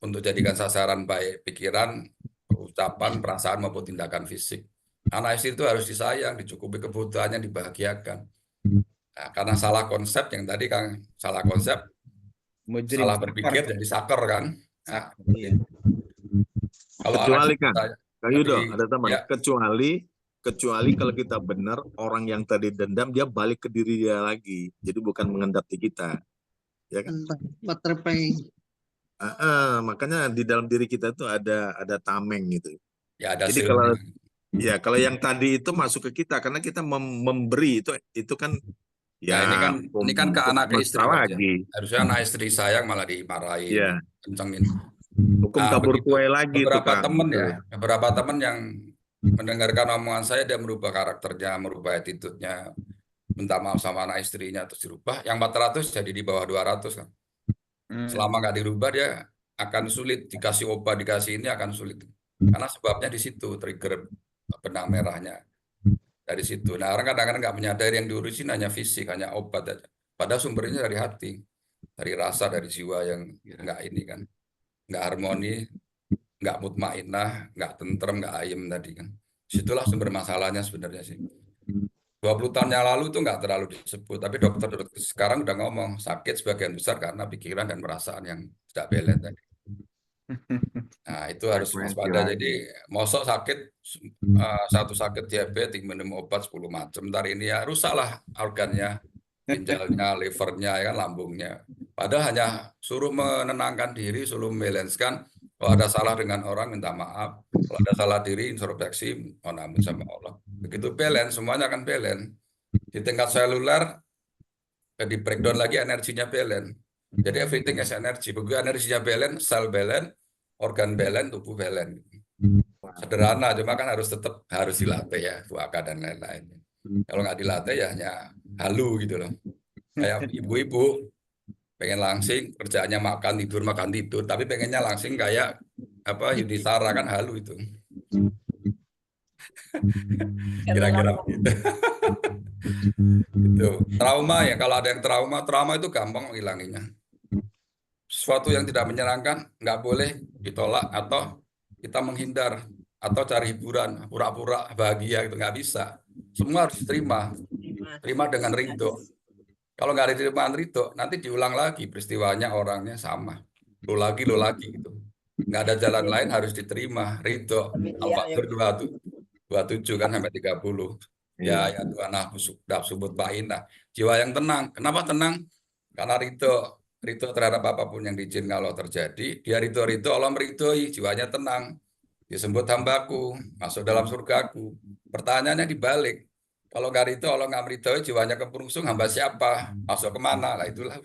Untuk jadikan sasaran baik pikiran, ucapan, perasaan maupun tindakan fisik. Anak istri itu harus disayang, dicukupi kebutuhannya, dibahagiakan. Nah, karena salah konsep yang tadi Kang, salah konsep, Mujrim salah sakar. berpikir jadi saker kan. Nah, Iya. kalau Kecuali anak Kang, Kang tadi, Yudo, ada tambahan. ya, Kecuali kalau kita benar, orang yang tadi dendam, dia balik ke diri dia lagi. Jadi bukan mengendap di kita. Ya kan? Butterfly. Makanya di dalam diri kita tuh ada tameng gitu. ya ada Jadi kalau yang tadi itu masuk ke kita, karena kita memberi itu kan Nah, ya ini kan ke anak ke istri masalah Pak, ya. lagi. Harusnya anak istri sayang malah dimarahin, Ya, kencengin. hukum Nah, tabur begitu tuai lagi itu beberapa Kang. temen Gitu. ya, beberapa temen yang mendengarkan omongan saya, dia merubah karakternya, merubah attitude-nya, minta maaf sama anak istrinya, terus dirubah. Yang 400 jadi di bawah 200 kan. Selama nggak dirubah, dia akan sulit. Dikasih obat, dikasih ini akan sulit. Karena sebabnya di situ, trigger benang merahnya. Dari situ. Nah, orang kadang-kadang nggak menyadari yang diurusin hanya fisik, hanya obat aja. Padahal sumbernya dari hati, dari rasa, dari jiwa yang nggak ini kan, nggak harmoni, nggak mutmainah, nggak tentrem, nggak ayem tadi kan. Situlah sumber masalahnya sebenarnya sih. 20 tahun yang lalu tuh nggak terlalu disebut, tapi dokter-dokter sekarang udah ngomong sakit sebagian besar karena pikiran dan perasaan yang tidak balance tadi. Nah, itu harus Frekuensi waspada. lagi. Jadi, mosok sakit, satu sakit diabetes, minum obat 10 macam. Ntar ini ya rusaklah organnya, ginjalnya, livernya, ya kan, lambungnya. Padahal hanya suruh menenangkan diri, suruh membalancekan. Kalau ada salah dengan orang, minta maaf. Kalau ada salah diri, introspeksi, mohon ampun sama Allah. Begitu balance, semuanya akan balance. Di tingkat seluler, di breakdown lagi energinya balance. Jadi everything is energy. Begitu energinya balance, sel balance, organ balance, tubuh balance. Sederhana, cuma kan tetap harus dilatih ya, puaka dan lain-lain. Kalau nggak dilatih ya hanya halu gitu loh. Kayak ibu-ibu pengen langsing, kerjaannya makan tidur, tapi pengennya langsing kayak apa Yudhistara kan halu itu. Kira-kira begitu. Itu trauma ya, kalau ada yang trauma itu gampang hilanginya. Sesuatu yang tidak menyenangkan nggak boleh ditolak atau kita menghindar atau cari hiburan, pura-pura bahagia itu nggak bisa. Semua harus diterima, terima dengan ridho. Kalau nggak diterima dengan ridho, nanti diulang lagi peristiwanya, orangnya sama, lo lagi gitu. Nggak ada jalan lain, harus diterima, ridho. Al-Fakir 27 kan sampai 30. Ya Tuhan nafsu mutmainnah. Jiwa yang tenang. Kenapa tenang? Karena ridho terhadap apapun yang diizinkan Allah terjadi. Dia ridho Allah meridhoi, jiwanya tenang. Disebut hambaku, masuk dalam surgaku. Pertanyaannya dibalik. Kalau nggak ridho Allah nggak meridhoi, jiwanya keperungsung, hamba siapa? Masuk kemana? Lah itulah.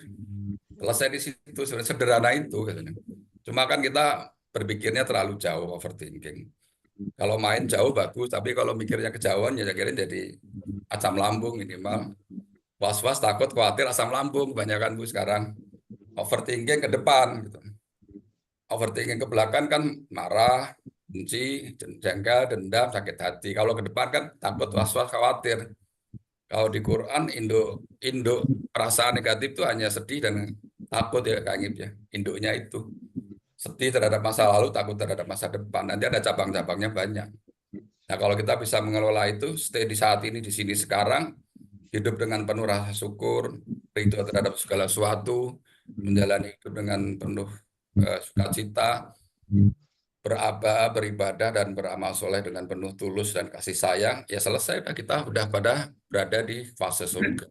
Selesai di situ, sederhana itu. Katanya. Cuma kan kita berpikirnya terlalu jauh, overthinking. Kalau main jauh bagus, tapi kalau mikirnya kejauhan ya kira jadi asam lambung minimal. Was-was, takut, khawatir, asam lambung kebanyakan Bu sekarang. Overthinking ke depan gitu. Overthinking ke belakang kan marah, benci, jengkel, dendam, sakit hati. Kalau ke depan kan takut, was-was, khawatir. Kalau di Quran induk perasaan negatif itu hanya sedih dan takut ya Kak Ngip ya. Induknya itu. Sedih terhadap masa lalu, takut terhadap masa depan. Nanti ada cabang-cabangnya banyak. Nah, kalau kita bisa mengelola itu, stay di saat ini, di sini sekarang, hidup dengan penuh rasa syukur, ridho terhadap segala sesuatu, menjalani hidup dengan penuh sukacita, beribadah dan beramal soleh dengan penuh tulus dan kasih sayang, ya selesai, kita udah berada di fase surga.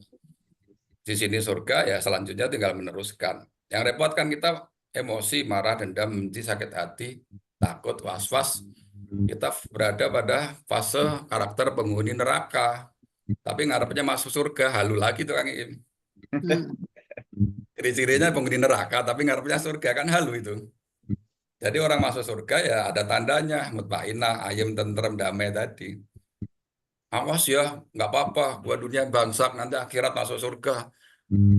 Di sini surga, ya selanjutnya tinggal meneruskan. Yang repot kan kita emosi, marah, dendam, benci, sakit hati, takut, was-was. Kita berada pada fase karakter penghuni neraka. Tapi ngarepnya masuk surga, halu lagi tuh Kang Iim. Ciri-cirinya penghuni neraka, tapi ngarepnya surga, kan halu itu. Jadi orang masuk surga ya ada tandanya, mutmainah, ayem, tentrem, damai tadi. Awas ya, nggak apa-apa, gua dunia bangsak, nanti akhirat masuk surga.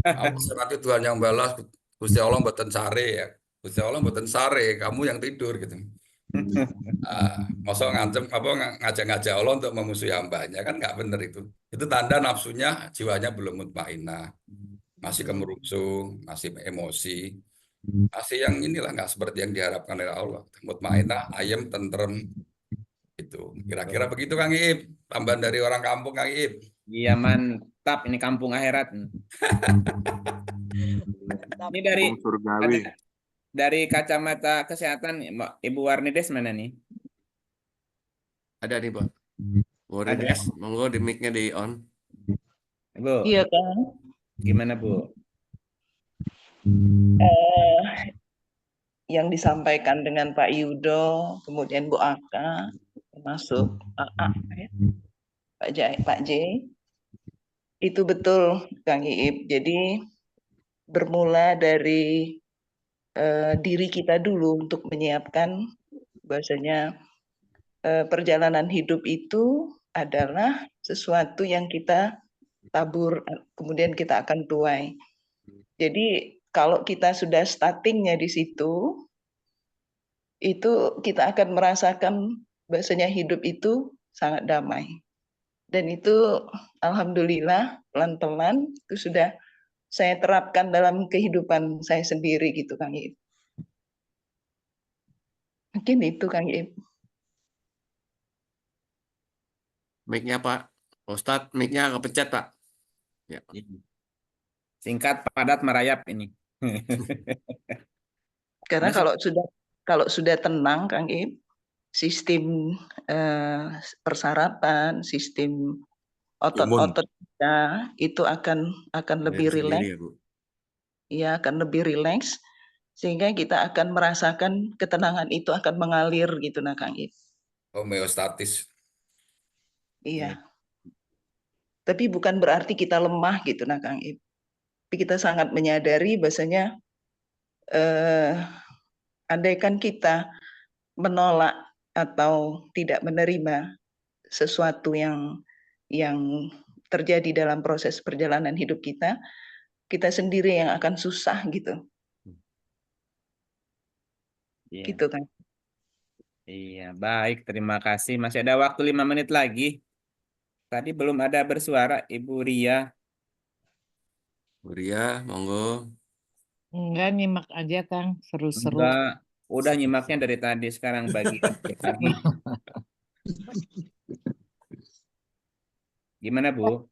Awas nanti Tuhan yang balas, Gusti Allah mboten sare ya. Gusti Allah mboten sare, kamu yang tidur gitu. Masa ngancem apa ngajak-ngajak Allah untuk memusuhi hambanya, kan nggak bener itu. Itu tanda nafsunya, jiwanya belum mutmainah, masih kemerungsung, masih emosi, masih yang inilah nggak seperti yang diharapkan oleh Allah. Mutmainah, ayem, tentrem itu. Kira-kira begitu Kang Iip. Tambahan dari orang kampung Kang Iip. Iya mantap, ini kampung akhirat. Ini Kampung surgawi. dari kacamata kesehatan, Ibu Warnides mana nih? Ada nih, Pak. Warnides, monggo di mic-nya di on. Ibu. Iya kan? Gimana Bu? Yang disampaikan dengan Pak Yudo, kemudian Bu Aka, termasuk Pak J, itu betul Kang Iip. Jadi bermula dari diri kita dulu untuk menyiapkan bahwasanya perjalanan hidup itu adalah sesuatu yang kita tabur, kemudian kita akan tuai. Jadi kalau kita sudah startingnya di situ, itu kita akan merasakan bahwasanya hidup itu sangat damai. Dan itu alhamdulillah pelan-pelan itu sudah saya terapkan dalam kehidupan saya sendiri gitu Kang Iip. Mungkin itu Kang Iip. Mic-nya Pak. Ustadz, mic-nya kepencet Pak. Ya. Singkat, padat, merayap ini. Karena kalau sudah tenang Kang Iip, sistem persarapan, sistem otot-otot kita itu akan lebih rileks. Ya, akan lebih rileks sehingga kita akan merasakan ketenangan itu akan mengalir gitu nah Kang Iip. Homeostatis. Iya. Tapi bukan berarti kita lemah gitu nah Kang Iip. Tapi kita sangat menyadari bahwasanya andaikan kita menolak atau tidak menerima sesuatu yang terjadi dalam proses perjalanan hidup kita, kita sendiri yang akan susah gitu. Iya. Gitu kan. Iya, baik. Terima kasih. Masih ada waktu 5 menit lagi. Tadi belum ada bersuara Ibu Ria. Bu Ria, monggo. Enggak, nyimak aja Kang, seru-seru. Enggak, udah nyimaknya dari tadi, sekarang bagian lagi. Gimana Bu?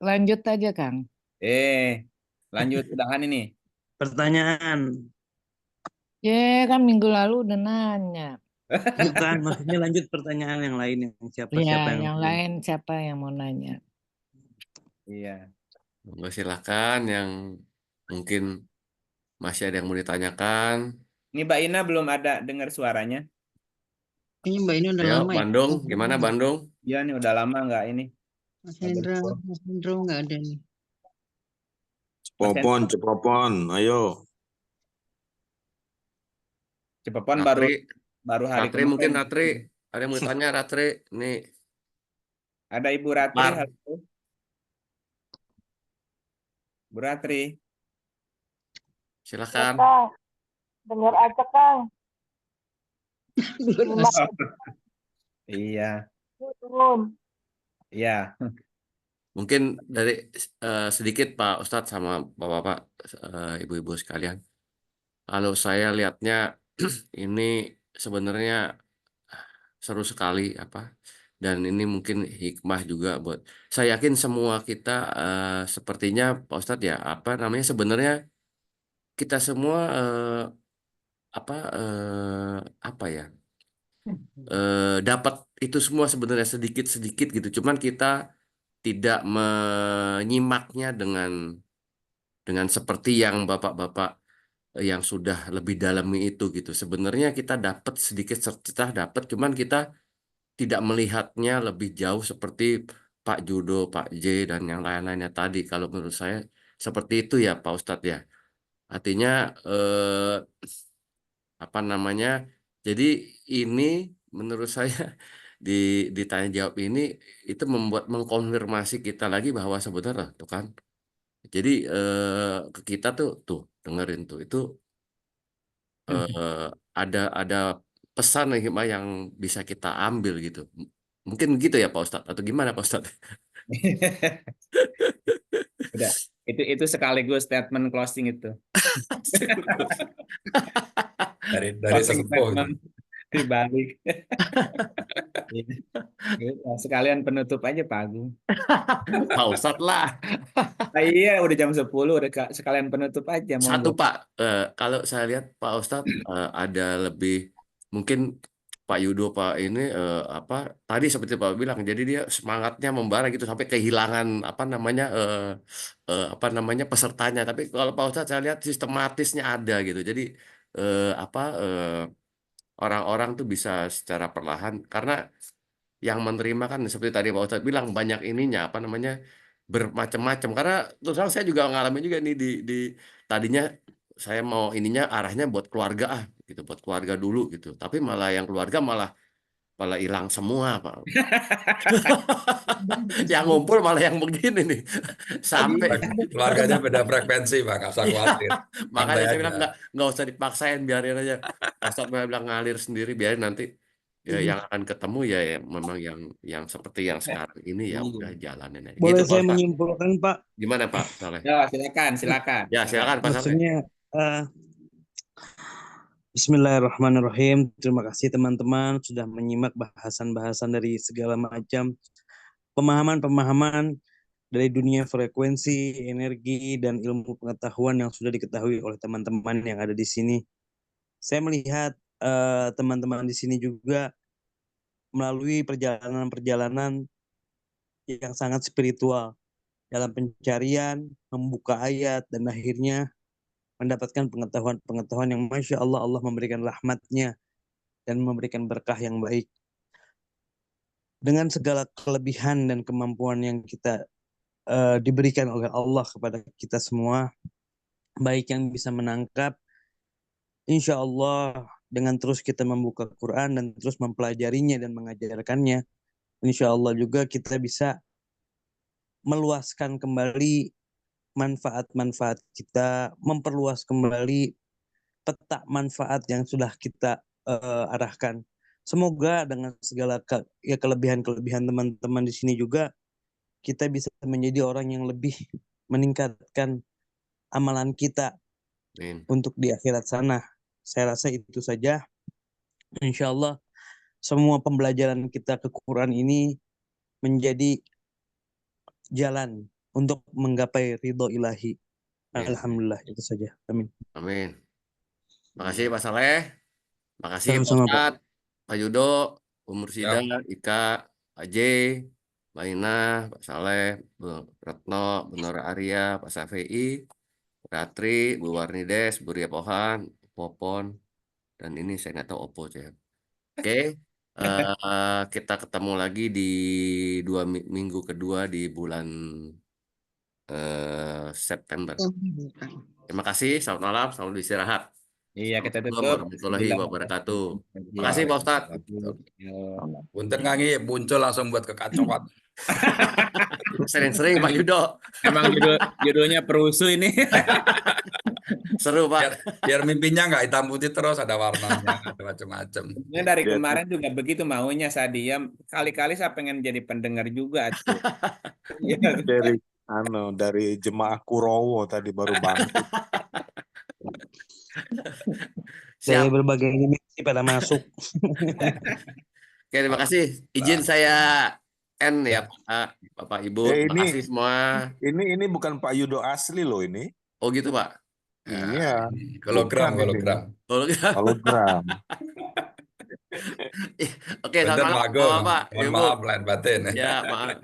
Lanjut aja Kang. Lanjut udahan ini. Pertanyaan. Kan minggu lalu udah nanya. Bukan, maksudnya lanjut pertanyaan yang lain yang siapa yang lain siapa yang mau nanya. Iya. Monggo silakan yang mungkin masih ada yang mau ditanyakan. Ini Mbak Ina belum ada dengar suaranya. Kayaknya Mbak ini udah Ayo, lama Bandung, ya. gimana Bandung? Iya nih udah lama nggak ini. Mas Hendro nggak ada nih. Cepopon, ayo. Cepopon Ratri, baru hari Ratri kemarin. mungkin Ratri. Ada yang mau tanya Ratri? Nih. Ada Ibu Ratri. Halo. Bu Ratri. Silakan. Dengar aja Kang. Iya. Turun. Iya. Mungkin dari sedikit Pak Ustadz sama Bapak-Bapak, Ibu-Ibu sekalian. Kalau saya lihatnya ini sebenarnya seru sekali dan ini mungkin hikmah juga buat saya yakin semua kita sepertinya Pak Ustadz ya sebenarnya kita semua dapat itu semua sebenarnya sedikit-sedikit gitu, cuman kita tidak menyimaknya dengan seperti yang bapak-bapak yang sudah lebih dalami itu gitu. Sebenarnya kita dapat sedikit, kita dapat, cuman kita tidak melihatnya lebih jauh seperti Pak Judo, Pak J, dan yang lain-lainnya tadi. Kalau menurut saya seperti itu ya Pak Ustadz ya. Artinya apa namanya? Jadi ini menurut saya di ditanya jawab ini itu membuat mengkonfirmasi kita lagi bahwa sebenarnya tuh kan. Jadi ke kita tuh dengerin tuh itu ada pesan nih, hikmah yang bisa kita ambil gitu. Mungkin gitu ya Pak Ustadz atau gimana Pak Ustadz? Udah, itu sekaligus statement closing itu. Dari Closing sesepuh itu. statement dibalik. Sekalian penutup aja Pak Agung. Pak Ustadz lah. Nah, iya, udah jam 10, udah sekalian penutup aja. Satu Monggo. Pak, kalau saya lihat Pak Ustadz ada lebih mungkin Pak Yudo Pak ini apa tadi seperti Pak bilang, jadi dia semangatnya membara gitu sampai kehilangan apa namanya pesertanya. Tapi kalau Pak Ustadz saya lihat sistematisnya ada gitu. Jadi apa orang-orang tuh bisa secara perlahan karena yang menerima kan seperti tadi Pak Ustadz bilang banyak ininya apa namanya bermacam-macam karena terus terang saya juga ngalamin juga nih di tadinya saya mau ininya arahnya buat keluarga gitu buat keluarga dulu gitu tapi malah yang keluarga malah malah hilang semua Pak. Yang ngumpul malah yang begini nih sampai Keluarganya beda frekuensi Pak, nggak usah khawatir. makanya Santai saya aja. bilang nggak usah dipaksain biarin aja. Ustadz bilang ngalir sendiri biarin nanti ya yang akan ketemu ya memang yang seperti yang sekarang ini ya udah jalanin aja. Boleh Gitu Pak saya Ustadz. menyimpulkan Pak? Gimana Pak Saleh? Ya, silakan. Ya silakan Pak Saleh. Maksudnya Bismillahirrahmanirrahim. Terima kasih teman-teman sudah menyimak bahasan-bahasan dari segala macam pemahaman-pemahaman dari dunia frekuensi, energi, dan ilmu pengetahuan yang sudah diketahui oleh teman-teman yang ada di sini. Saya melihat teman-teman di sini juga melalui perjalanan-perjalanan yang sangat spiritual dalam pencarian, membuka ayat, dan akhirnya mendapatkan pengetahuan-pengetahuan yang Masya Allah, Allah memberikan rahmatnya dan memberikan berkah yang baik. Dengan segala kelebihan dan kemampuan yang kita diberikan oleh Allah kepada kita semua, baik yang bisa menangkap, insya Allah dengan terus kita membuka Quran dan terus mempelajarinya dan mengajarkannya, insya Allah juga kita bisa meluaskan kembali manfaat-manfaat kita, memperluas kembali peta manfaat yang sudah kita arahkan. Semoga dengan segala kelebihan-kelebihan teman-teman di sini juga kita bisa menjadi orang yang lebih meningkatkan amalan kita untuk di akhirat sana. Saya rasa itu saja. Insya Allah semua pembelajaran kita ke Quran ini menjadi jalan untuk menggapai ridho ilahi. Alhamdulillah, itu saja. Amin. Amin. Makasih Pak Saleh. Makasih Pak Sama-sama, Pak. Ustadz, Pak Yudo, Bu Mursida, Ika, Pak J, Mbak Ina, Pak Saleh, Bu Retno, Bu Nora Arya, Pak Safei, Ratri, Bu Warnides, Bu Ria Pohan, Popon, dan ini saya nggak tahu Oppo ya. Oke, kita ketemu lagi di minggu kedua di bulan September. Terima kasih, selamat malam, selamat istirahat. Iya, kita Assalamualaikum tutup. warahmatullahi wabarakatuh. Terima kasih Pak Ustadz. Punten ngangi muncul langsung buat kekacauan. Sering-sering Pak Yudo. Emang judulnya perusuh ini. Seru Pak. Biar mimpinya nggak hitam putih terus, ada warnanya, ada macam-macam. Ini dari kemarin juga begitu maunya Sadia. Kali-kali saya pengen jadi pendengar juga. Dari jemaah Kurowo tadi baru bangkit. Dari berbagai dimensi pada masuk. Oke, terima kasih. Izin saya N ya Pak, Bapak Ibu. Terima kasih semua. Ini bukan Pak Yudo asli loh ini. Oh gitu Pak. Iya. Hologram. Oke, selamat malam Pak. Mohon maaf lahir batin. Ya, maaf.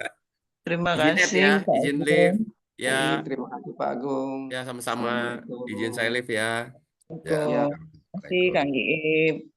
Terima Izin kasih ya, Pak izin Agung. live. Ya. Terima kasih Pak Agung. Ya, sama-sama. Izin saya live ya. Terima kasih Kang Giip.